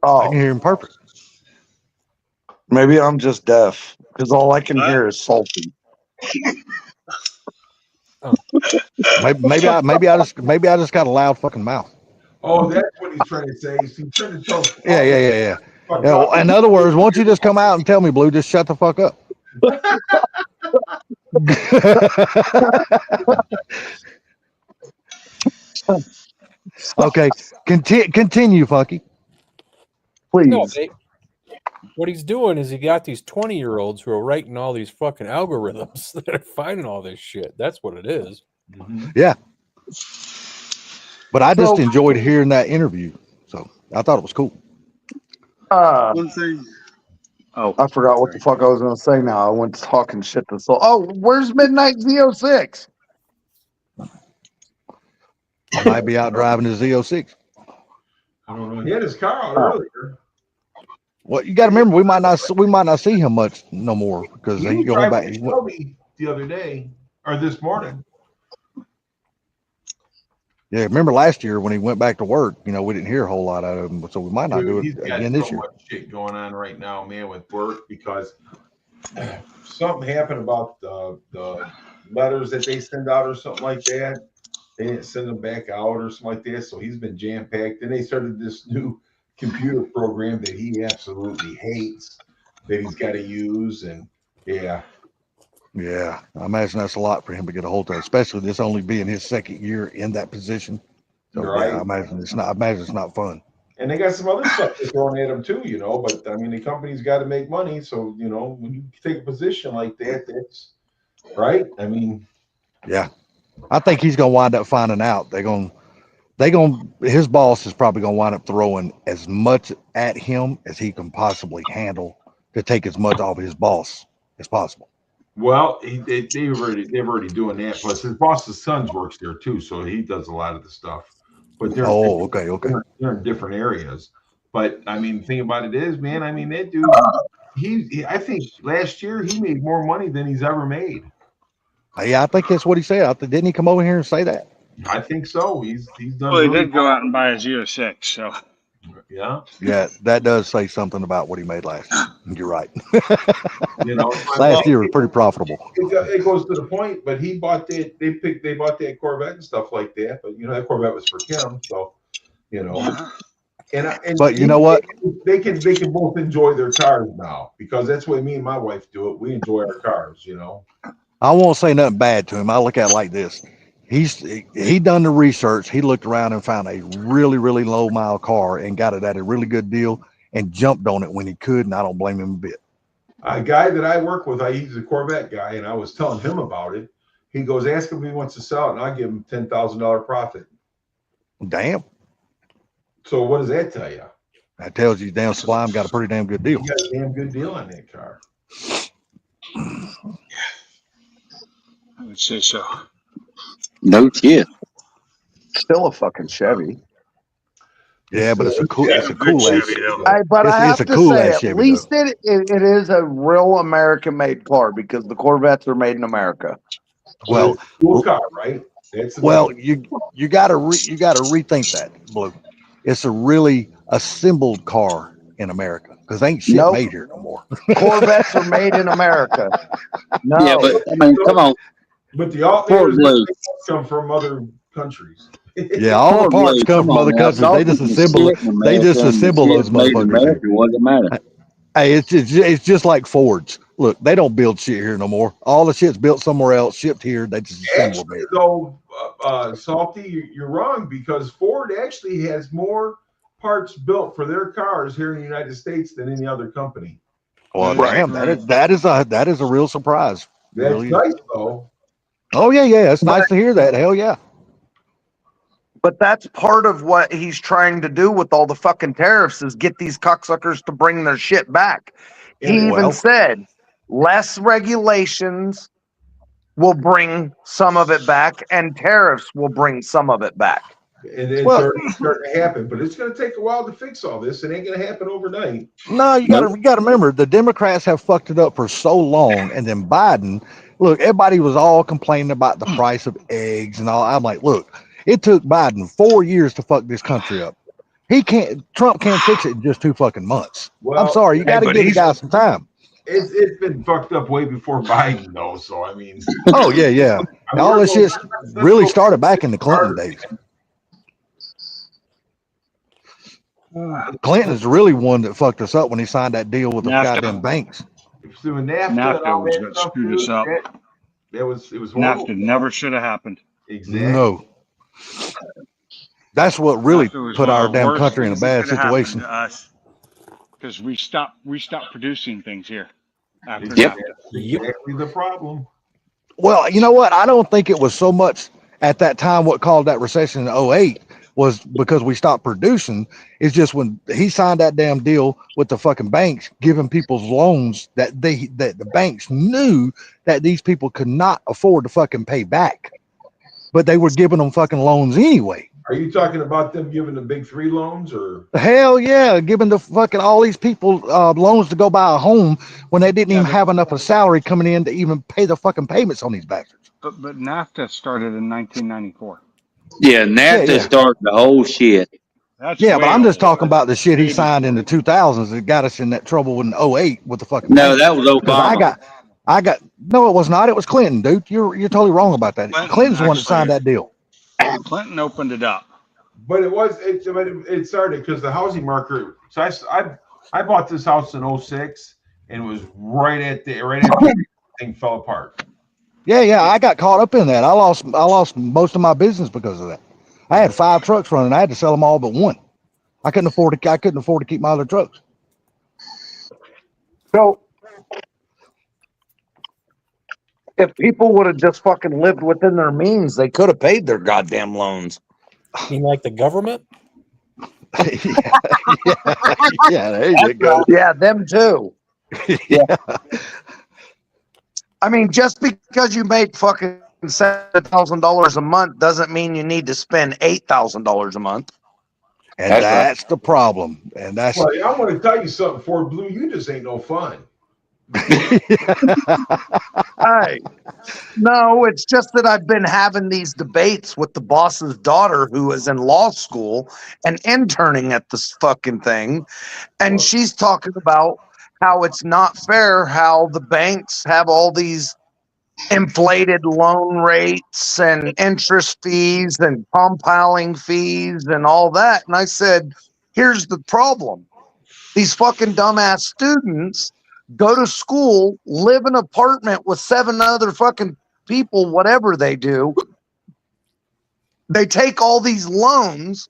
S9: Oh,
S3: can hear him perfect.
S9: maybe I'm just deaf because all I can hear is salty.
S3: Maybe I just got a loud fucking mouth.
S5: Oh, that's what he's trying to say. He's trying to tell.
S3: Yeah. Yeah,
S5: Fuck
S3: well,
S5: up.
S3: in other words, won't you just come out and tell me, Blue? Just shut the fuck up. Okay, continue, Funky.
S9: Please.
S1: No, what he's doing is he got these 20-year-olds who are writing all these fucking algorithms that are finding all this shit. That's what it is.
S3: Yeah. But I just
S9: So-
S3: enjoyed hearing that interview, so I thought it was cool.
S8: One thing. Oh,
S9: I forgot what the fuck I was going to say now. I went talking shit to Soul. Oh, where's Midnight Z06?
S3: I might be out driving his Z06.
S5: I don't know. He had his car out earlier.
S3: Well, you got to remember, we might not see him much no more because
S5: He
S3: he's
S5: was
S3: going back.
S5: driving to Shelby the other day or this morning.
S3: Yeah, remember last year when he went back to work? You know, we didn't hear a whole lot out of him, so we might not
S5: Dude,
S3: do
S5: he's
S3: it
S5: got
S3: again
S5: so
S3: this year.
S5: much shit going on right now, man, with work because something happened about the letters that they send out or something like that. They didn't send them back out or something like that. So he's been jam packed. Then they started this new computer program that he absolutely hates that he's got to use, and yeah.
S3: Yeah, I imagine that's a lot for him to get a hold of, especially this only being his second year in that position. So
S5: Right.
S3: yeah, I imagine it's not fun.
S5: And they got some other stuff they're throwing at him too, you know. But I mean, the company's got to make money, so you know, when you take a position like that, that's right. I mean,
S3: Yeah, I think he's gonna wind up finding out. His boss is probably gonna wind up throwing as much at him as he can possibly handle to take as much off his boss as possible.
S5: well, they're already doing that. Plus, his boss's sons works there too, so he does a lot of the stuff. But they're
S3: Oh, okay.
S5: they're in different areas. But I mean, the thing about it is, man, I mean, that dude, I think last year he made more money than he's ever made.
S3: Yeah, I think that's what he said. Didn't he come over here and say that?
S5: I think so. He's done.
S8: well, he
S5: really
S8: did go out and buy a Z06, so
S5: well. Yeah,
S3: Yeah, that does say something about what he made last year. You're right.
S5: you know,
S3: Last year was pretty profitable.
S5: It goes to the point, but he bought that. They bought that Corvette and stuff like that. But you know, that Corvette was for Kim, so you know. And
S3: But you know what?
S5: They can both enjoy their cars now because that's the way me and my wife do it. We enjoy our cars, you know.
S3: I won't say nothing bad to him. I look at it like this. He done the research. He looked around and found a really, really low mile car and got it at a really good deal and jumped on it when he could. And I don't blame him a bit.
S5: A guy that I work with, he's a Corvette guy, and I was telling him about it. He goes, ask him if he wants to sell it, and I give him $10,000 profit.
S3: Damn.
S5: So what does that tell you?
S3: That tells you damn Sublime got a pretty damn good deal.
S5: You got a damn good deal on that car.
S8: I would say so.
S6: No shit.
S9: Still a fucking Chevy.
S3: Yeah, but it's a cool ass.
S8: Chevy, though.
S9: But I have
S3: It's a
S9: to
S3: cool
S9: say,
S3: ass
S9: at
S3: Chevy,
S9: least it is a real American-made car because the Corvettes are made in America.
S3: Well,
S5: It's a cool car, right? That's the
S3: well,
S5: thing.
S3: you gotta rethink that, Blue. It's a really assembled car in America because ain't shit
S9: Nope.
S3: made here no more.
S9: Corvettes are made in America. No,
S6: Yeah, but I mean, come on.
S5: But the alternators come from other countries.
S3: Yeah, all the parts come from other countries. They just assemble those motherfuckers.
S6: What does it matter?
S3: Hey, it's just like Fords. Look, they don't build shit here no more. All the shit's built somewhere else, shipped here. They just assemble
S5: Actually,
S3: it.
S5: though, Salty, you're wrong because Ford actually has more parts built for their cars here in the United States than any other company.
S3: Well,
S8: Right.
S3: damn, that is a real surprise.
S5: That's
S3: Really is.
S5: nice, though.
S3: Oh yeah, it's nice to hear that. Hell yeah.
S9: but that's part of what he's trying to do with all the fucking tariffs is get these cocksuckers to bring their shit back. He
S5: Yeah,
S9: even
S3: well-
S9: said less regulations will bring some of it back, and tariffs will bring some of it back.
S5: And it's
S3: Well-
S5: already starting to happen, but it's going to take a while to fix all this. It ain't going to happen overnight.
S3: No, you gotta remember the Democrats have fucked it up for so long, and then Biden. Look, everybody was all complaining about the price of eggs and all. I'm like, look, it took Biden 4 years to fuck this country up. Trump can't fix it in just 2 fucking months.
S5: Well,
S3: I'm sorry, you got to
S9: but
S3: give the
S9: he's-
S3: guy some time.
S5: It's been fucked up way before Biden, though. So I mean,
S3: Oh yeah.
S5: I mean,
S3: All
S5: we're
S3: this
S5: going-
S3: shit
S5: let's
S3: really
S5: go-
S3: started back in the Clinton days. Clinton's really one that fucked us up when he signed that deal with the
S8: NAFTA.
S3: goddamn banks.
S5: So NAFTA, and all
S8: NAFTA was
S5: that
S8: what
S5: stuff,
S8: screwed us
S5: dude,
S8: up.
S5: it was horrible.
S8: NAFTA never should have happened.
S5: Exactly.
S3: No. That's what really
S8: NAFTA was
S3: put
S8: one
S3: our
S8: of the
S3: damn
S8: worst
S3: country in a
S8: things that
S3: bad
S8: could have happened
S3: situation.
S8: to us, because we stopped producing things here after
S6: Yep.
S8: NAFTA.
S5: Exactly the problem.
S3: Well, you know what? I don't think it was so much at that time what caused that recession in 08 was because we stopped producing. It's just when he signed that damn deal with the fucking banks, giving people's loans that the banks knew that these people could not afford to fucking pay back, but they were giving them fucking loans anyway.
S5: Are you talking about them giving the big 3 loans, or
S3: Hell yeah, giving the fucking all these people loans to go buy a home when they didn't even have enough of salary coming in to even pay the fucking payments on these bastards.
S8: But NAFTA started in 1994.
S6: Yeah, NAFTA
S3: Yeah.
S6: started the whole shit.
S8: That's
S3: Yeah, but
S8: way
S3: I'm just
S8: old.
S3: talking about the shit he
S8: Baby
S3: signed in the 2000s that got us in that trouble in 08 with the fucking
S6: No,
S3: banks.
S6: that was
S3: 'Cause
S6: Obama.
S3: I got no, it was not. It was Clinton, dude. You're totally wrong about that.
S8: Clinton,
S3: Clinton's the one that
S8: actually.
S3: signed that deal.
S8: Clinton opened it up.
S5: but it started because the housing market. So I bought this house in 06, and it was right after everything fell apart.
S3: Yeah, I got caught up in that. I lost most of my business because of that. I had 5 trucks running. I had to sell them all but one. I couldn't afford to keep my other trucks.
S9: So, if people would have just fucking lived within their means, they could have paid their goddamn loans.
S1: You mean like the government?
S3: yeah, there you go.
S9: Yeah, them too.
S3: Yeah.
S9: I mean, just because you make fucking $7,000 a month doesn't mean you need to spend $8,000 a month.
S3: And
S6: That's right.
S3: that's the problem. And that's
S5: Well, I'm going to tell you something, Ford Blue. You just ain't no fun.
S9: Hey, no, it's just that I've been having these debates with the boss's daughter who is in law school and interning at this fucking thing. And she's talking about how it's not fair how the banks have all these inflated loan rates and interest fees and compiling fees and all that. And I said, here's the problem. These fucking dumbass students go to school, live in an apartment with 7 other fucking people, whatever they do. They take all these loans.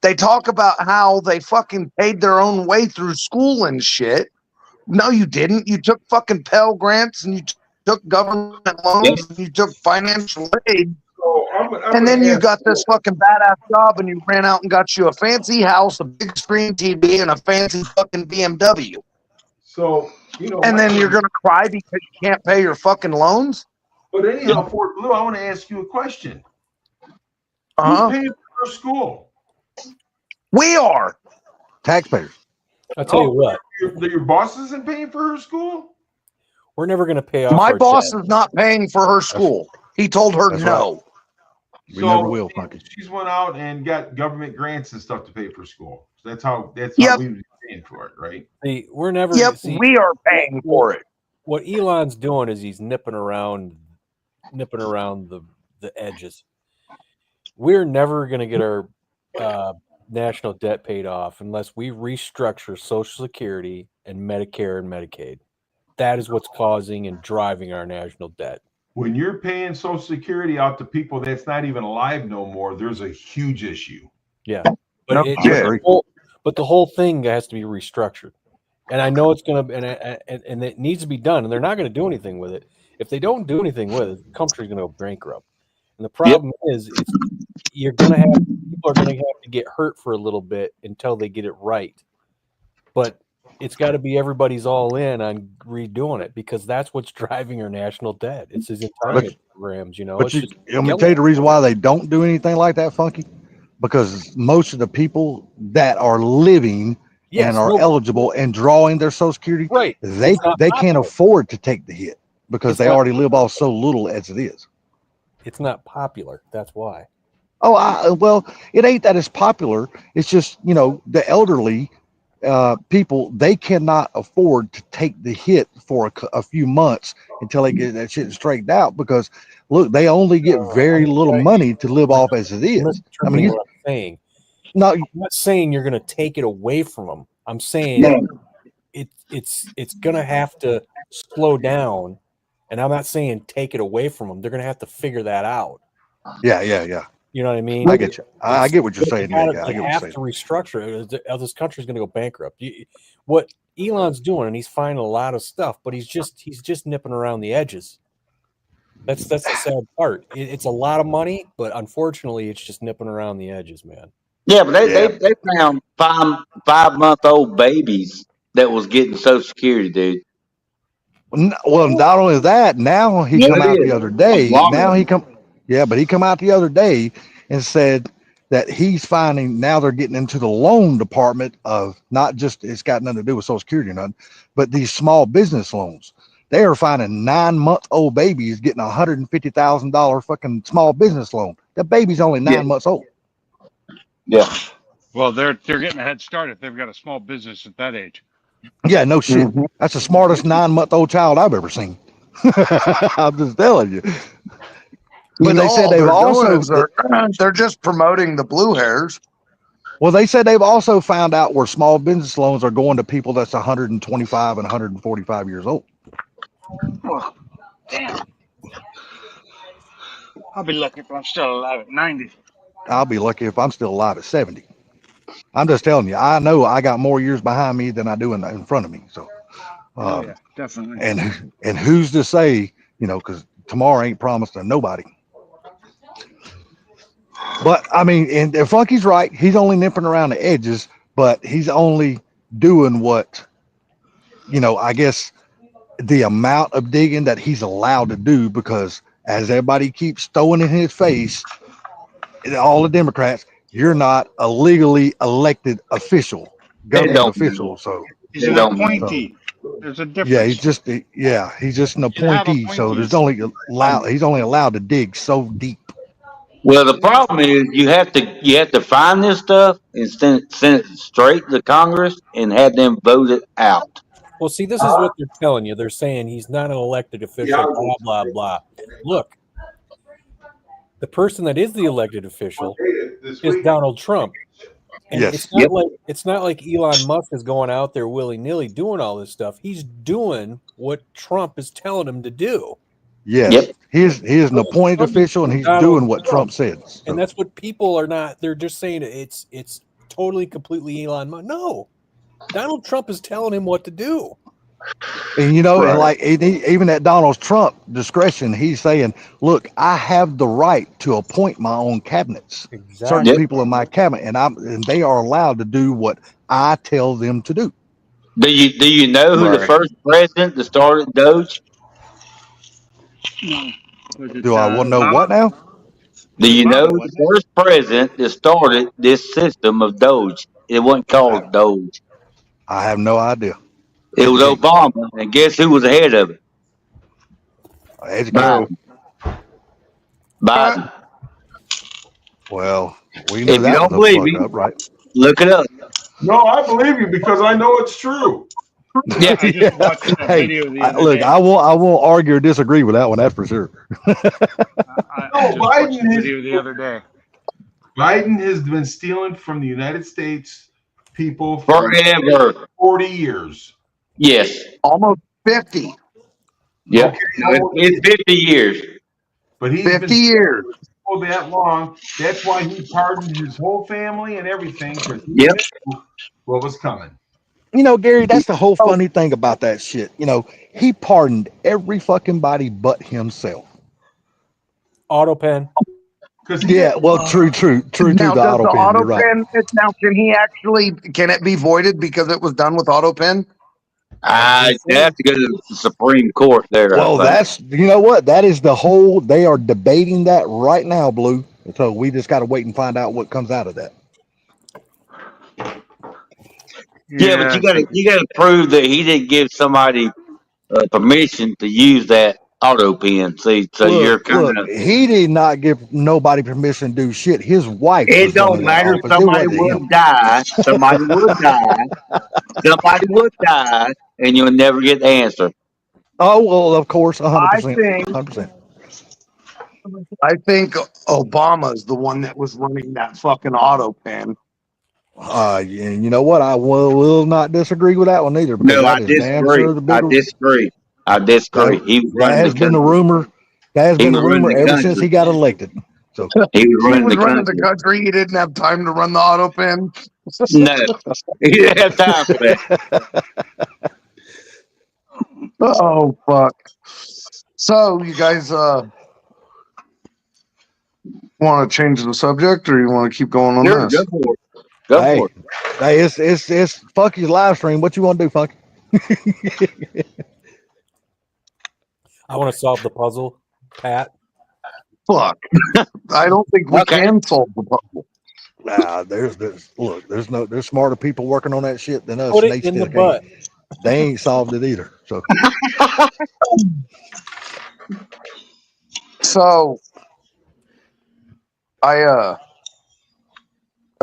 S9: They talk about how they fucking paid their own way through school and shit. No, you didn't. You took fucking Pell Grants and you took government loans and you took financial aid.
S5: So I'm
S9: And then
S5: gonna
S9: you
S5: ask
S9: got this fucking badass job and you ran out and got you a fancy house, a big screen TV, and a fancy fucking BMW.
S5: So
S9: And then you're going to cry because you can't pay your fucking loans?
S5: But anyhow, Fort Blue, I want to ask you a question.
S9: Uh-huh.
S5: Who's paying for her school?
S9: We are.
S3: taxpayers.
S1: I'll tell you what,
S5: Your boss isn't paying for her school?
S1: we're never going to pay off.
S9: My
S1: our
S9: boss
S1: debt.
S9: is not paying for her school. He told her
S3: That's
S9: no.
S3: We never will, Funky.
S5: She's went out and got government grants and stuff to pay for school. So that's how
S9: Yep.
S5: we was paying for it, right?
S1: See, we're never.
S9: Yep,
S1: see,
S9: we are paying for it.
S1: what Elon's doing is he's nipping around the edges. We're never going to get our national debt paid off unless we restructure Social Security and Medicare and Medicaid. That is what's causing and driving our national debt.
S5: When you're paying Social Security out to people that's not even alive no more, there's a huge issue.
S1: Yeah, but
S9: No
S3: shit.
S1: the whole thing has to be restructured. And I know it's going to, and it needs to be done. And they're not going to do anything with it. If they don't do anything with it, the country's going to go bankrupt. And the problem is, people are going to have to get hurt for a little bit until they get it right. But it's got to be everybody's all in on redoing it because that's what's driving our national debt. It's his entitlement programs, you know.
S3: But
S1: It's
S3: you,
S1: just
S3: I'm gonna tell you the reason why they don't do anything like that, Funky, because most of the people that are living and are eligible and drawing their Social Security,
S1: right?
S3: They
S1: It's not
S3: can't
S1: popular.
S3: afford to take the hit because
S1: It's
S3: they
S1: not-
S3: already live off so little as it is.
S1: It's not popular. That's why.
S3: Oh, well, it ain't that it's popular. It's just, you know, the elderly people, they cannot afford to take the hit for a few months until they get that shit straightened out because, look, they only get very little money to live off as it is. I mean,
S1: what I'm saying.
S3: No,
S1: I'm not saying you're going to take it away from them. I'm saying it's going to have to slow down, and I'm not saying take it away from them. They're going to have to figure that out.
S3: Yeah.
S1: You know what I mean?
S3: I get you. I get what you're saying.
S1: They
S3: I
S1: have
S3: get what you're
S1: to
S3: saying.
S1: restructure it, or this country's going to go bankrupt. What Elon's doing, and he's finding a lot of stuff, but he's just nipping around the edges. That's the sad part. It's a lot of money, but unfortunately, it's just nipping around the edges, man.
S6: Yeah, but they found 5-month-old babies that was getting Social Security, dude.
S3: Well, not only that, now he
S6: Yeah,
S3: come
S6: it
S3: out
S6: is.
S3: the other day.
S6: Long
S3: Now
S6: one.
S3: he come, yeah, but he come out the other day and said that he's finding now they're getting into the loan department of not just it's got nothing to do with Social Security or nothing, but these small business loans. They are finding 9-month-old babies getting $150,000 fucking small business loan. That baby's only 9 months old.
S6: Yeah.
S8: Well, they're getting a head start if they've got a small business at that age.
S3: Yeah, no shit. That's the smartest 9-month-old child I've ever seen. I'm just telling you. But they said they've also
S9: they're just promoting the blue hairs.
S3: Well, they said they've also found out where small business loans are going to people that's 125 and 145 years old.
S8: Damn. I'll be lucky if I'm still alive at 90.
S3: I'll be lucky if I'm still alive at 70. I'm just telling you, I know I got more years behind me than I do in front of me. So,
S8: Yeah, definitely.
S3: and who's to say, you know, because tomorrow ain't promised to nobody. But I mean, and Funky's right. He's only nipping around the edges, but he's only doing what, you know, I guess the amount of digging that he's allowed to do, because as everybody keeps throwing in his face, all the Democrats, you're not a legally elected official, government official. So
S8: he's an appointee. There's a difference.
S3: Yeah, he's just an appointee. So there's he's only allowed to dig so deep.
S6: Well, the problem is you have to find this stuff and send it straight to Congress and have them vote it out.
S1: Well, see, this is what they're telling you. They're saying he's not an elected official, blah, blah, blah. Look, the person that is the elected official is Donald Trump. And
S3: Yes.
S1: it's not like Elon Musk is going out there willy-nilly doing all this stuff. He's doing what Trump is telling him to do.
S3: Yes.
S6: Yep.
S3: He is an appointed official, and he's doing what Trump said. So.
S1: And that's what people are not. They're just saying it's totally, completely Elon Musk. No, Donald Trump is telling him what to do.
S3: And you know, and like even at Donald Trump discretion, he's saying, "Look, I have the right to appoint my own cabinets, certain people in my cabinet, and they are allowed to do what I tell them to do."
S6: Do you know who the first president that started Doge?
S3: Do I want to know what now?
S6: Do you know who the first president that started this system of Doge? It wasn't called Doge.
S3: I have no idea.
S6: It was Obama, and guess who was ahead of it? Biden.
S3: Well, we knew
S6: If you
S3: that
S6: don't
S3: was
S6: believe
S3: fucked
S6: me,
S3: up, right?
S6: look it up.
S5: No, I believe you because I know it's true.
S6: Yeah.
S8: I just watched that video the other
S3: Look,
S8: day.
S3: I won't argue or disagree with that one. That's for sure.
S8: I just watched the video the other day.
S5: Biden has been stealing from the United States people for
S6: Forever.
S5: 40 years.
S6: Yes.
S9: Almost 50.
S6: Yep. It's 50 years.
S5: But he's
S9: 50
S5: been
S9: years.
S5: for that long. That's why he pardoned his whole family and everything, because he knew what was coming.
S3: You know, Gary, that's the whole funny thing about that shit. You know, he pardoned every fucking body but himself.
S1: Auto pen.
S5: Because
S3: Yeah, well, true to
S9: now,
S3: the
S9: does
S3: auto
S9: the
S3: pen.
S9: auto
S3: You're right.
S9: pen now can it be voided because it was done with auto pen?
S6: They have to go to the Supreme Court there.
S3: Well,
S6: I think.
S3: that's you know what? That is the whole. They are debating that right now, Blue. So we just got to wait and find out what comes out of that.
S6: Yeah, but you gotta prove that he didn't give somebody permission to use that auto pen. See, so you're kind of.
S3: He did not give nobody permission to do shit. His wife
S6: It
S3: was
S6: don't
S3: running that
S6: matter.
S3: office. It
S6: Somebody
S3: wasn't him.
S6: would die. Somebody would die. Somebody would die, and you'll never get the answer.
S3: Oh well, of course, 100%,
S9: think-
S3: 100%.
S9: I think Obama's the one that was running that fucking auto pen.
S3: Yeah, you know what? I will not disagree with that one either. Because
S6: No, I
S3: that is damn
S6: disagree.
S3: sure the
S6: I
S3: bigger.
S6: disagree. I disagree. He was
S3: That
S6: running
S3: has
S6: the
S3: been the
S6: country.
S3: rumor. That has
S6: He
S3: been the
S6: was running
S3: rumor
S6: the
S3: ever since
S6: country.
S3: he got elected. So
S6: He was
S9: He
S6: running
S9: was
S6: the
S9: running
S6: country.
S9: the country. He didn't have time to run the auto pen.
S6: No, he didn't have time for that.
S9: Oh fuck! So you guys want to change the subject, or you want to keep going on
S6: Sure,
S9: this?
S6: go for it. Go
S3: hey,
S6: for it.
S3: hey, it's Funky's live stream. What you want to do, Funky?
S1: I want to solve the puzzle, Pat.
S9: Fuck! I don't think we
S6: Okay.
S9: can solve the puzzle.
S3: Nah, there's smarter people working on that shit than us.
S1: Put
S3: and
S1: it
S3: they
S1: in the
S3: still can't.
S1: butt.
S3: They ain't solved it either. So
S9: So I've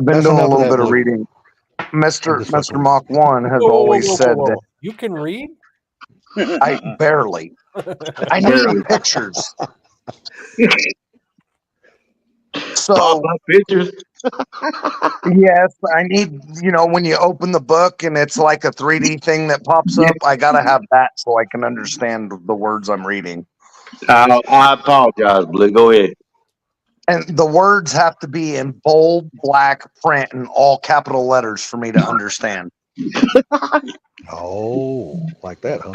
S9: been
S3: That's
S9: doing a
S3: enough of
S9: little
S3: that,
S9: bit of
S3: Blue.
S9: reading. Mr.
S3: Just fuck
S9: Mr.
S3: with it.
S9: Mach 1 has
S1: Whoa, whoa,
S9: always
S1: whoa,
S9: said
S1: whoa,
S9: that
S1: whoa. You can read?
S9: I barely. I need
S6: Barely.
S9: pictures.
S6: Pop
S9: So
S6: up pictures.
S9: yes, I need, when you open the book and it's like a 3D thing that pops up, I gotta have that so I can understand the words I'm reading.
S6: I apologize, Blue. Go ahead.
S9: And the words have to be in bold black print and all capital letters for me to understand.
S3: Oh, like that, huh?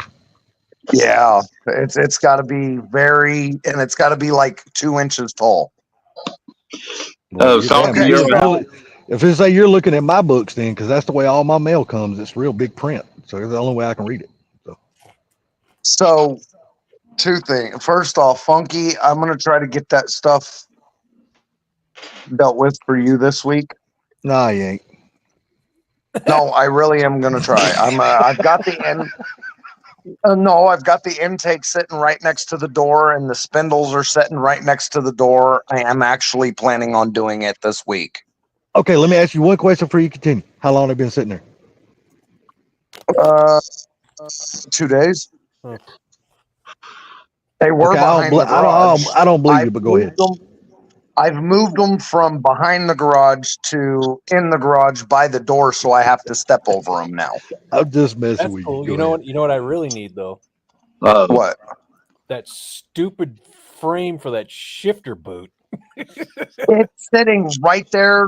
S9: Yeah, it's got to be and it's got to be like 2 inches tall.
S6: Oh, so
S3: damn,
S6: you're
S3: if it's like you're looking at my books, then because that's the way all my mail comes, it's real big print. So it's the only way I can read it.
S9: So, 2 things. First off, Funky, I'm gonna try to get that stuff dealt with for you this week.
S3: Nah, you ain't.
S9: No, I really am gonna try. I've got the end. No, I've got the intake sitting right next to the door, and the spindles are sitting right next to the door. I am actually planning on doing it this week.
S3: Okay, let me ask you one question before you continue. How long have they been sitting there?
S9: 2 days.
S1: Hmm.
S9: They were
S3: Okay,
S9: behind the garage.
S3: I don't believe you, but go ahead.
S9: I've moved them from behind the garage to in the garage by the door, so I have to step over them now.
S3: I'm just messing
S1: That's
S3: with
S1: cool.
S3: you.
S1: You know what? You know what I really need though?
S9: What?
S1: That stupid frame for that shifter boot.
S9: It's sitting right there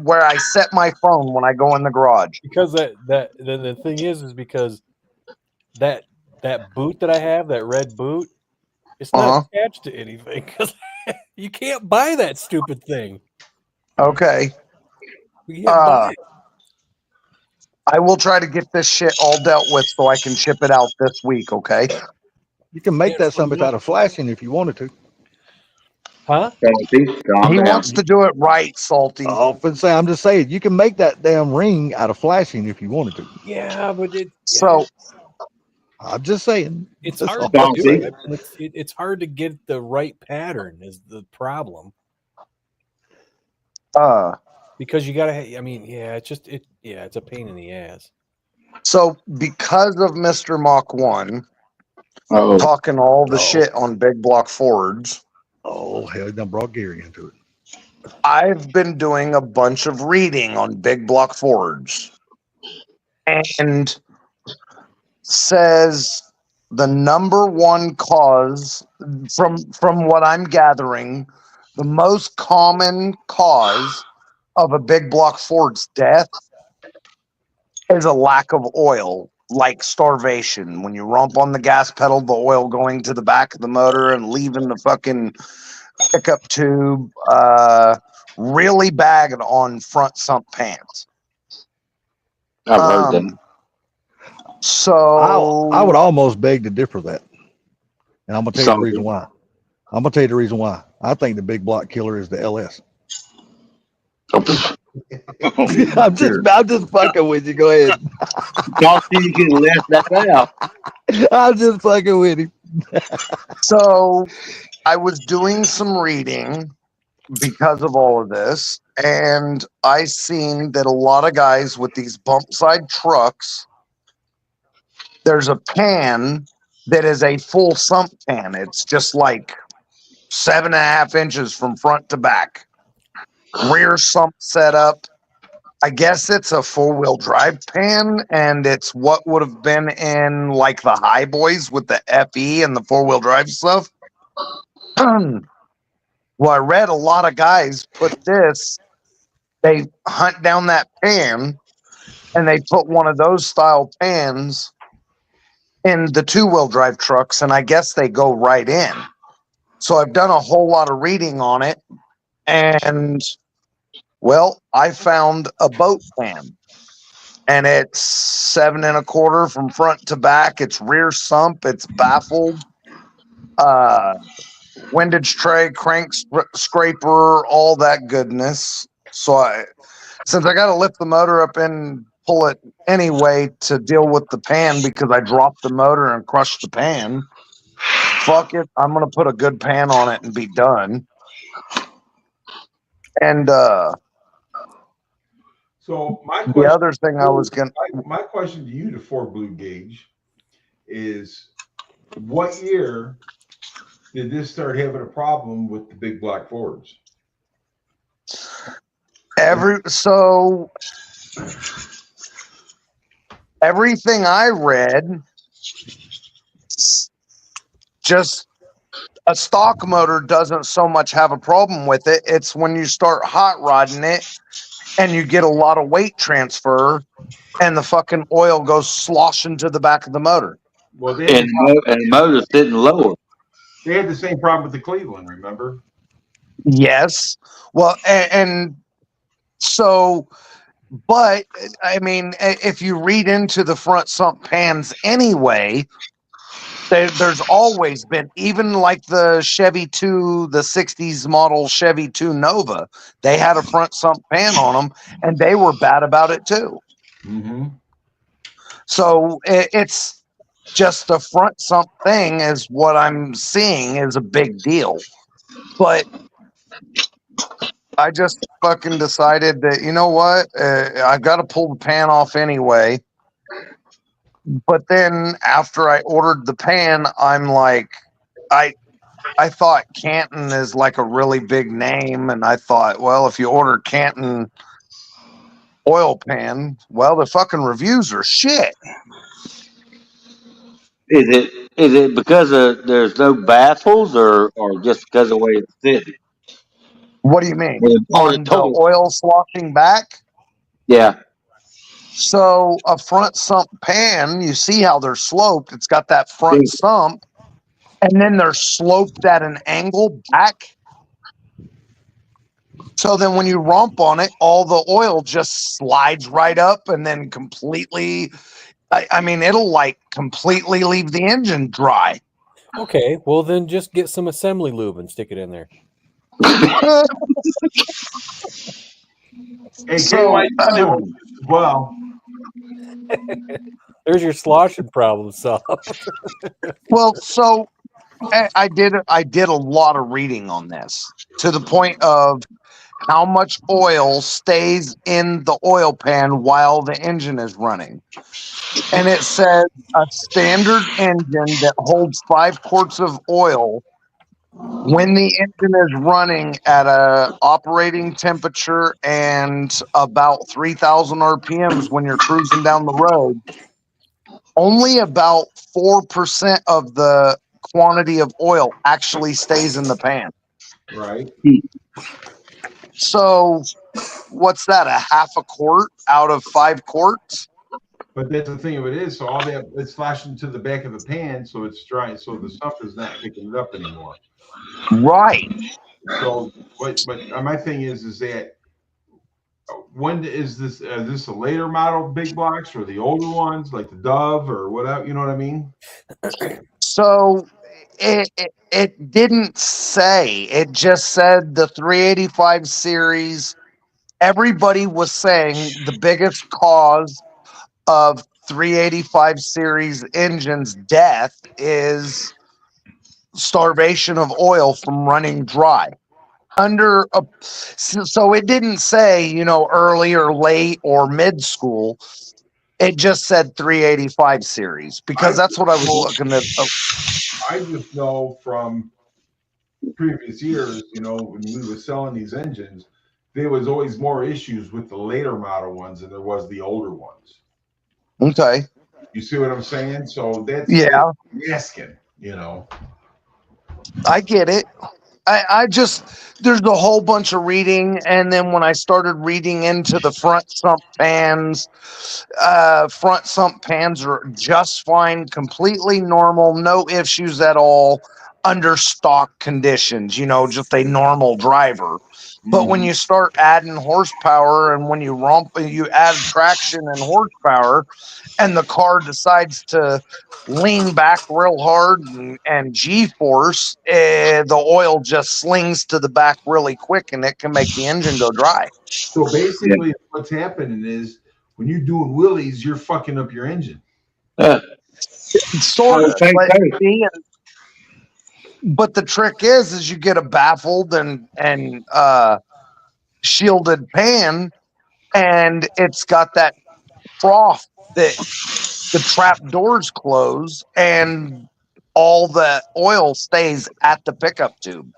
S9: where I set my phone when I go in the garage.
S1: Because the thing is because that boot that I have, that red boot, it's not attached to anything because you can't buy that stupid thing.
S9: Okay.
S1: You can't buy it.
S9: I will try to get this shit all dealt with so I can ship it out this week, okay?
S3: You can make that something out of flashing if you wanted to.
S1: Huh?
S9: He wants to do it right, Salty.
S3: I'm just saying, you can make that damn ring out of flashing if you wanted to.
S1: Yeah, but
S9: So
S3: I'm just saying.
S1: It's
S3: That's
S1: hard
S3: all
S1: to
S3: I'm
S1: do
S3: saying.
S1: it. It's hard to get the right pattern is the problem. Because you gotta. I mean, yeah, it's a pain in the ass.
S9: So because of Mr. Mach 1 talking all the shit on big block Fords.
S3: Oh, hell, done brought Gary into it.
S9: I've been doing a bunch of reading on big block Fords. And says the number one cause, from what I'm gathering, the most common cause of a big block Ford's death is a lack of oil, like starvation. When you rump on the gas pedal, the oil going to the back of the motor and leaving the fucking pickup tube, really bagged on front sump pans.
S6: I've heard them.
S9: So
S3: I would almost beg to differ that. And I'm gonna tell you the
S6: Something.
S3: reason why. I'm gonna tell you the reason why. I think the big block killer is the LS. I'm just fucking with you. Go ahead.
S6: Thought you could let that out.
S3: I'm just fucking with him.
S9: So I was doing some reading because of all of this, and I seen that a lot of guys with these bump side trucks, there's a pan that is a full sump pan. It's just like 7.5 inches from front to back. Rear sump setup. I guess it's a 4-wheel drive pan, and it's what would have been in like the High Boys with the FE and the 4-wheel drive stuff. Well, I read a lot of guys put this, they hunt down that pan and they put one of those style pans in the 2-wheel drive trucks, and I guess they go right in. So I've done a whole lot of reading on it, and well, I found a boat pan, and it's 7 1/4 from front to back. It's rear sump. It's baffled. Windage tray, crank scraper, all that goodness. So since I got to lift the motor up and pull it anyway to deal with the pan because I dropped the motor and crushed the pan, fuck it. I'm going to put a good pan on it and be done. And
S5: So my
S9: the
S5: question,
S9: other thing I was going to...
S5: my question to you, to Ford Blue Gauge, is what year did this start having a problem with the big black Fords?
S9: Everything I read, just a stock motor doesn't so much have a problem with it. It's when you start hot rodding it and you get a lot of weight transfer and the fucking oil goes sloshing to the back of the motor.
S5: Well,
S6: And the motor's sitting lower.
S5: they had the same problem with the Cleveland, remember?
S9: Yes. Well, and so, but I mean, if you read into the front sump pans anyway, there's always been, even like the Chevy 2, the 60s model Chevy 2 Nova, they had a front sump pan on them and they were bad about it too.
S5: Mm-hmm.
S9: So it's just the front sump thing is what I'm seeing is a big deal. But I just fucking decided that, you know what, I've got to pull the pan off anyway. But then after I ordered the pan, I'm like, I thought Canton is like a really big name, and I thought, well, if you order Canton oil pan, well, the fucking reviews are shit.
S6: Is it because there's no baffles or just because of the way it's sitting?
S9: What do you mean?
S6: Or the
S9: On the
S6: total.
S9: oil sloshing back?
S6: Yeah.
S9: So a front sump pan, you see how they're sloped. It's got that front sump, and then they're sloped at an angle back. So then when you romp on it, all the oil just slides right up and then completely, I mean, it'll like completely leave the engine dry.
S1: Okay, well then just get some assembly lube and stick it in there.
S5: Hey,
S9: So,
S5: well,
S1: There's your sloshing problem solved.
S9: well, so I did a lot of reading on this to the point of how much oil stays in the oil pan while the engine is running. And it says a standard engine that holds 5 quarts of oil when the engine is running at a operating temperature and about 3,000 RPMs when you're cruising down the road, only about 4% of the quantity of oil actually stays in the pan.
S5: right.
S9: So what's that, a half a quart out of 5 quarts?
S5: But that's the thing of it is, so all that it's flashing to the back of the pan, so it's dry, so the stuff is not picking it up anymore.
S9: Right.
S5: So, but my thing is that when is this? Is this a later model big blocks or the older ones like the Dove or whatever? You know what I mean?
S9: So it didn't say. It just said the 385 series. Everybody was saying the biggest cause of 385 series engines death is starvation of oil from running dry. So it didn't say, you know, early or late or mid school. It just said 385 series because that's what I was looking at.
S5: I just know from previous years, you know, when we were selling these engines, there was always more issues with the later model ones than there was the older ones.
S9: Okay.
S5: You see what I'm saying? So that's
S9: Yeah.
S5: asking, you know.
S9: I get it. I just, there's a whole bunch of reading. And then when I started reading into the front sump pans are just fine, completely normal, no issues at all under stock conditions, you know, just a normal driver. But when you start adding horsepower and when you add traction and horsepower and the car decides to lean back real hard and G-force, the oil just slings to the back really quick and it can make the engine go dry.
S5: So basically what's happening is when you're doing wheelies, you're fucking up your engine.
S9: Sort of. But the trick is you get a baffled and shielded pan, and it's got that trough that the trap doors close, and all the oil stays at the pickup tube.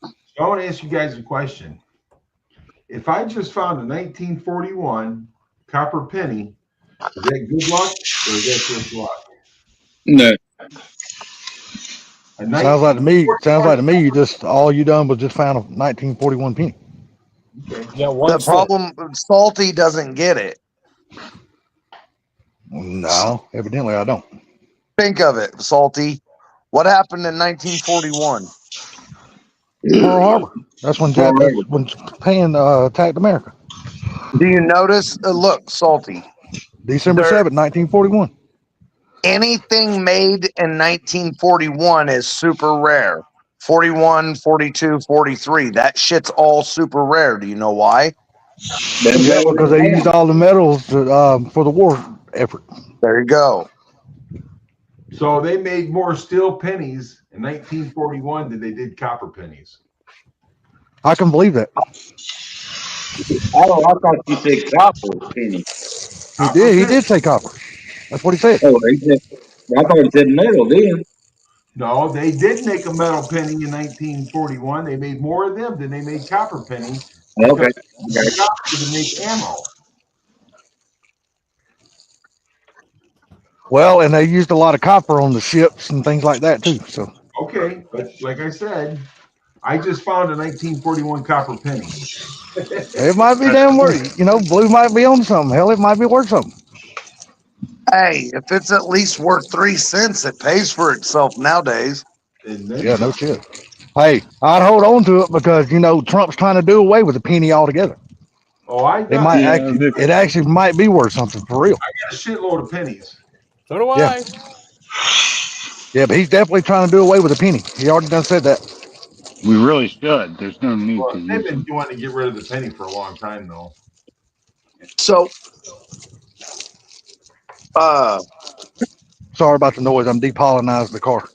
S5: So I want to ask you guys a question. If I just found a 1941 copper penny, is that good luck or is that just luck?
S6: No.
S3: Sounds like to me you just all you done was just found a 1941 penny.
S5: Okay.
S1: Yeah, one
S9: The problem, Salty doesn't get it.
S3: No, evidently I don't.
S9: Think of it, Salty. What happened in 1941?
S3: Pearl Harbor. That's when Japan attacked America.
S9: Do you notice? Look, Salty.
S3: December 7th, 1941.
S9: Anything made in 1941 is super rare. 41, 42, 43. That shit's all super rare. Do you know why?
S3: Yeah, because they used all the metals for the war effort.
S9: There you go.
S5: So they made more steel pennies in 1941 than they did copper pennies.
S3: I can believe that.
S6: Oh, I thought you said copper penny.
S3: He did say copper. That's what he said.
S6: Oh, I thought he said metal then.
S5: No, they did make a metal penny in 1941. They made more of them than they made copper pennies.
S6: Okay.
S5: To make ammo.
S3: Well, and they used a lot of copper on the ships and things like that too. So
S5: okay, but like I said, I just found a 1941 copper penny.
S3: it might be damn worth. You know, blue might be on something. Hell, it might be worth something.
S9: Hey, if it's at least worth 3 cents, it pays for itself nowadays.
S3: Yeah, no shit. Hey, I'd hold on to it because you know Trump's trying to do away with the penny altogether.
S5: Oh,
S3: it actually might be worth something for real.
S5: I got a shitload of pennies.
S1: So do
S3: Yeah.
S1: I.
S3: Yeah, but he's definitely trying to do away with the penny. He already done said that.
S8: We really should. There's no need
S5: Well,
S8: to
S5: they've
S8: use
S5: been
S8: them.
S5: wanting to get rid of the penny for a long time, though.
S9: So,
S3: Sorry about the noise. I'm depollinating the car.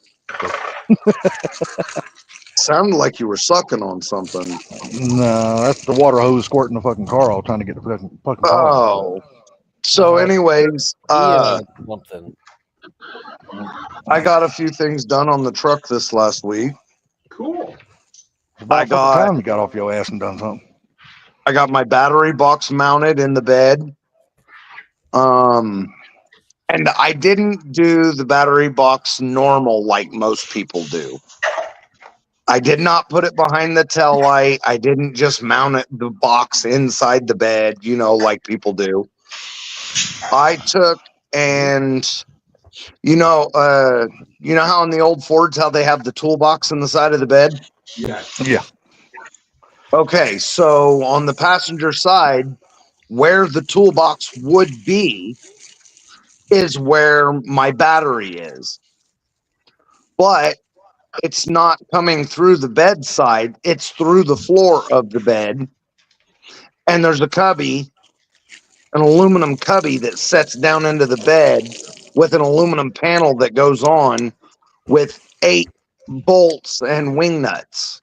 S9: sounded like you were sucking on something.
S3: No, that's the water hose squirting the fucking car all trying to get the fucking pollen.
S9: Oh. So, anyways,
S1: Something.
S9: I got a few things done on the truck this last week.
S5: Cool.
S3: About time you got off your ass and done something.
S9: I got my battery box mounted in the bed. And I didn't do the battery box normal like most people do. I did not put it behind the tail light. I didn't just mount the box inside the bed, you know, like people do. I took and you know how in the old Fords how they have the toolbox in the side of the bed?
S5: Yes.
S3: Yeah.
S9: Okay, so on the passenger side, where the toolbox would be is where my battery is. But it's not coming through the bed side, it's through the floor of the bed. And there's a cubby, an aluminum cubby that sets down into the bed with an aluminum panel that goes on with 8 bolts and wing nuts.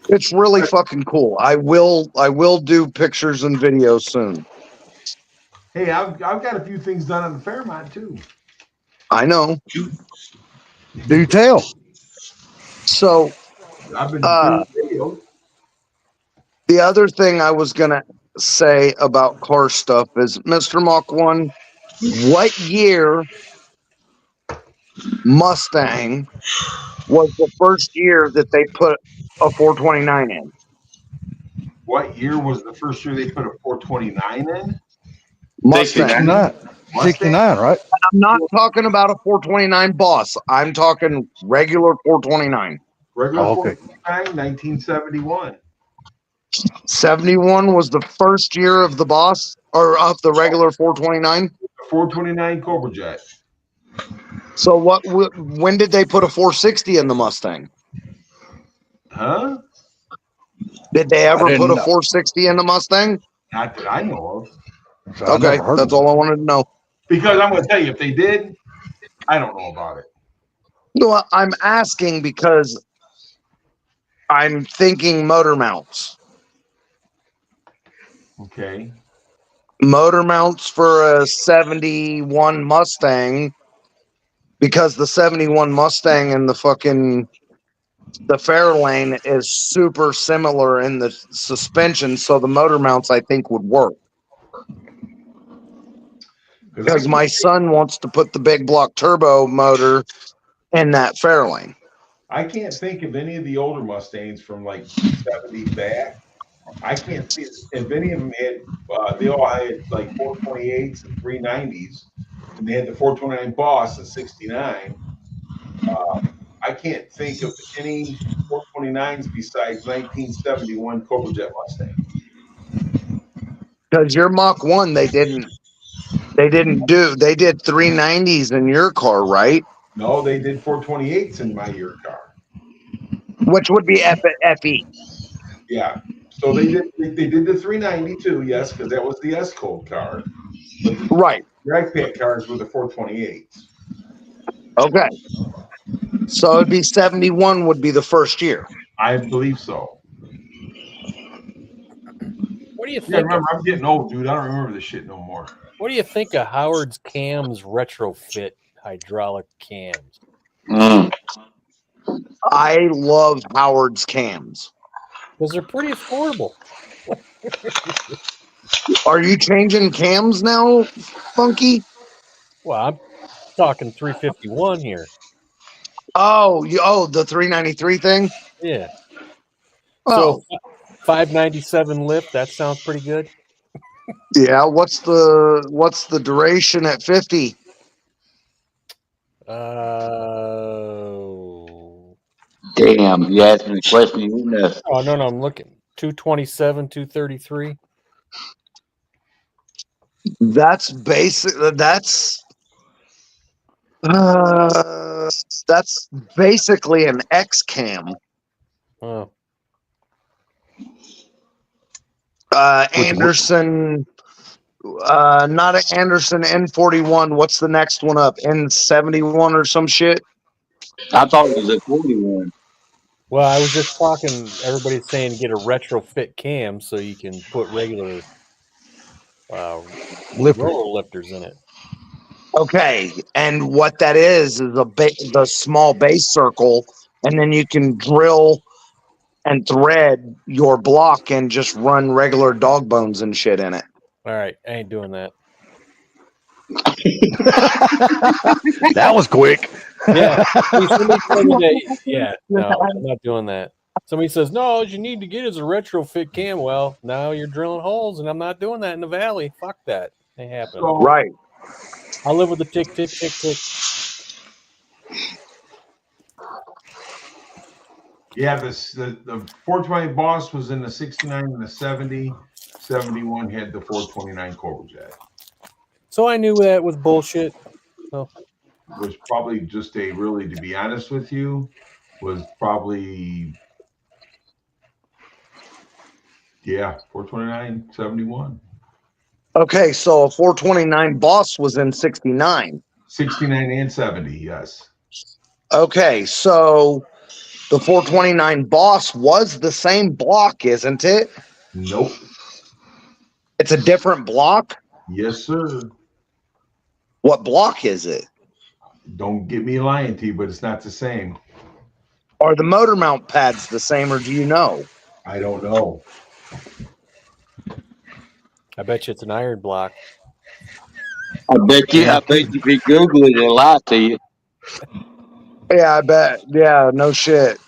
S9: It's really fucking cool. I will do pictures and videos soon.
S5: Hey, I've got a few things done on the Fairmont too.
S9: I know.
S3: Do tell.
S9: So
S5: I've been doing videos.
S9: the other thing I was gonna say about car stuff is, Mr. Mach 1, what year Mustang was the first year that they put a 429 in?
S5: What year was the first year they put a 429 in?
S9: Mustang.
S3: 69. 69, right?
S9: I'm not talking about a 429 Boss. I'm talking regular 429.
S5: Regular
S3: Oh, okay.
S5: 429, 1971.
S9: 71 was the first year of the Boss or of the regular 429.
S5: 429 Cobra Jet.
S9: So when did they put a 460 in the Mustang?
S5: Huh?
S9: Did they
S3: I
S9: ever
S3: didn't
S9: put a
S3: know.
S9: 460 in the Mustang?
S5: Not that I know of.
S3: So I
S9: Okay,
S3: never heard
S9: that's
S3: of
S9: all I wanted to know.
S5: Because I'm going to tell you, if they did, I don't know about it.
S9: No, I'm asking because I'm thinking motor mounts.
S5: Okay.
S9: Motor mounts for a 71 Mustang, because the 71 Mustang and the Fairlane is super similar in the suspension, so the motor mounts I think would work. Because my son wants to put the big block turbo motor in that Fairlane.
S5: I can't think of any of the older Mustangs from like 70 back. I can't see if any of them had, they all had like 428s and 390s, and they had the 429 Boss in 69. I can't think of any 429s besides 1971 Cobra Jet Mustang.
S9: Because your Mach 1, they did 390s in your car, right?
S5: No, they did 428s in my year car.
S9: Which would be FE.
S5: Yeah. So they did the 390 too, yes, because that was the S code car. But the
S9: Right.
S5: drag pack cars were the 428s.
S9: Okay. So it'd be 71 would be the first year.
S5: I believe so.
S1: What do you
S5: Yeah,
S1: think?
S5: remember, I'm getting old, dude. I don't remember this shit no more.
S1: What do you think of Howard's cams retrofit hydraulic cams?
S9: I love Howard's cams.
S1: Because they're pretty affordable.
S9: Are you changing cams now, Funky?
S1: Well, I'm talking 351 here.
S9: Oh, the 393 thing?
S1: Yeah.
S9: Oh,
S1: So 597 lift, that sounds pretty good.
S9: yeah. What's the duration at 50?
S6: Damn, you asked me a question you know.
S1: Oh, no, I'm looking. 227, 233.
S9: That's basic. That's basically an X cam.
S1: Oh,
S9: Anderson, not an Anderson N41. What's the next one up? N71 or some shit?
S6: I thought it was a 41.
S1: well, I was just talking. Everybody's saying get a retrofit cam so you can put regular roller lifters in it.
S9: Okay, and what that is the small base circle, and then you can drill and thread your block and just run regular dog bones and shit in it.
S1: All right, I ain't doing that.
S3: That was quick.
S1: Yeah, no, I'm not doing that. Somebody says, no, all you need to get is a retrofit cam. Well, now you're drilling holes, and I'm not doing that in the valley. Fuck that. Ain't happening.
S5: So,
S9: Right.
S1: I live with the tick, tick, tick, tick.
S5: yeah, the 420 Boss was in the 69 and the 70. 71 had the 429 Cobra Jet.
S1: So I knew that was bullshit.
S5: Was probably just a really, to be honest with you, was probably 429, 71.
S9: Okay, so a 429 Boss was in 69.
S5: 69 and 70, yes.
S9: Okay, so the 429 Boss was the same block, isn't it?
S5: Nope.
S9: It's a different block?
S5: Yes, sir.
S9: What block is it?
S5: Don't get me lying to you, but it's not the same.
S9: Are the motor mount pads the same, or do you know?
S5: I don't know.
S1: I bet you it's an iron block.
S6: I bet you if you Google it, it'll lie to you.
S9: Yeah, I bet. Yeah, no shit.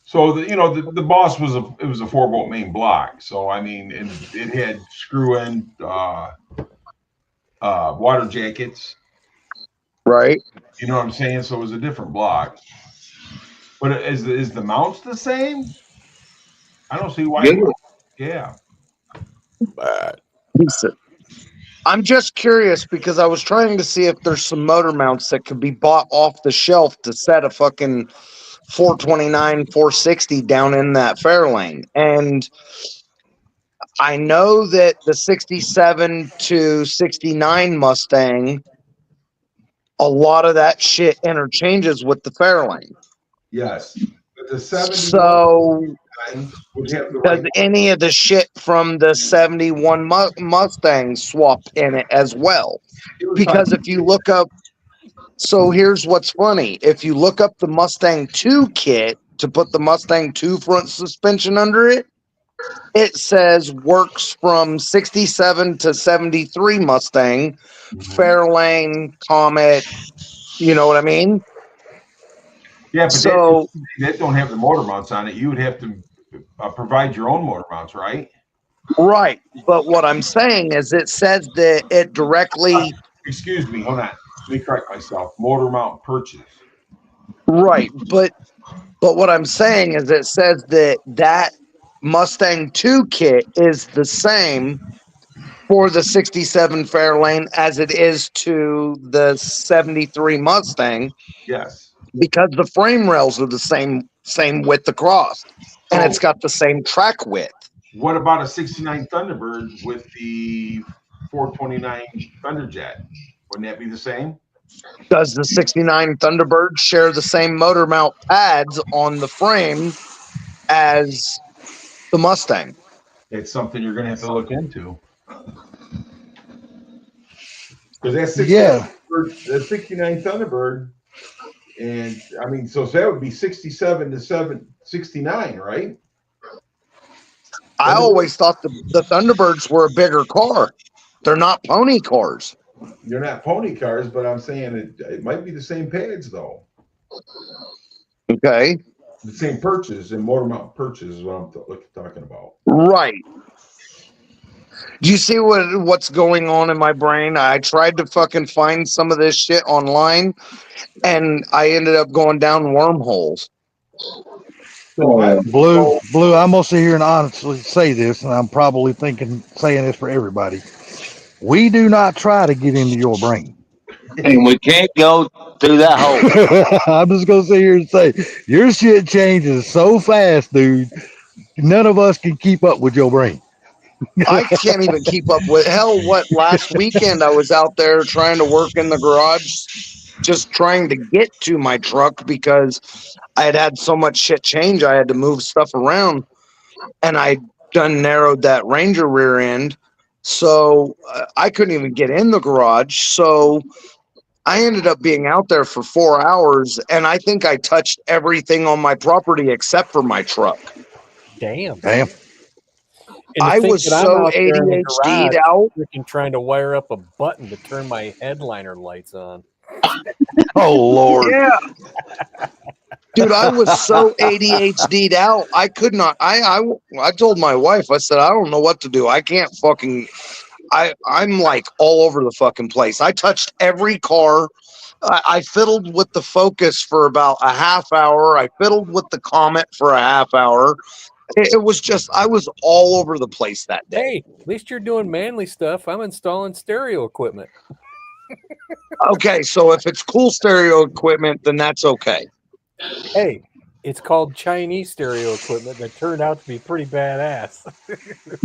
S5: So the Boss was a 4-bolt main block. So I mean, it had screw in water jackets.
S9: Right.
S5: You know what I'm saying? So it was a different block. But is the mounts the same? I don't see why. Yeah.
S9: Decent. I'm just curious because I was trying to see if there's some motor mounts that could be bought off the shelf to set a fucking 429, 460 down in that Fairlane. And I know that the 67 to 69 Mustang, a lot of that shit interchanges with the Fairlane.
S5: Yes. But the 70
S9: So
S5: would have the
S9: does
S5: right.
S9: any of the shit from the 71 Mustang swap in it as well? Because if you look up, so here's what's funny. If you look up the Mustang 2 kit to put the Mustang 2 front suspension under it, it says works from 67 to 73 Mustang, Fairlane, Comet, you know what I mean?
S5: Yeah, but
S9: So
S5: that don't have the motor mounts on it. You would have to provide your own motor mounts, right?
S9: right, but what I'm saying is it says that it directly
S5: Excuse me, hold on. Let me correct myself. Motor mount purchase.
S9: right, but what I'm saying is it says that Mustang 2 kit is the same for the 67 Fairlane as it is to the 73 Mustang
S5: Yes.
S9: because the frame rails are the same width across and
S5: So-
S9: it's got the same track width.
S5: What about a 69 Thunderbird with the 429 Thunderjet? Wouldn't that be the same?
S9: Does the 69 Thunderbird share the same motor mount pads on the frame as the Mustang?
S5: It's something you're going to have to look into. Because that 69 Thunderbird, and I mean, so that would be 67 to 69, right?
S9: I always thought the Thunderbirds were a bigger car. They're not pony cars.
S5: They're not pony cars, but I'm saying it might be the same pads, though.
S9: Okay.
S5: The same purchase and motor mount purchase is what I'm talking about.
S9: Right. Do you see what's going on in my brain? I tried to fucking find some of this shit online, and I ended up going down wormholes.
S5: So
S3: Blue, I'm gonna sit here and honestly say this, and I'm probably saying this for everybody. We do not try to get into your brain.
S6: And we can't go through that hole.
S3: I'm just gonna sit here and say your shit changes so fast, dude. None of us can keep up with your brain.
S9: I can't even keep up with last weekend I was out there trying to work in the garage, just trying to get to my truck because I had so much shit change. I had to move stuff around, and I done narrowed that Ranger rear end, so I couldn't even get in the garage. So I ended up being out there for 4 hours, and I think I touched everything on my property except for my truck.
S1: Damn.
S3: Damn.
S9: I was so ADHD'd out.
S1: Freaking trying to wire up a button to turn my headliner lights on.
S3: Oh Lord.
S9: Yeah. Dude, I was so ADHD'd out. I could not. I told my wife, I said, I don't know what to do. I can't fucking. I'm like all over the fucking place. I touched every car. I fiddled with the Focus for about a half hour. I fiddled with the Comet for a half hour. It was just, I was all over the place that day.
S1: Hey, at least you're doing manly stuff. I'm installing stereo equipment.
S9: Okay, so if it's cool stereo equipment, then that's okay.
S1: Hey, it's called Chinese stereo equipment that turned out to be pretty badass.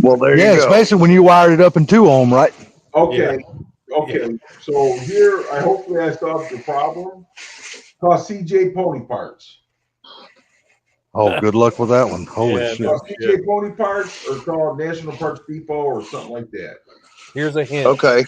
S9: Well, there
S3: Yeah,
S9: you go.
S3: especially when you wired it up in 2-ohm, right?
S5: Okay. Okay. So here, I hopefully I solved the problem. Called CJ Pony Parts.
S3: Oh, good luck with that one. Holy
S1: Yeah,
S3: shit.
S1: no.
S5: CJ Pony Parts, or called National Parts Depot, or something like that.
S1: Here's a hint.
S9: Okay.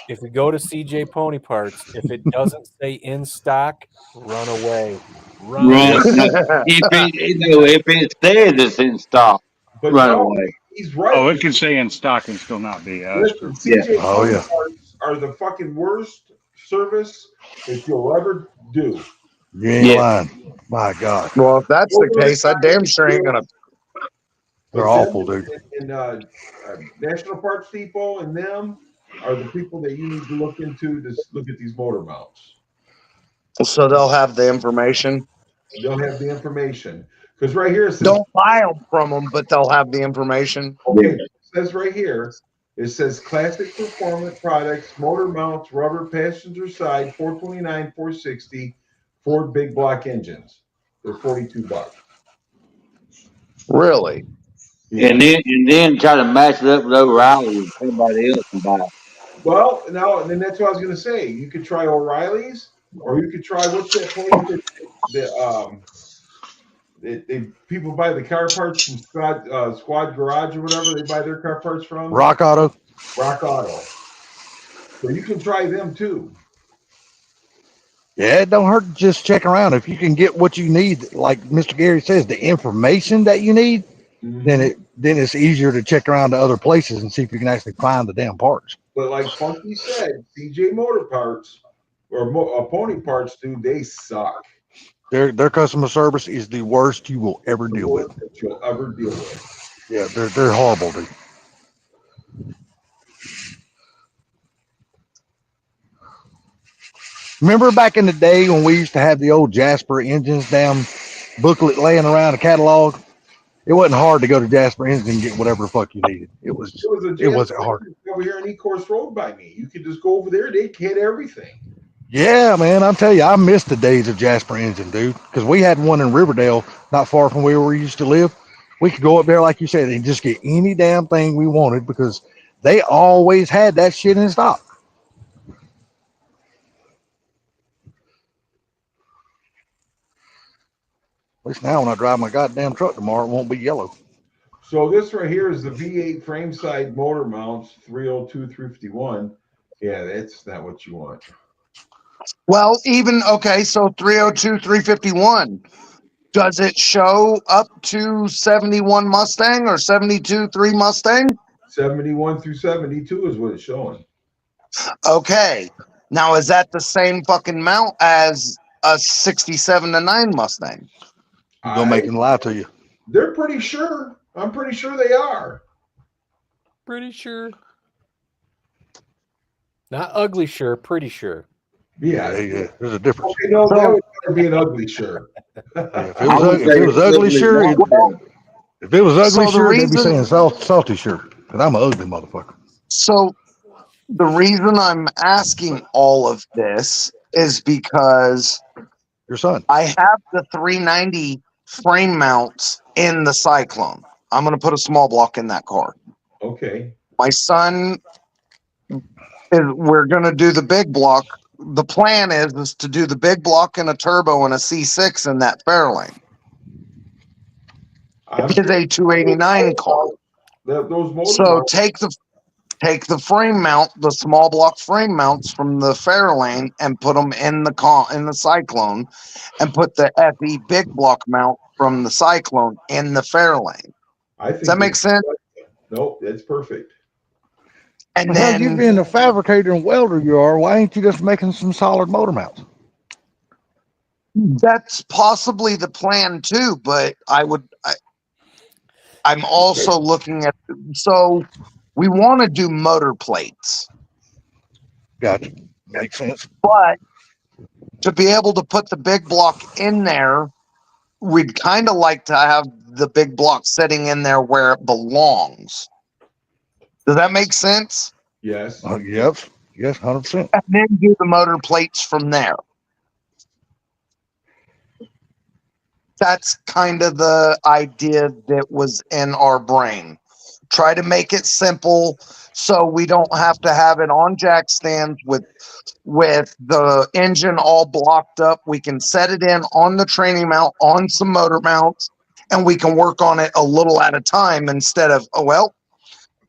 S1: If you go to CJ Pony Parts, if it doesn't say in stock, run away. Run
S6: Run.
S1: away.
S6: If it says it's in stock,
S5: But
S6: run
S5: no,
S6: away.
S5: he's right.
S8: Oh, it can say in stock and still not be. That's
S5: Listen,
S8: true.
S5: CJ
S3: Oh,
S5: Pony
S3: yeah.
S5: Parts are the fucking worst service that you'll ever do.
S3: You ain't
S6: Yeah.
S3: lying. My God.
S9: Well, if that's the case, I damn sure ain't gonna.
S3: They're
S5: But
S3: awful,
S5: them
S3: dude.
S5: And National Parts Depot and them are the people that you need to look into to look at these motor mounts.
S9: So they'll have the information.
S5: They'll have the information. Because right here it says,
S9: Don't buy them from them, but they'll have the information.
S5: okay, it says right here, it says classic performance products, motor mounts, rubber passenger side, 429, 460, Ford big block engines. They're $42.
S9: Really?
S6: And then try to match it up with O'Reilly and somebody else and buy it.
S5: Well, now, and then that's what I was going to say. You could try O'Reilly's, or you could try, what's that place that they people buy the car parts from Squad Garage or whatever they buy their car parts from?
S3: Rock Auto.
S5: Rock Auto. So you can try them too.
S3: Yeah, it don't hurt to just check around. If you can get what you need, like Mr. Gary says, the information that you need, then it's easier to check around to other places and see if you can actually find the damn parts.
S5: But like Funky said, CJ Motor Parts or Pony Parts, dude, they suck.
S3: Their customer service is the worst you will ever deal with.
S5: That you'll ever deal with.
S3: Yeah, they're horrible, dude. Remember back in the day when we used to have the old Jasper engines down booklet laying around a catalog? It wasn't hard to go to Jasper Engines and get whatever the fuck you needed. It wasn't hard.
S5: Over here on Ecorse Road by me. You could just go over there, they had everything.
S3: Yeah, man, I'm telling you, I miss the days of Jasper Engine, dude. Because we had one in Riverdale, not far from where we used to live. We could go up there, like you said, and just get any damn thing we wanted because they always had that shit in stock. At least now when I drive my goddamn truck tomorrow, it won't be yellow.
S5: So this right here is the V8 frame side motor mounts, 302, 351. Yeah, that's not what you want.
S9: Well, even okay, so 302, 351. Does it show up to 71 Mustang or 72 3 Mustang?
S5: 71 through 72 is what it's showing.
S9: Okay. Now is that the same fucking mount as a 67 to 9 Mustang?
S3: Don't make them lie to you.
S5: They're pretty sure. I'm pretty sure they are.
S1: Pretty sure. Not ugly sure, pretty sure.
S5: Yeah.
S3: There's a difference.
S5: Okay, no, that would never be an ugly shirt.
S3: If it was ugly sure, if it was ugly
S9: So the
S3: sure, they'd be
S9: reason-
S3: saying salty sure. Because I'm an ugly motherfucker.
S9: So the reason I'm asking all of this is because
S3: Your son.
S9: I have the 390 frame mounts in the Cyclone. I'm going to put a small block in that car.
S5: Okay.
S9: My son we're going to do the big block. The plan is to do the big block and a turbo and a C6 in that Fairlane. It is a 289 car.
S5: Those motors
S9: So take the frame mount, the small block frame mounts from the Fairlane, and put them in the Cyclone, and put the FE big block mount from the Cyclone in the Fairlane.
S5: I think
S9: Does that make sense?
S5: Nope, that's perfect.
S9: And
S3: Well, hell, you
S9: then
S3: being a fabricator and welder you are, why ain't you just making some solid motor mounts?
S9: that's possibly the plan too, but I'm also looking at, so we want to do motor plates,
S3: Gotcha. Makes sense.
S9: but to be able to put the big block in there, we'd kind of like to have the big block sitting in there where it belongs. Does that make sense?
S5: Yes.
S3: Yes. Yes, 100%.
S9: And then do the motor plates from there. That's kind of the idea that was in our brain. Try to make it simple so we don't have to have it on jack stands with the engine all blocked up. We can set it in on the training mount, on some motor mounts, and we can work on it a little at a time instead of, oh, well,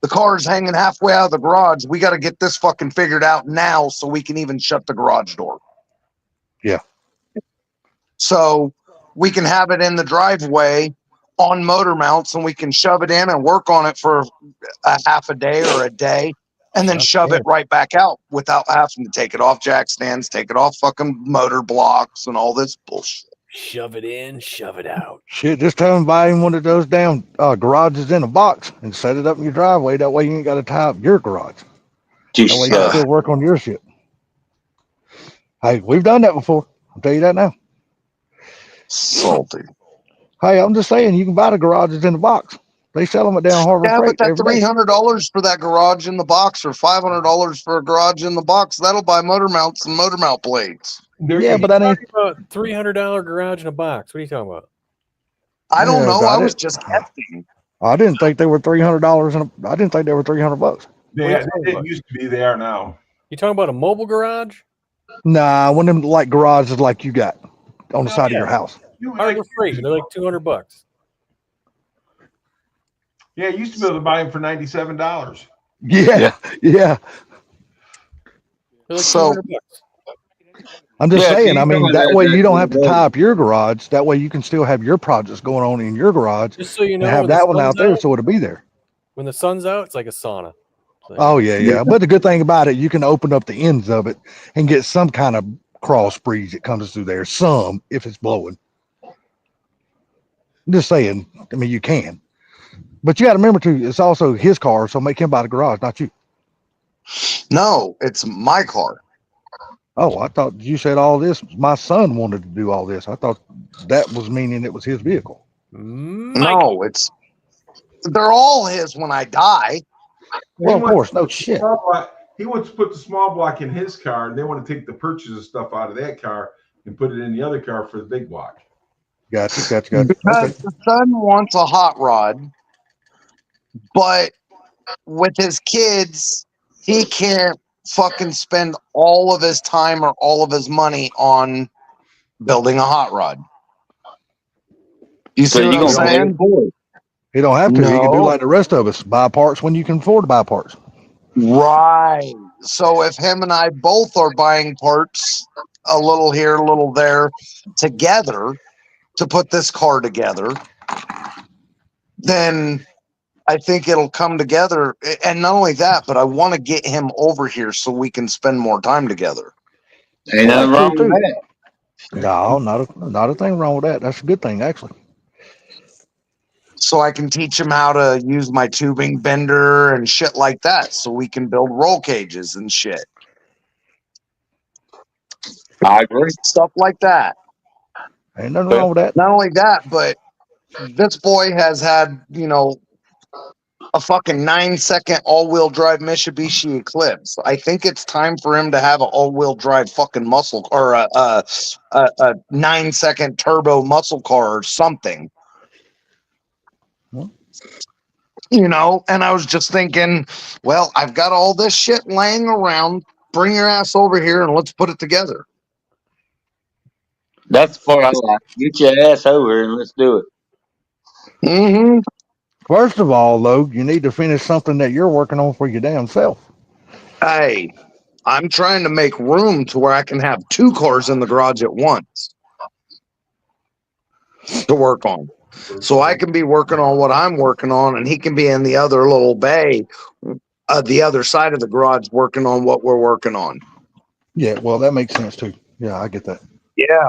S9: the car's hanging halfway out of the garage. We got to get this fucking figured out now so we can even shut the garage door.
S3: Yeah.
S9: So we can have it in the driveway on motor mounts, and we can shove it in and work on it for a half a day or a day, and then shove it right back out without having to take it off jack stands, take it off fucking motor blocks and all this bullshit.
S1: Shove it in, shove it out.
S3: Shit, just tell them buy him one of those damn garages in a box and set it up in your driveway. That way you ain't got to tie up your garage. That way you can still work on your shit. Hey, we've done that before. I'll tell you that now.
S9: Salty.
S3: Hey, I'm just saying, you can buy the garages in the box. They sell them at down Harbor
S9: Yeah,
S3: Freight.
S9: but that
S3: every day.
S9: $300 for that garage in the box or $500 for a garage in the box, that'll buy motor mounts and motor mount blades.
S3: Yeah, but that ain't.
S1: About $300 garage in a box. What are you talking about?
S9: I don't
S3: Yeah,
S9: know.
S3: got
S9: I was
S3: it.
S9: just guessing.
S3: I didn't think they were $300, and I didn't think they were $300.
S5: They didn't used to be. They are now.
S1: You talking about a mobile garage?
S3: Nah, one of them like garages like you got on the side of your house.
S1: Harbor Freight. They're like $200.
S5: Yeah, you used to be able to buy them for $97.
S3: Yeah, yeah.
S1: They're like
S9: So-
S1: $200.
S3: I'm just
S6: Yeah,
S3: saying.
S6: you
S3: I mean,
S6: know
S3: that
S6: that-
S3: way
S6: that-
S3: you don't have to
S6: that-
S3: tie up your garage. That way you can still have your projects going on in your garage
S1: Just so you
S3: and
S1: know,
S3: have
S1: when the
S3: that one
S1: sun's
S3: out there, so it'll be there.
S1: When the sun's out, it's like a sauna. So,
S3: Oh yeah, yeah. But the good thing about it, you can open up the ends of it and get some kind of cross breeze that comes through there. Some, if it's blowing. I'm just saying. I mean, you can. But you got to remember too, it's also his car, so make him buy the garage, not you.
S9: No, it's my car.
S3: Oh, I thought you said all this. My son wanted to do all this. I thought that was meaning it was his vehicle.
S9: No, they're all his when I die.
S3: Well, of course, no shit.
S5: He wants to put the small block in his car, and they want to take the purchase of stuff out of that car and put it in the other car for the big block.
S3: Gotcha.
S9: Because the son wants a hot rod, but with his kids, he can't fucking spend all of his time or all of his money on building a hot rod. You see what I'm saying?
S3: He don't have to. He can do
S9: No.
S3: like the rest of us. Buy parts when you can afford to buy parts.
S9: Right. So if him and I both are buying parts, a little here, a little there, together to put this car together, then I think it'll come together. And not only that, but I want to get him over here so we can spend more time together.
S6: Ain't nothing wrong with that.
S3: No, not a thing wrong with that. That's a good thing, actually.
S9: So I can teach him how to use my tubing bender and shit like that so we can build roll cages and shit.
S6: I agree.
S9: Stuff like that.
S3: Ain't nothing wrong with that.
S9: Not only that, but this boy has had, a fucking 9-second all-wheel drive Mitsubishi Eclipse. I think it's time for him to have an all-wheel drive fucking muscle or a 9-second turbo muscle car or something. And I was just thinking, well, I've got all this shit laying around. Bring your ass over here and let's put it together.
S6: That's the part I like. Get your ass over here and let's do it.
S9: Mm-hmm.
S3: First of all, though, you need to finish something that you're working on for your damn self.
S9: Hey, I'm trying to make room to where I can have 2 cars in the garage at once to work on. So I can be working on what I'm working on and he can be in the other little bay the other side of the garage working on what we're working on.
S3: Yeah, well, that makes sense too. Yeah, I get that.
S9: Yeah.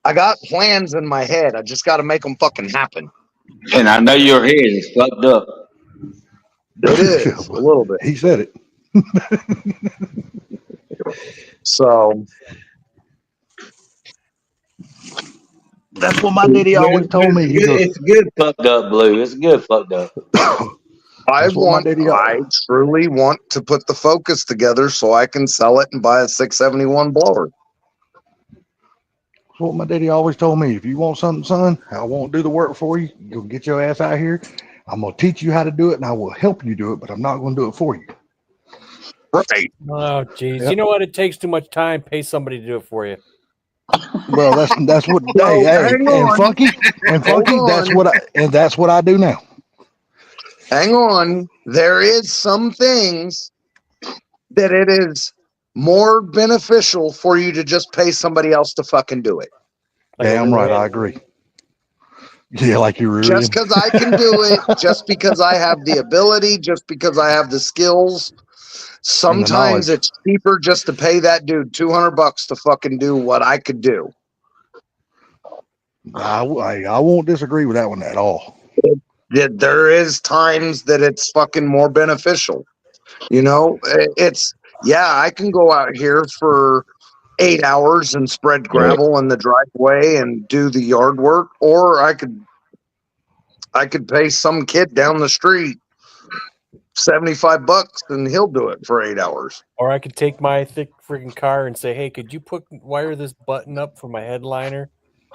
S9: I got plans in my head. I just got to make them fucking happen.
S6: And I know your head is fucked up.
S9: It is a little bit.
S3: He said it.
S9: So
S3: That's what my daddy always told me. He goes,
S6: It's good fucked up, Blue. It's good fucked up.
S3: That's what my daddy
S9: I truly want to put the Focus together so I can sell it and buy a 671 blower.
S3: That's what my daddy always told me. If you want something, son, I won't do the work for you. You'll get your ass out here. I'm going to teach you how to do it, and I will help you do it, but I'm not going to do it for you.
S9: Right.
S1: Oh, geez.
S3: Yep.
S1: You know what? It takes too much time. Pay somebody to do it for you.
S3: Well, that's what
S9: No,
S3: hey,
S9: hang
S3: and
S9: on.
S3: Funky, that's what I do now.
S9: Hang on. There is some things that it is more beneficial for you to just pay somebody else to fucking do it.
S1: Like a
S3: Damn right,
S1: rear
S3: I
S1: end.
S3: agree. Yeah, like you really.
S9: Just because I can do it, just because I have the ability, just because I have the skills. Sometimes
S3: knowledge.
S9: it's cheaper just to pay that dude $200 to fucking do what I could do.
S3: I won't disagree with that one at all.
S9: There is times that it's fucking more beneficial. You know, it's, yeah, I can go out here for 8 hours and spread gravel in the driveway and do the yard work, or I could pay some kid down the street $75 and he'll do it for 8 hours.
S1: Or I could take my thick freaking car and say, hey, could you wire this button up for my headliner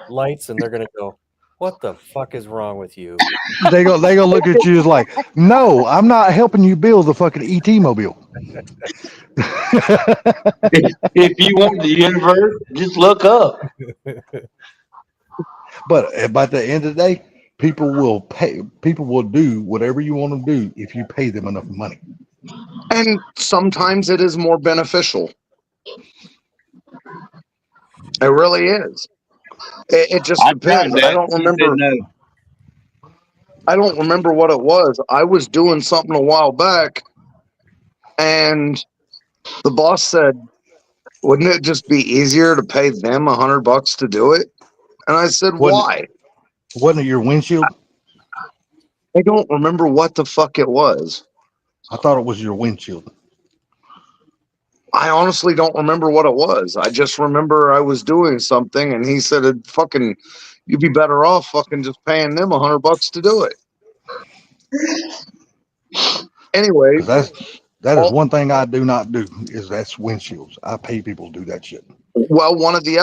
S1: lights? And they're going to go, what the fuck is wrong with you?
S3: They go look at you as like, no, I'm not helping you build the fucking ET mobile.
S6: If you want the universe, just look up.
S3: But at the end of the day, people will do whatever you want to do if you pay them enough money.
S9: And sometimes it is more beneficial. It really is. It just depends. I don't remember. I don't remember what it was. I was doing something a while back, and the boss said, "Wouldn't it just be easier to pay them $100 to do it?" And I said, "Why?"
S3: Wasn't it your windshield?
S9: I don't remember what the fuck it was.
S3: I thought it was your windshield.
S9: I honestly don't remember what it was. I just remember I was doing something, and he said, "Fucking, you'd be better off fucking just paying them $100 to do it." Anyway,
S3: That is one thing I do not do is that's windshields. I pay people to do that shit.
S9: well, one of the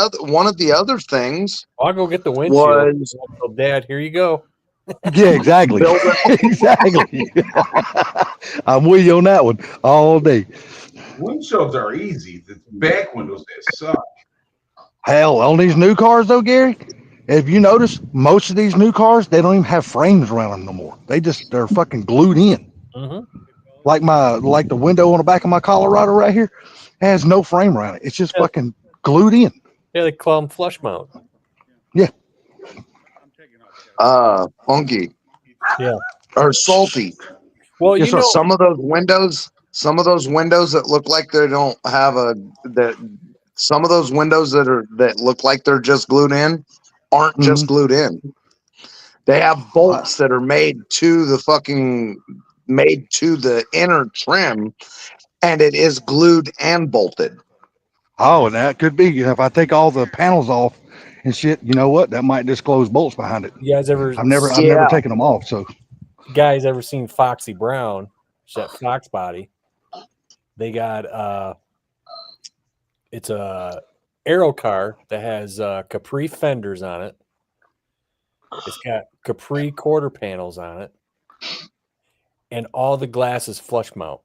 S9: other things
S1: I'll go get the windshield.
S9: was
S1: Oh, Dad, here you go.
S3: Yeah, exactly. Exactly. I'm with you on that one all day.
S5: Windshields are easy. The back windows, they suck.
S3: Hell, on these new cars though, Gary, if you notice, most of these new cars, they don't even have frames around them no more. They're fucking glued in.
S1: Mm-hmm.
S3: Like the window on the back of my Colorado right here has no frame around it. It's just fucking glued in.
S1: Yeah, they call them flush mount.
S9: funky.
S1: Yeah.
S9: Or salty.
S1: Well,
S3: Yes,
S1: you know,
S3: sir.
S9: Some of those windows that look like they don't have some of those windows that look like they're just glued in aren't just glued in. They have bolts that are made to the inner trim, and it is glued and bolted.
S3: Oh, and that could be, if I take all the panels off and shit, you know what? That might disclose bolts behind it.
S1: you guys ever
S3: I've never taken them off. So
S1: guys ever seen Foxy Brown? It's that Fox body. They got it's a aero car that has Capri fenders on it. It's got Capri quarter panels on it, and all the glass is flush mount.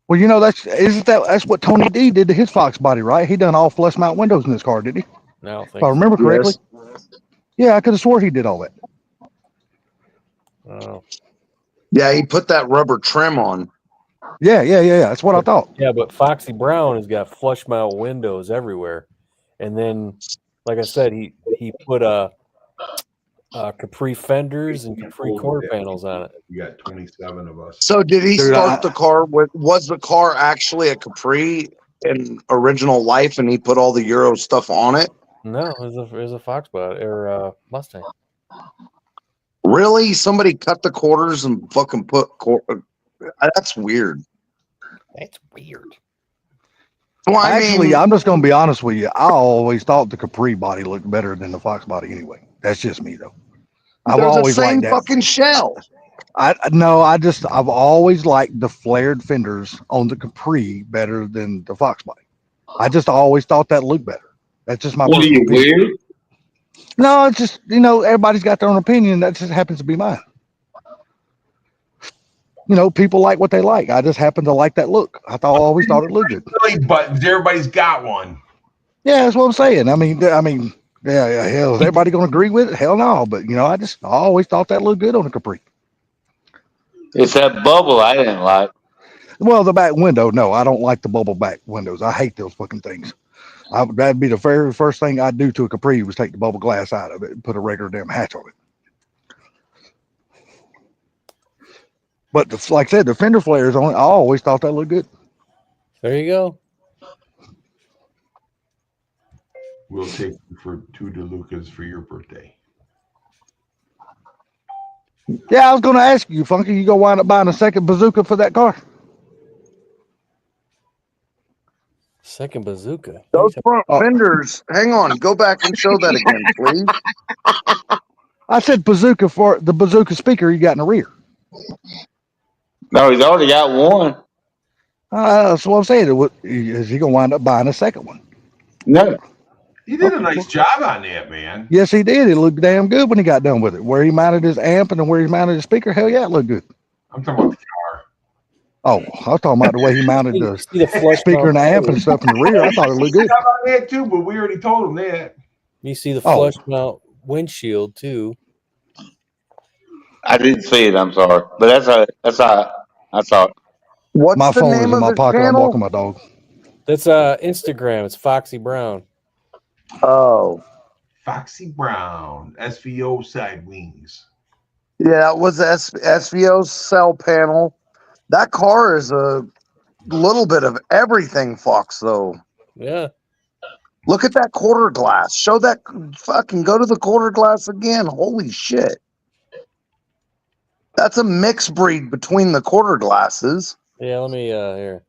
S3: well, you know, that's what Tony D did to his Fox body, right? He done all flush mount windows in his car, didn't he?
S1: No,
S3: If I remember correctly.
S9: Yes.
S3: Yeah, I could have swore he did all that.
S1: Oh.
S9: Yeah, he put that rubber trim on.
S3: Yeah. That's what I thought.
S1: Yeah, but Foxy Brown has got flush mount windows everywhere, and then, like I said, he put Capri fenders and Capri quarter panels on it.
S5: We got 27 of us.
S9: So did he
S3: Dude,
S9: start the car with? Was the car actually a Capri in original life, and he put all the Euro stuff on it?
S1: No, it was a Fox body or Mustang.
S9: Really? Somebody cut the quarters and fucking put. That's weird.
S1: That's weird.
S9: Well,
S3: Actually, I'm just going to be honest with you. I always thought the Capri body looked better than the Fox body anyway. That's just me, though. I've
S9: they're the
S3: always
S9: same
S3: liked that.
S9: fucking shell.
S3: I've always liked the flared fenders on the Capri better than the Fox body. I just always thought that looked better. That's just my
S6: What are
S3: personal
S6: you,
S3: opinion.
S6: weird?
S3: No, it's just, everybody's got their own opinion. That just happens to be mine. People like what they like. I just happen to like that look. I always thought it looked good.
S5: Really buttons. Everybody's got one.
S3: Yeah, that's what I'm saying. I mean, yeah, hell, is everybody going to agree with it? Hell no. But, I always thought that looked good on a Capri.
S6: It's that bubble I didn't like.
S3: Well, the back window, no, I don't like the bubble back windows. I hate those fucking things. That'd be the very first thing I'd do to a Capri was take the bubble glass out of it and put a regular damn hatch on it. But like I said, the fender flares on it, I always thought that looked good.
S1: There you go.
S5: We'll take you for 2 DeLucas for your birthday.
S3: Yeah, I was going to ask you, Funky, you going to wind up buying a second bazooka for that car?
S1: Second bazooka.
S9: Those front
S3: Oh.
S9: fenders. Hang on. Go back and show that again, please.
S3: I said bazooka for the bazooka speaker you got in the rear.
S6: No, he's already got one.
S3: That's what I'm saying. Is he going to wind up buying a second one?
S6: No.
S5: He did a nice job on that, man.
S3: Yes, he did. It looked damn good when he got done with it. Where he mounted his amp and where he mounted his speaker, hell yeah, it looked good.
S5: I'm talking about the car.
S3: Oh, I was talking about the way he mounted the
S1: See the flush
S3: speaker and the
S1: mount
S3: amp and stuff in the rear. I thought it looked good.
S5: Job on that too, but we already told him that.
S1: You see the
S3: Oh.
S1: flush mount windshield too.
S6: I didn't see it. I'm sorry. But that's how I saw it.
S9: What's
S3: My
S9: the
S3: phone is
S9: name
S3: in
S9: of
S3: my
S9: his
S3: pocket. I'm
S9: channel?
S3: walking my dog.
S1: That's Instagram. It's Foxy Brown.
S9: Oh,
S5: Foxy Brown, SVO side wings.
S9: yeah, it was SVO cell panel. That car is a little bit of everything, Fox, though.
S1: Yeah.
S9: Look at that quarter glass. Show that. Fucking go to the quarter glass again. Holy shit. That's a mixed breed between the quarter glasses.
S1: Yeah, let me here.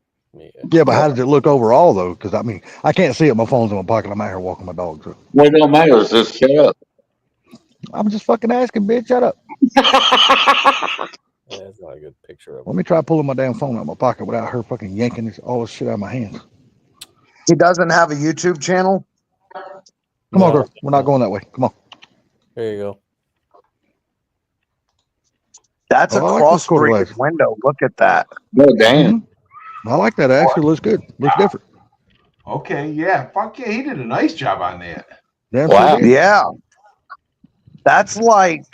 S3: Yeah, but how does it look overall, though? Because, I can't see it. My phone's in my pocket. I'm out here walking my dog. So
S6: Well, it don't matter. Just shut up.
S3: I'm just fucking asking, bitch. Shut up.
S1: Yeah, that's not a good picture of
S3: Let
S1: it.
S3: me try pulling my damn phone out of my pocket without her fucking yanking all this shit out of my hands.
S9: He doesn't have a YouTube channel.
S3: Come on, girl. We're not going that way. Come on.
S1: There you go.
S9: That's a
S3: Oh, I like this quarter
S9: crossbreed
S3: glass.
S9: window. Look at that.
S6: No, damn.
S3: I like that. It actually looks good. Looks different.
S5: Okay, yeah. Fuck yeah, he did a nice job on that.
S3: Damn
S6: Wow.
S3: sure did.
S9: Yeah. That's like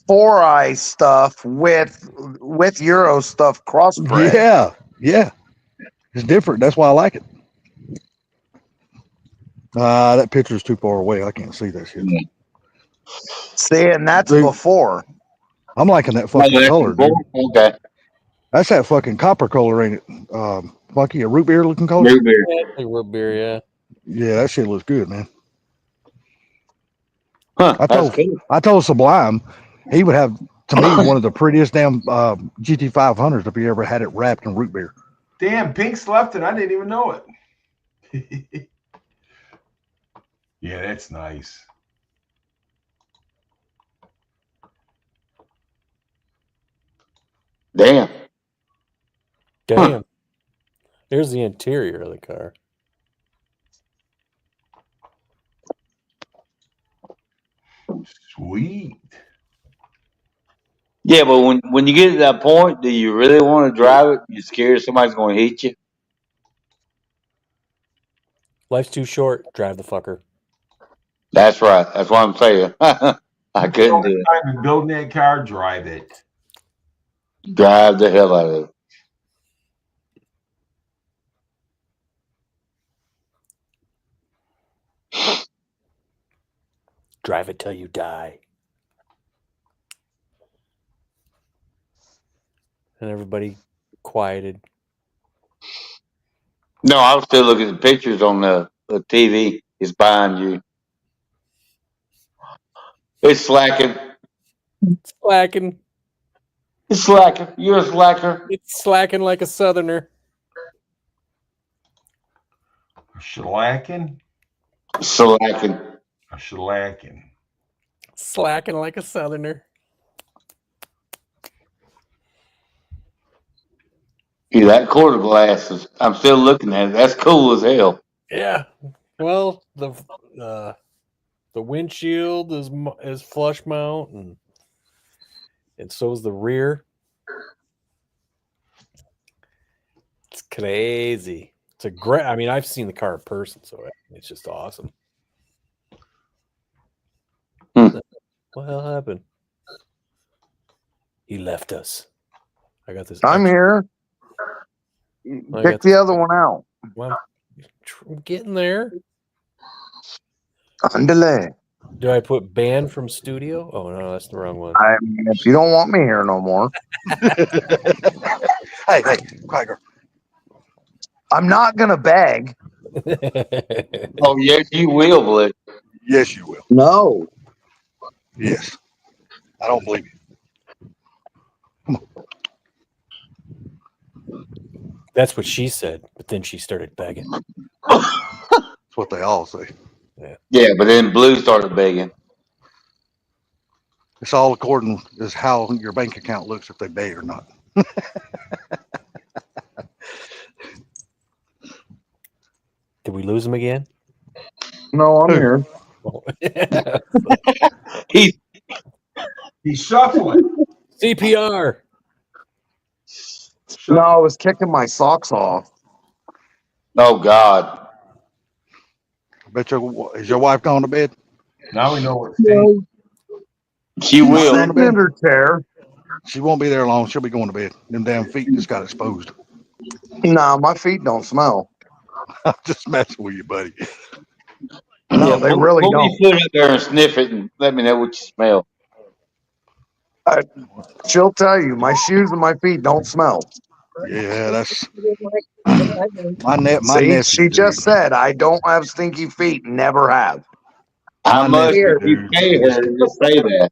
S9: 4i stuff with Euro stuff crossbred.
S3: Yeah. It's different. That's why I like it. That picture's too far away. I can't see that shit.
S9: See, and that's
S3: Dude.
S9: before.
S3: I'm liking that
S6: Oh,
S3: fucking
S6: that's
S3: color, dude.
S6: important? Okay.
S3: That's that fucking copper color, ain't it? Funky, a root beer looking color.
S6: Root beer.
S1: Yeah, it's like root beer, yeah.
S3: Yeah, that shit looks good, man.
S6: Huh,
S3: I
S6: that's
S3: told
S6: cool.
S3: I told Sublime he would have, to me, one of the prettiest damn GT500s if he ever had it wrapped in root beer.
S5: Damn, Pink's left it. I didn't even know it. Yeah, that's nice.
S6: Damn.
S1: Damn. Here's the interior of the car.
S5: Sweet.
S6: Yeah, but when you get to that point, do you really want to drive it? You're scared somebody's going to hit you?
S1: Life's too short. Drive the fucker.
S6: That's right. That's what I'm saying. I couldn't do it.
S5: Time to build that car, drive it.
S6: Drive the hell out of it.
S1: Drive it till you die. and everybody quieted.
S6: No, I was still looking at the pictures on the TV. It's behind you. It's slacking.
S1: Slacking.
S6: It's slacking. You're a slacker.
S1: It's slacking like a southerner.
S5: Shellacking?
S6: Slacking.
S5: Shellacking.
S1: Slacking like a southerner.
S6: Yeah, that quarter glass is. I'm still looking at it. That's cool as hell.
S1: Yeah. Well, the windshield is flush mount, and so is the rear. It's crazy. It's a great. I mean, I've seen the car in person, so it's just awesome. What the hell happened? He left us. I got this.
S9: I'm here.
S1: I
S9: Pick
S1: got
S9: the other one out.
S1: Well, I'm getting there.
S9: On delay.
S1: Do I put banned from studio? Oh no, that's the wrong one.
S9: I mean, if you don't want me here no more,
S3: Hey, quiet girl.
S9: I'm not gonna beg.
S6: Oh yes, you will, Blake.
S3: Yes, you will.
S9: No.
S3: Yes. I don't believe you.
S1: That's what she said, but then she started begging.
S3: That's what they all say.
S6: Yeah, but then Blue started begging.
S3: It's all according to how your bank account looks if they beg or not.
S1: Did we lose him again?
S9: No, I'm here.
S6: He's
S5: shuffling.
S1: CPR.
S9: No, I was kicking my socks off.
S6: Oh God.
S3: Bet is your wife gone to bed?
S5: Now we know what.
S6: She will.
S9: Sitting in her chair.
S3: She won't be there long. She'll be going to bed. Them damn feet just got exposed.
S9: Nah, my feet don't smell.
S3: I'm just messing with you, buddy.
S9: No, they really
S6: Put
S9: don't.
S6: your foot up there and sniff it and let me know what you smell.
S9: She'll tell you, my shoes and my feet don't smell.
S3: Yeah, that's
S9: My
S3: nephew,
S9: she just said I don't have stinky feet. Never have.
S6: How much
S3: nephew,
S6: did you pay her to say that?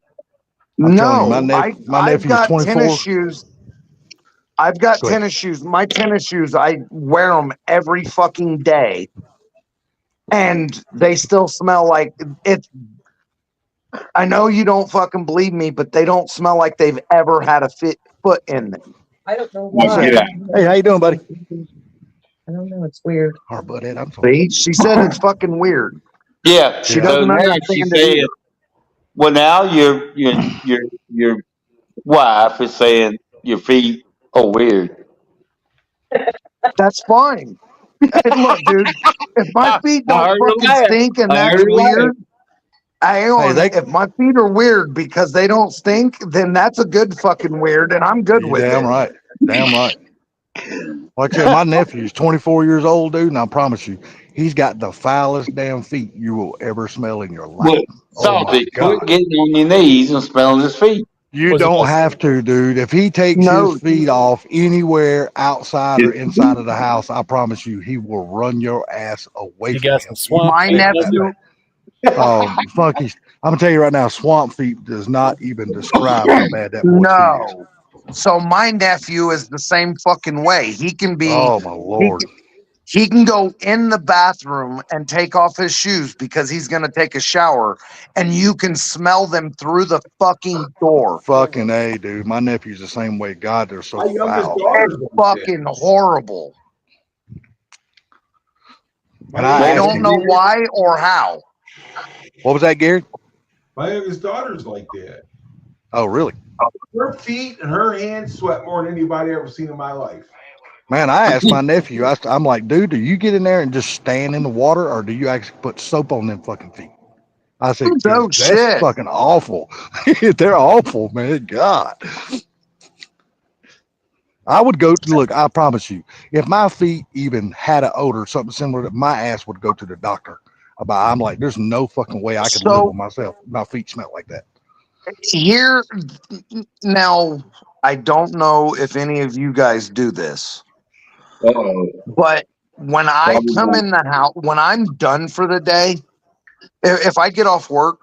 S3: I'm telling
S9: No,
S3: you, my
S9: I've
S3: nephew's
S9: got
S3: 24.
S9: tennis shoes. I've got
S3: Go ahead.
S9: tennis shoes. My tennis shoes, I wear them every fucking day, and they still smell like it. I know you don't fucking believe me, but they don't smell like they've ever had a foot in them.
S10: I don't know
S6: Let's
S10: why.
S6: get out.
S3: Hey, how you doing, buddy?
S10: I don't know. It's weird.
S3: Our butt head. I'm sorry.
S9: See, she said it's fucking weird.
S6: Yeah,
S9: She
S6: so
S9: doesn't
S6: now
S9: understand
S6: she
S9: it
S6: said,
S9: either.
S6: well, now your wife is saying your feet are weird.
S9: That's fine. Hey, look, dude, if my feet
S6: I
S9: don't
S6: heard her
S9: fucking
S6: laugh.
S9: stink and
S6: I
S9: that's
S6: heard her laugh.
S9: weird, hang on.
S3: they-
S9: If my feet are weird because they don't stink, then that's a good fucking weird, and I'm good
S3: You
S9: with
S3: damn
S9: it.
S3: right. Damn right. Like I said, my nephew's 24 years old, dude, and I promise you, he's got the foulest damn feet you will ever smell in your life.
S6: Well,
S3: Oh my
S6: Salty,
S3: God.
S6: quit getting on your knees and smelling his feet.
S3: You
S1: Was it
S3: don't
S1: just-
S3: have to, dude. If he takes
S9: No.
S3: his feet off anywhere outside or inside of the house, I promise you, he will run your ass away
S1: You
S3: from
S1: got
S3: him.
S1: some swamp.
S9: My
S1: feet,
S9: nephew,
S3: Oh, funky. I'm gonna tell you right now, swamp feet does not even describe how bad that boy's feet is.
S9: no. So my nephew is the same fucking way. He can be.
S3: Oh my Lord.
S9: He can go in the bathroom and take off his shoes because he's going to take a shower, and you can smell them through the fucking door.
S3: Fucking A, dude. My nephew's the same way. God, they're so
S5: My youngest
S3: foul.
S5: daughter's
S9: It's
S5: like that.
S9: fucking horrible.
S3: And
S9: I
S3: asked
S9: don't
S3: him,
S9: know why or how.
S3: what was that, Gary?
S5: My youngest daughter's like that.
S3: Oh, really?
S5: Her feet and her hands sweat more than anybody ever seen in my life.
S3: Man, I asked my nephew, I'm like, dude, do you get in there and just stand in the water, or do you actually put soap on them fucking feet? I said,
S9: No
S3: that's
S9: shit.
S3: fucking awful. They're awful, man. God. I would go to, look, I promise you, if my feet even had an odor, something similar, my ass would go to the doctor. I'm like, there's no fucking way I could live with myself. My feet smell like that.
S9: Here now, I don't know if any of you guys do this,
S6: Uh-oh.
S9: but when I
S6: Probably
S9: come
S6: not.
S9: in the house, when I'm done for the day, if I get off work,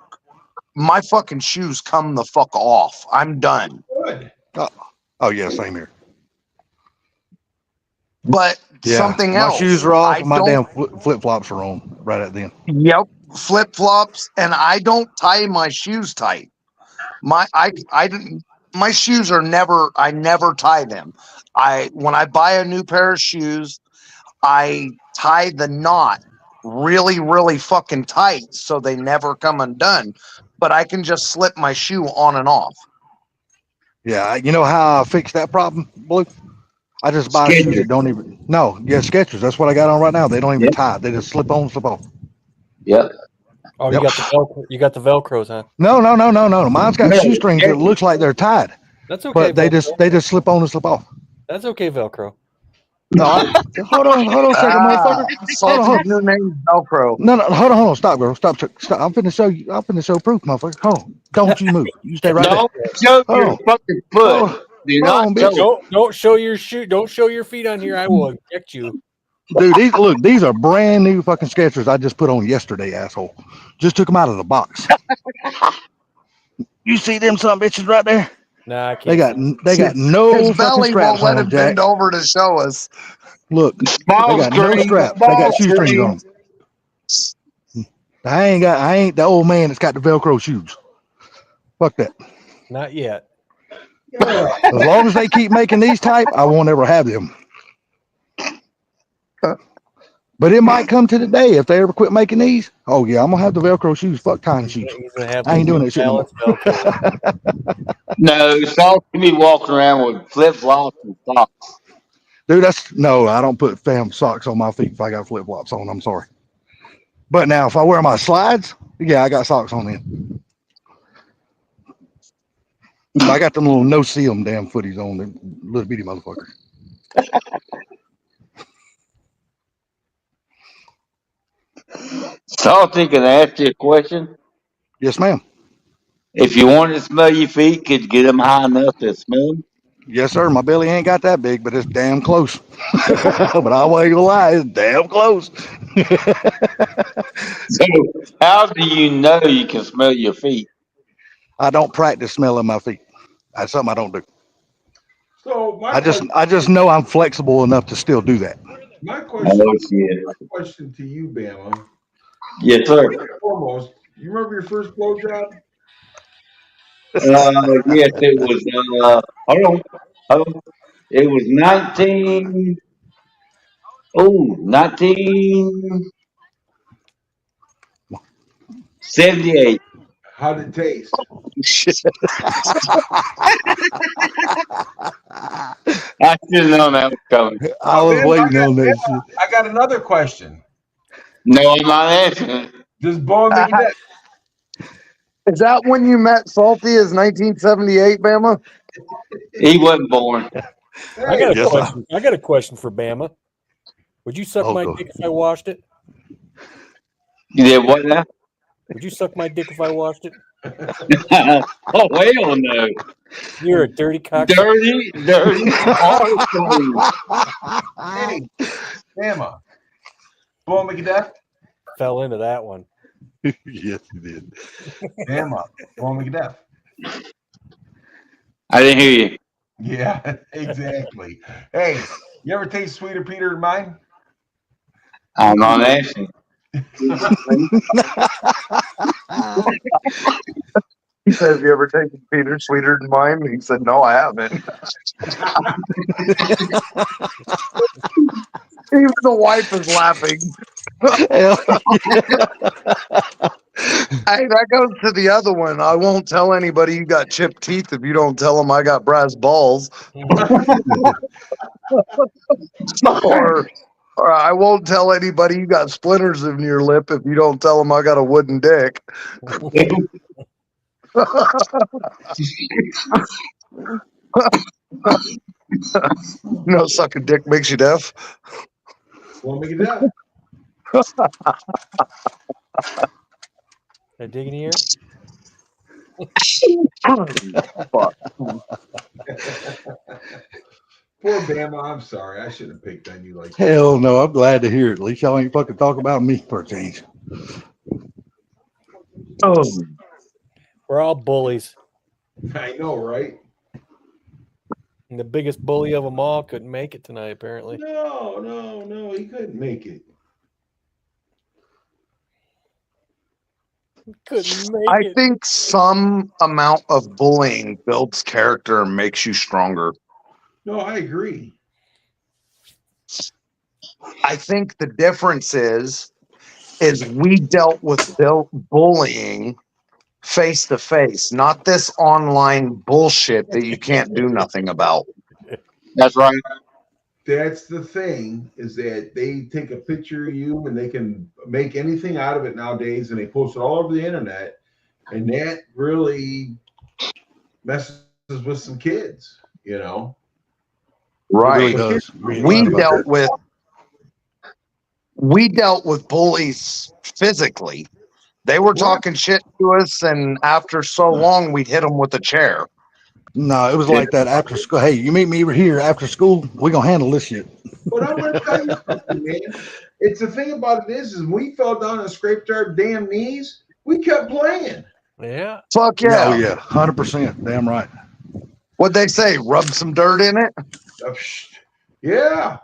S9: my fucking shoes come the fuck off. I'm done.
S5: Good.
S3: Oh yeah, same here.
S9: But
S3: Yeah,
S9: something
S3: my
S9: else,
S3: shoes are off.
S9: I
S3: And my
S9: don't.
S3: damn flip flops are on right at then.
S9: Yep, flip flops, and I don't tie my shoes tight. My didn't. My shoes are never. I never tie them. When I buy a new pair of shoes, I tie the knot really, really fucking tight so they never come undone. But I can just slip my shoe on and off.
S3: Yeah, you know how I fixed that problem, Blue? I just buy shoes
S6: Skechers.
S3: that don't even. No, yeah, Skechers. That's what I got on right now. They don't even
S6: Yep.
S3: tie. They just slip on, slip off.
S6: Yep.
S1: Oh,
S3: Yep.
S1: you got the Velcro, you got the Velcros, huh?
S3: No. Mine's got
S6: No,
S3: shoestrings that look like they're tied,
S1: That's okay.
S3: but they
S1: Velcro.
S3: just slip on and slip off.
S1: That's okay, Velcro.
S3: No, hold on a second, motherfucker.
S9: Salty's new name Velcro.
S3: No, hold on. Stop, girl. Stop. I'm finna show you. I'm finna show proof, motherfucker. Hold on. Don't you move. You stay right
S6: Don't show
S3: Hold
S6: your
S3: on.
S6: fucking
S3: Hold
S6: foot. Do
S3: hold
S6: not
S3: on,
S6: show
S3: bitch.
S6: it.
S1: Don't show your shoe. Don't show your feet on here. I will inject you.
S3: there. Dude, these are brand new fucking Skechers I just put on yesterday, asshole. Just took them out of the box. You see them some bitches right there?
S1: Nah, I can't.
S3: They got no
S9: His
S3: fucking
S9: belly
S3: straps
S9: won't let
S3: on them,
S9: him
S3: Jack.
S9: bend over to show us.
S3: Look, they
S6: Ball
S3: got no
S6: screen.
S3: straps. They
S6: Ball
S3: got shoestrings on
S6: screen.
S3: them. I ain't the old man that's got the Velcro shoes. Fuck that.
S1: Not yet.
S3: As long as they keep making these type, I won't ever have them. But it might come to the day if they ever quit making these. Oh yeah, I'm gonna have the Velcro shoes. Fuck tying shoes.
S1: He's gonna have
S3: I ain't
S1: the
S3: doing that shit no more.
S1: balance Velcro.
S6: No, Salt can be walking around with flip flops and socks.
S3: Dude, I don't put fam socks on my feet if I got flip flops on. I'm sorry. But now if I wear my slides, yeah, I got socks on then. I got them little no see 'em damn footies on, them little bitty motherfucker.
S6: Salty, can I ask you a question?
S3: Yes, ma'am.
S6: If you wanted to smell your feet, could you get them high enough to smell them?
S3: Yes, sir. My belly ain't got that big, but it's damn close. But I ain't gonna lie, it's damn close.
S6: So, how do you know you can smell your feet?
S3: I don't practice smelling my feet. That's something I don't do.
S5: So
S3: I just know I'm flexible enough to still do that.
S5: my
S6: Oh, shit.
S5: question to you, Bama.
S6: Yes, sir.
S5: First and foremost, you remember your first blowjob?
S6: Yes, it was, hold on. It was 1978.
S5: How did it taste?
S6: I should have known that was coming.
S3: I was waiting on that shit.
S5: I got another question.
S6: No, I'm not answering it.
S5: Does Bowen make that?
S9: Is that when you met Salty? Is 1978, Bama?
S6: He wasn't born.
S1: I got a
S3: Yes,
S1: question. I got a question for Bama. Would you suck
S3: Oh,
S1: my
S3: go.
S1: dick if I washed it?
S6: You did what now?
S1: Would you suck my dick if I washed it?
S6: Oh, hell no.
S1: You're a dirty cock.
S6: Dirty.
S5: Hey, Bama. Bowen make that?
S1: Fell into that one.
S3: Yes, he did.
S5: Bama. Bowen make that?
S6: I didn't hear you.
S5: Yeah, exactly. Hey, you ever taste sweeter Peter than mine?
S6: I'm not answering.
S9: He said, "Have you ever taken Peter sweeter than mine?" He said, "No, I haven't." Even the wife is laughing.
S3: Hell,
S9: Hey, that goes to the other one. I won't tell anybody you got chipped teeth if you don't tell them I got brass balls. or I won't tell anybody you got splinters in your lip if you don't tell them I got a wooden dick. No, sucking dick makes you deaf.
S5: Bowen make that?
S1: Can I dig in here?
S9: Fuck.
S5: Poor Bama. I'm sorry. I shouldn't have picked on you like that.
S3: Hell no, I'm glad to hear it. At least y'all ain't fucking talk about me for a change.
S9: Oh,
S1: We're all bullies.
S5: I know, right?
S1: And the biggest bully of them all couldn't make it tonight, apparently.
S5: No. He couldn't make it.
S1: Couldn't make
S9: I
S1: it.
S9: think some amount of bullying builds character and makes you stronger.
S5: No, I agree.
S9: I think the difference is we dealt with bullying face to face, not this online bullshit that you can't do nothing about.
S6: That's right.
S5: That's the thing, is that they take a picture of you and they can make anything out of it nowadays, and they post it all over the internet, and that really messes with some kids, you know.
S9: Right.
S3: It really does.
S9: We dealt with bullies physically. They were talking shit to us, and after so long, we'd hit them with a chair.
S3: No, it was like that after school. Hey, you meet me here after school. We're gonna handle this shit.
S5: But I'm gonna tell you something, man. It's the thing about it is we fell down and scraped our damn knees. We kept playing.
S1: Yeah.
S9: Fuck yeah.
S3: Oh yeah, 100%. Damn right.
S9: What'd they say? Rub some dirt in it?
S5: Yeah.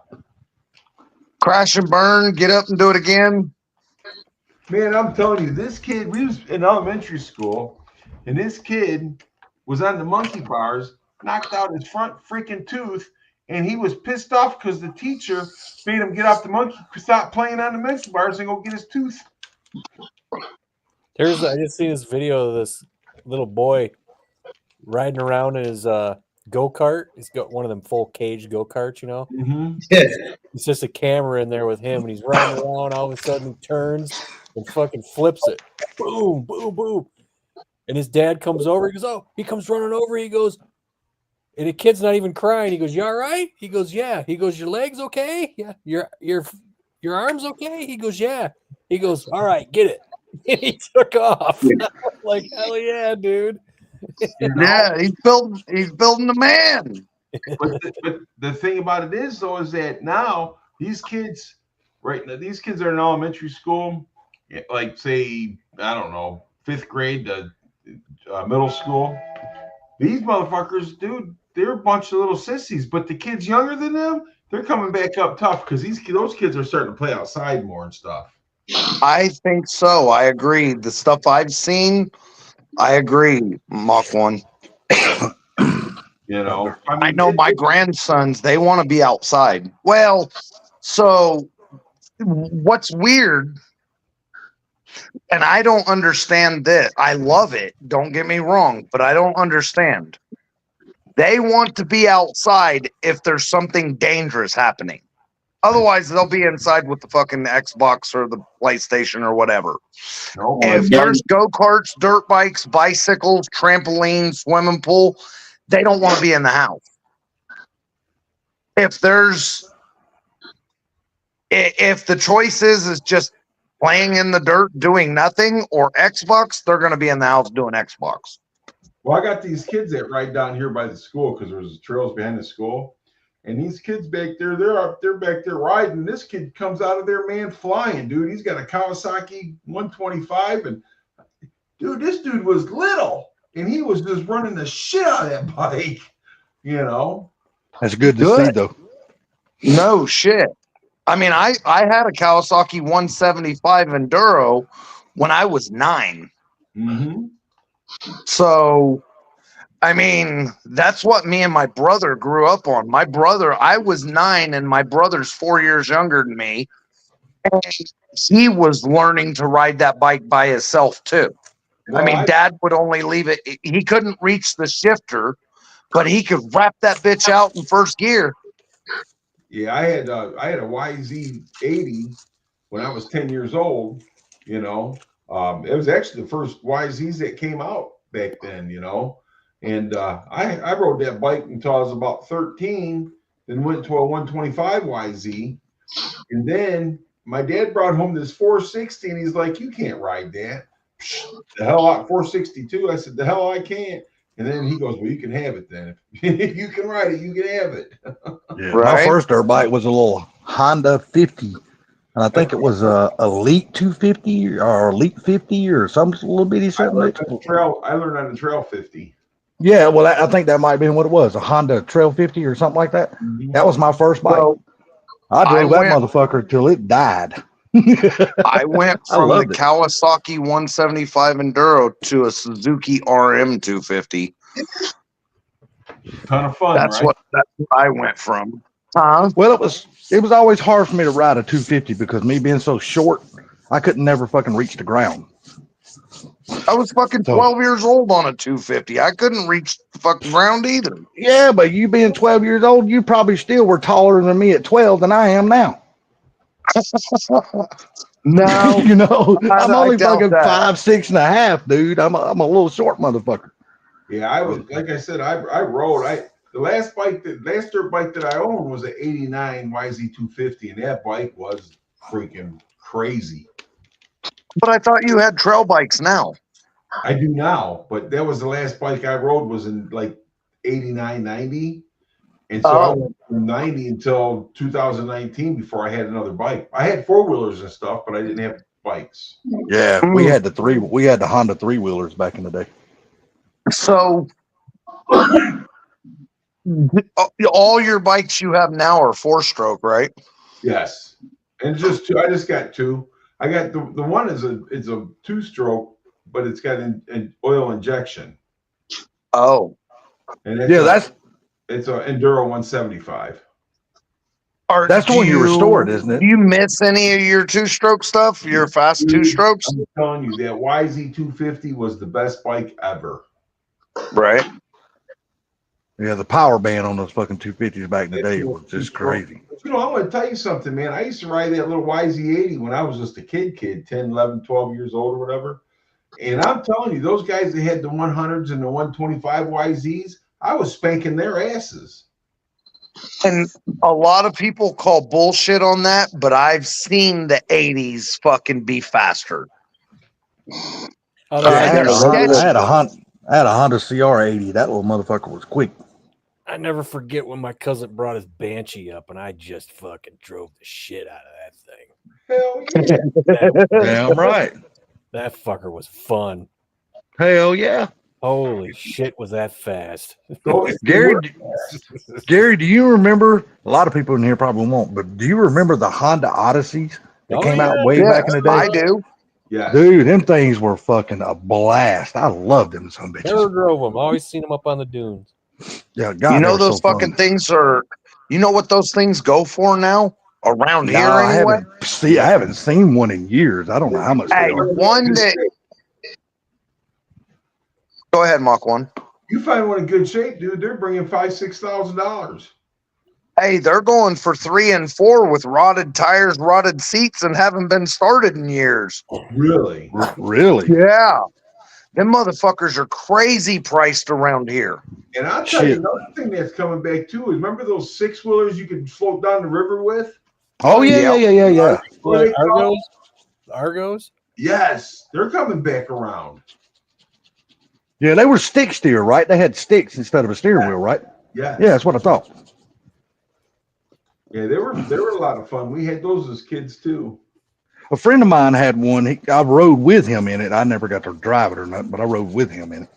S9: Crash and burn, get up and do it again.
S5: Man, I'm telling you, this kid, we was in elementary school, and this kid was on the monkey bars, knocked out his front freaking tooth, and he was pissed off because the teacher made him get off the monkey, stop playing on the monkey bars, and go get his tooth.
S1: I just seen this video of this little boy riding around in his go-kart. He's got one of them full cage go-karts, you know.
S5: Mm-hmm.
S1: It's just a camera in there with him, and he's riding around. All of a sudden, he turns and fucking flips it. Boom, boom, boom. And his dad comes over. He goes, "Oh!" He comes running over. He goes, and the kid's not even crying. He goes, "You all right?" He goes, "Yeah." He goes, "Your legs okay? Yeah. Your arms okay?" He goes, "Yeah." He goes, "All right, get it." And he took off. Like, hell yeah, dude.
S9: Yeah, he's building the man.
S5: But the thing about it is, though, is that now these kids, right now, these kids are in elementary school, like say, I don't know, 5th grade to middle school. These motherfuckers, dude, they're a bunch of little sissies. But the kids younger than them, they're coming back up tough because those kids are starting to play outside more and stuff.
S9: I think so. I agree. The stuff I've seen, I agree, Mach 1.
S5: You know,
S9: I know my grandsons, they want to be outside. Well, so what's weird, and I don't understand this. I love it. Don't get me wrong, but I don't understand. They want to be outside if there's something dangerous happening. Otherwise, they'll be inside with the fucking Xbox or the PlayStation or whatever.
S5: No,
S9: If there's go-karts, dirt bikes, bicycles, trampolines, swimming pool, they don't want to be in the house. If the choice is just playing in the dirt, doing nothing, or Xbox, they're going to be in the house doing Xbox.
S5: Well, I got these kids that ride down here by the school because there's trails behind the school. And these kids back there, they're back there riding. This kid comes out of there, man, flying, dude. He's got a Kawasaki 125. And, dude, this dude was little. And he was just running the shit out of that bike, you know.
S3: That's good to see, though.
S9: No shit. I mean, I had a Kawasaki 175 Enduro when I was 9.
S5: Mm-hmm.
S9: So, I mean, that's what me and my brother grew up on. My brother, I was 9 and my brother's 4 years younger than me. And he was learning to ride that bike by himself too.
S5: Well,
S9: I mean, Dad would only leave it. He couldn't reach the shifter, but he could wrap that bitch out in first gear.
S5: Yeah, I had a YZ80 when I was 10 years old, you know. It was actually the first YZs that came out back then, you know. And I rode that bike until I was about 13, then went to a 125 YZ. And then my dad brought home this 460, and he's like, "You can't ride that." the hell out 462. I said, the hell I can't. And then he goes, well, you can have it then. If you can ride it, you can have it.
S3: Yeah,
S9: Right.
S3: my first dirt bike was a little Honda 50, and I think it was a Elite 250 or Elite 50 or some little bitty
S5: I
S3: something.
S5: learned on the Trail 50.
S3: Yeah, well, I think that might have been what it was, a Honda Trail 50 or something like that. That was my first bike.
S9: So
S3: I drove
S9: I
S3: that
S9: went-
S3: motherfucker till it died.
S9: I went
S3: I
S9: from the
S3: loved it.
S9: Kawasaki 175 Enduro to a Suzuki RM 250.
S5: Ton of fun,
S9: That's
S5: right?
S9: what I went from. Huh?
S3: Well, it was always hard for me to ride a 250 because me being so short, I couldn't never fucking reach the ground.
S9: I was fucking
S3: So-
S9: 12 years old on a 250. I couldn't reach the fucking ground either.
S3: Yeah, but you being 12 years old, you probably still were taller than me at 12 than I am now.
S9: No,
S3: You know,
S9: I
S3: I'm only
S9: doubt
S3: fucking
S9: that.
S3: 5'6.5", dude. I'm a little short motherfucker.
S5: Yeah, I was, like I said, I rode. The last dirt bike that I owned was an 89 YZ250, and that bike was freaking crazy.
S9: But I thought you had trail bikes now.
S5: I do now, but that was the last bike I rode was in like 89, 90. And so I went from 90 until 2019 before I had another bike. I had 4-wheelers and stuff, but I didn't have bikes.
S3: Yeah, we had the Honda 3-wheelers back in the day.
S9: So all your bikes you have now are 4-stroke, right?
S5: Yes. And just two. I just got two. I got the one is a 2-stroke, but it's got an oil injection.
S9: Oh.
S5: And it's an Enduro 175.
S3: That's the one you restored, isn't it?
S9: Do you miss any of your 2-stroke stuff? Your fast 2-strokes?
S5: I'm telling you, that YZ250 was the best bike ever.
S9: Right.
S3: Yeah, the power band on those fucking 250s back in the day was just crazy.
S5: You know, I'm going to tell you something, man. I used to ride that little YZ80 when I was just a kid, 10, 11, 12 years old or whatever. And I'm telling you, those guys that had the 100s and the 125 YZs, I was spanking their asses.
S9: And a lot of people call bullshit on that, but I've seen the 80s fucking be faster.
S1: Oh,
S3: I had
S9: sketchy.
S3: a Honda CR80. That little motherfucker was quick.
S1: I never forget when my cousin brought his Banshee up, and I just fucking drove the shit out of that thing.
S5: Hell yeah.
S3: Damn right.
S1: That fucker was fun.
S3: Hell yeah.
S1: Holy shit, was that fast?
S3: Gary, do you remember? A lot of people in here probably won't, but do you remember the Honda Odysseys that came out way back in the day?
S9: I do.
S5: Yeah.
S3: Dude, them things were fucking a blast. I loved them some bitches.
S1: Never drove them. Always seen them up on the dunes.
S3: Yeah, God,
S9: You know
S3: they were
S9: those
S3: so
S9: fucking
S3: fun.
S9: things are. You know what those things go for now around here
S3: I
S9: anyway.
S3: haven't seen one in years. I don't know how much they
S9: Hey,
S3: are.
S9: one that. Go ahead, Mach 1.
S5: You find one in good shape, dude. They're bringing $5,000-$6,000.
S9: Hey, they're going for 3 and 4 with rotted tires, rotted seats, and haven't been started in years.
S5: Really?
S3: Really?
S9: Yeah. Them motherfuckers are crazy priced around here.
S5: And I'll tell you
S3: Shit.
S5: another thing that's coming back too is remember those 6-wheelers you could float down the river with?
S3: Oh yeah.
S5: What are they called?
S1: Argos?
S5: Yes, they're coming back around.
S3: Yeah, they were stick steer, right? They had sticks instead of a steering wheel, right?
S5: Yeah.
S3: Yeah, that's what I thought.
S5: Yeah, they were a lot of fun. We had those as kids too.
S3: A friend of mine had one. I rode with him in it. I never got to drive it or nothing, but I rode with him in it.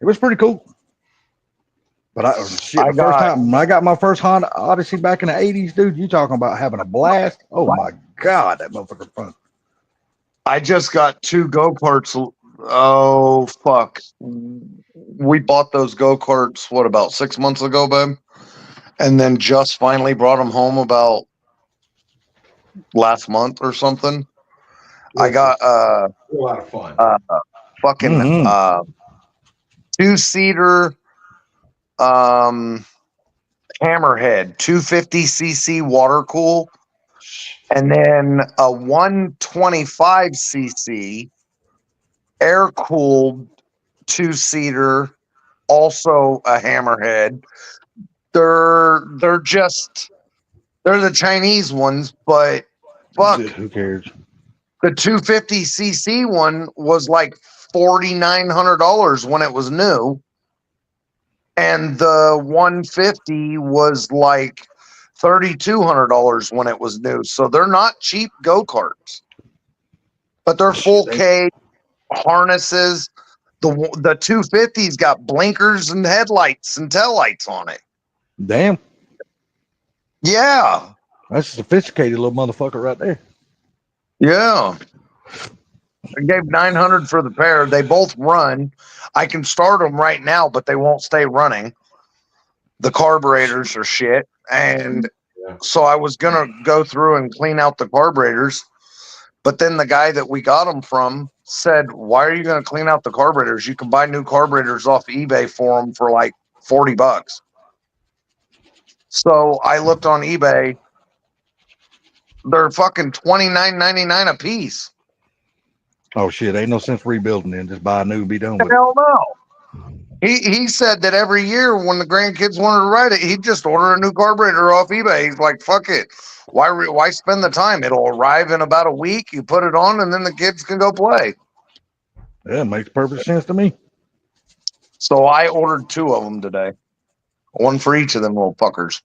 S3: It was pretty cool. But first time when I got my first Honda Odyssey back in the 80s, dude, you talking about having a blast? Oh my God, that motherfucker fun.
S9: I just got 2 go-karts. Oh, fuck. We bought those go-karts, about 6 months ago, babe? And then just finally brought them home about last month or something. I got
S5: a lot of fun.
S9: Fucking 2-seater Hammerhead 250cc water cool, and then a 125cc air cooled 2-seater, also a Hammerhead. They're the Chinese ones, but fuck,
S3: Who cares?
S9: The 250cc one was like $4,900 when it was new, and the 150 was like $3,200 when it was new. So they're not cheap go-karts, but they're full cage harnesses. The 250's got blinkers and headlights and taillights on it.
S3: Damn,
S9: Yeah.
S3: that's a sophisticated little motherfucker right there.
S9: Yeah. I gave 900 for the pair. They both run. I can start them right now, but they won't stay running. The carburetors are shit. And so I was going to go through and clean out the carburetors. But then the guy that we got them from said, why are you going to clean out the carburetors? You can buy new carburetors off eBay for them for like $40. So I looked on eBay. They're fucking $29.99 a piece.
S3: Oh shit, ain't no sense rebuilding then. Just buy a new, be done with it.
S9: Hell no. He said that every year when the grandkids wanted to ride it, he'd just order a new carburetor off eBay. He's like, fuck it. Why spend the time? It'll arrive in about a week. You put it on and then the kids can go play.
S3: Yeah, it makes perfect sense to me.
S9: So I ordered 2 of them today. One for each of them little fuckers.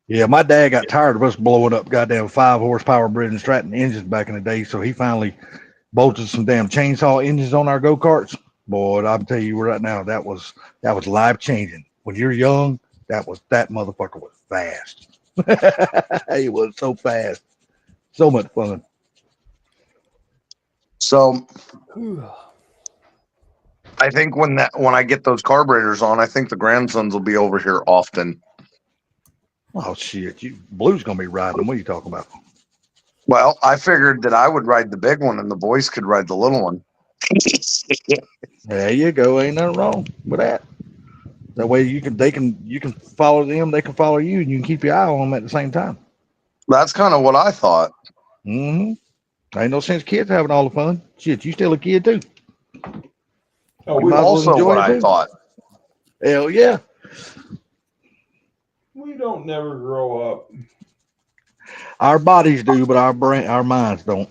S3: Yeah, my dad got tired of us blowing up goddamn 5 horsepower Bridge and Stratton engines back in the day, so he finally bolted some damn chainsaw engines on our go-karts. Boy, I'll tell you right now, that was life changing. When you're young, that motherfucker was fast. He was so fast. So much fun.
S9: So I think when I get those carburetors on, I think the grandsons will be over here often.
S3: Oh shit, Blue's gonna be riding them. What are you talking about?
S9: Well, I figured that I would ride the big one and the boys could ride the little one.
S3: There you go. Ain't nothing wrong with that. That way you can follow them, they can follow you, and you can keep your eye on them at the same time.
S9: That's kind of what I thought.
S3: Ain't no sense kids having all the fun. Shit, you still a kid too.
S5: Oh,
S3: You
S5: we
S3: might as well
S9: Also
S3: enjoy
S9: what
S3: it,
S9: I
S3: too.
S9: thought.
S3: Hell yeah.
S5: we don't never grow up.
S3: Our bodies do, but our minds don't.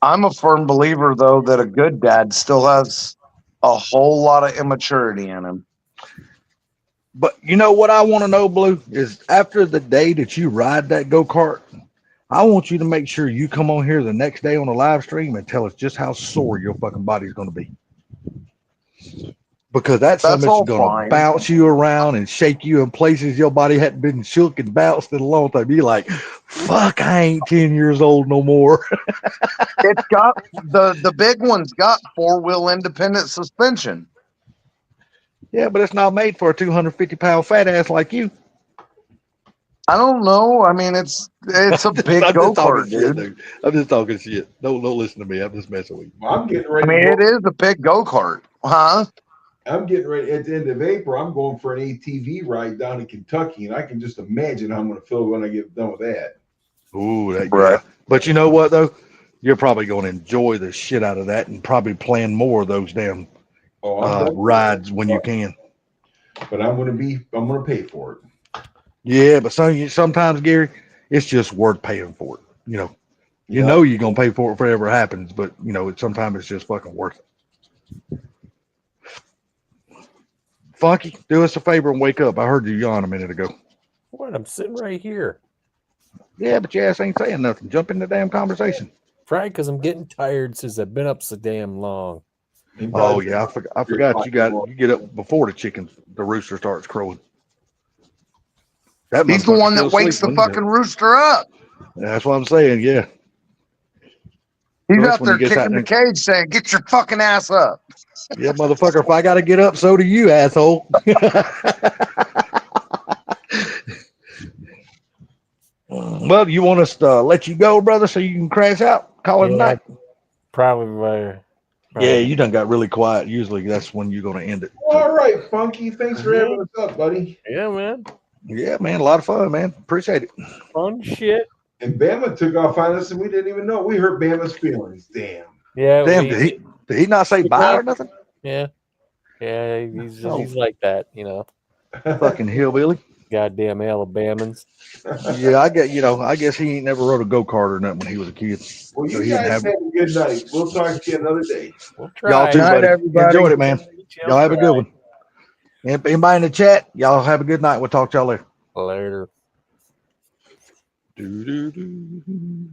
S9: I'm a firm believer, though, that a good dad still has a whole lot of immaturity in him.
S3: But you know what I want to know, Blue, is after the day that you ride that go-kart, I want you to make sure you come on here the next day on a live stream and tell us just how sore your fucking body's going to be. Because that's
S9: all
S3: going to
S9: fine.
S3: bounce you around and shake you in places your body hadn't been shook and bounced in a long time. You're like, fuck, I ain't 10 years old no more.
S9: It's got the big one's got 4-wheel independent suspension.
S3: Yeah, but it's not made for a 250-pound fat ass like you.
S9: I don't know. I mean, it's a big
S3: I'm just
S9: go
S3: talking
S9: kart,
S3: shit,
S9: dude.
S3: I'm just talking shit. Don't listen to me. I'm just messing with you.
S5: I'm getting
S9: I
S5: ready.
S9: mean,
S5: to
S9: it
S5: go,
S9: is a big go kart, huh?
S5: I'm getting ready at the end of April. I'm going for an ATV ride down in Kentucky, and I can just imagine how I'm going to feel when I get done with that.
S3: Ooh, that,
S9: Right.
S3: yeah. But you know what though? You're probably going to enjoy the shit out of that, and probably plan more of those damn rides when you can.
S5: But I'm going to pay for it.
S3: Yeah, but sometimes, Gary, it's just worth paying for it. You know, you
S5: Yeah.
S3: know you're gonna pay for it if it ever happens, but you know, sometimes it's just fucking worth it. Funky, do us a favor and wake up. I heard you yawn a minute ago.
S1: What? I'm sitting right here.
S3: Yeah, but your ass ain't saying nothing. Jump in the damn conversation.
S1: Probably because I'm getting tired since I've been up so damn long.
S3: Oh yeah, I forgot you get up before the rooster starts crowing. That
S9: He's the
S3: motherfucker's
S9: one that
S3: still
S9: wakes
S3: asleep
S9: the
S3: when he
S9: fucking rooster up.
S3: does. That's what I'm saying. Yeah,
S9: He's
S3: That's
S9: out
S3: when he
S9: there
S3: gets out
S9: kicking the
S3: there.
S9: cage saying, "Get your fucking ass up."
S3: yeah, motherfucker. If I gotta get up, so do you, asshole. Well, you want us to let you go, brother, so you can crash out? Call it a
S1: Yeah,
S3: night.
S1: Probably.
S3: Yeah, you done got really quiet. Usually that's when you're going to end it.
S5: All right, Funky. Thanks for having us up, buddy.
S1: Yeah, man.
S3: Yeah, man. A lot of fun, man. Appreciate it.
S1: Fun shit.
S5: And Bama took off on us, and we didn't even know. We hurt Bama's feelings. Damn.
S1: Yeah.
S3: Damn, did he not say bye or nothing?
S1: Yeah. Yeah. He's
S3: Oh.
S1: he's like that, you know.
S3: Fucking hillbilly.
S1: Goddamn Alabamans.
S3: Yeah, I guess he ain't never rode a go-kart or nothing when he was a kid.
S5: Well,
S3: So
S5: you
S3: he didn't
S5: guys
S3: have-
S5: have a good night. We'll talk to you another day.
S1: We'll
S3: Y'all
S1: try.
S3: too,
S9: Night,
S3: buddy.
S9: everybody.
S3: Enjoyed it, man. Y'all have a good one. Anybody in the chat, y'all have a good night. We'll talk to y'all later.
S1: Later.
S3: Do, do, do.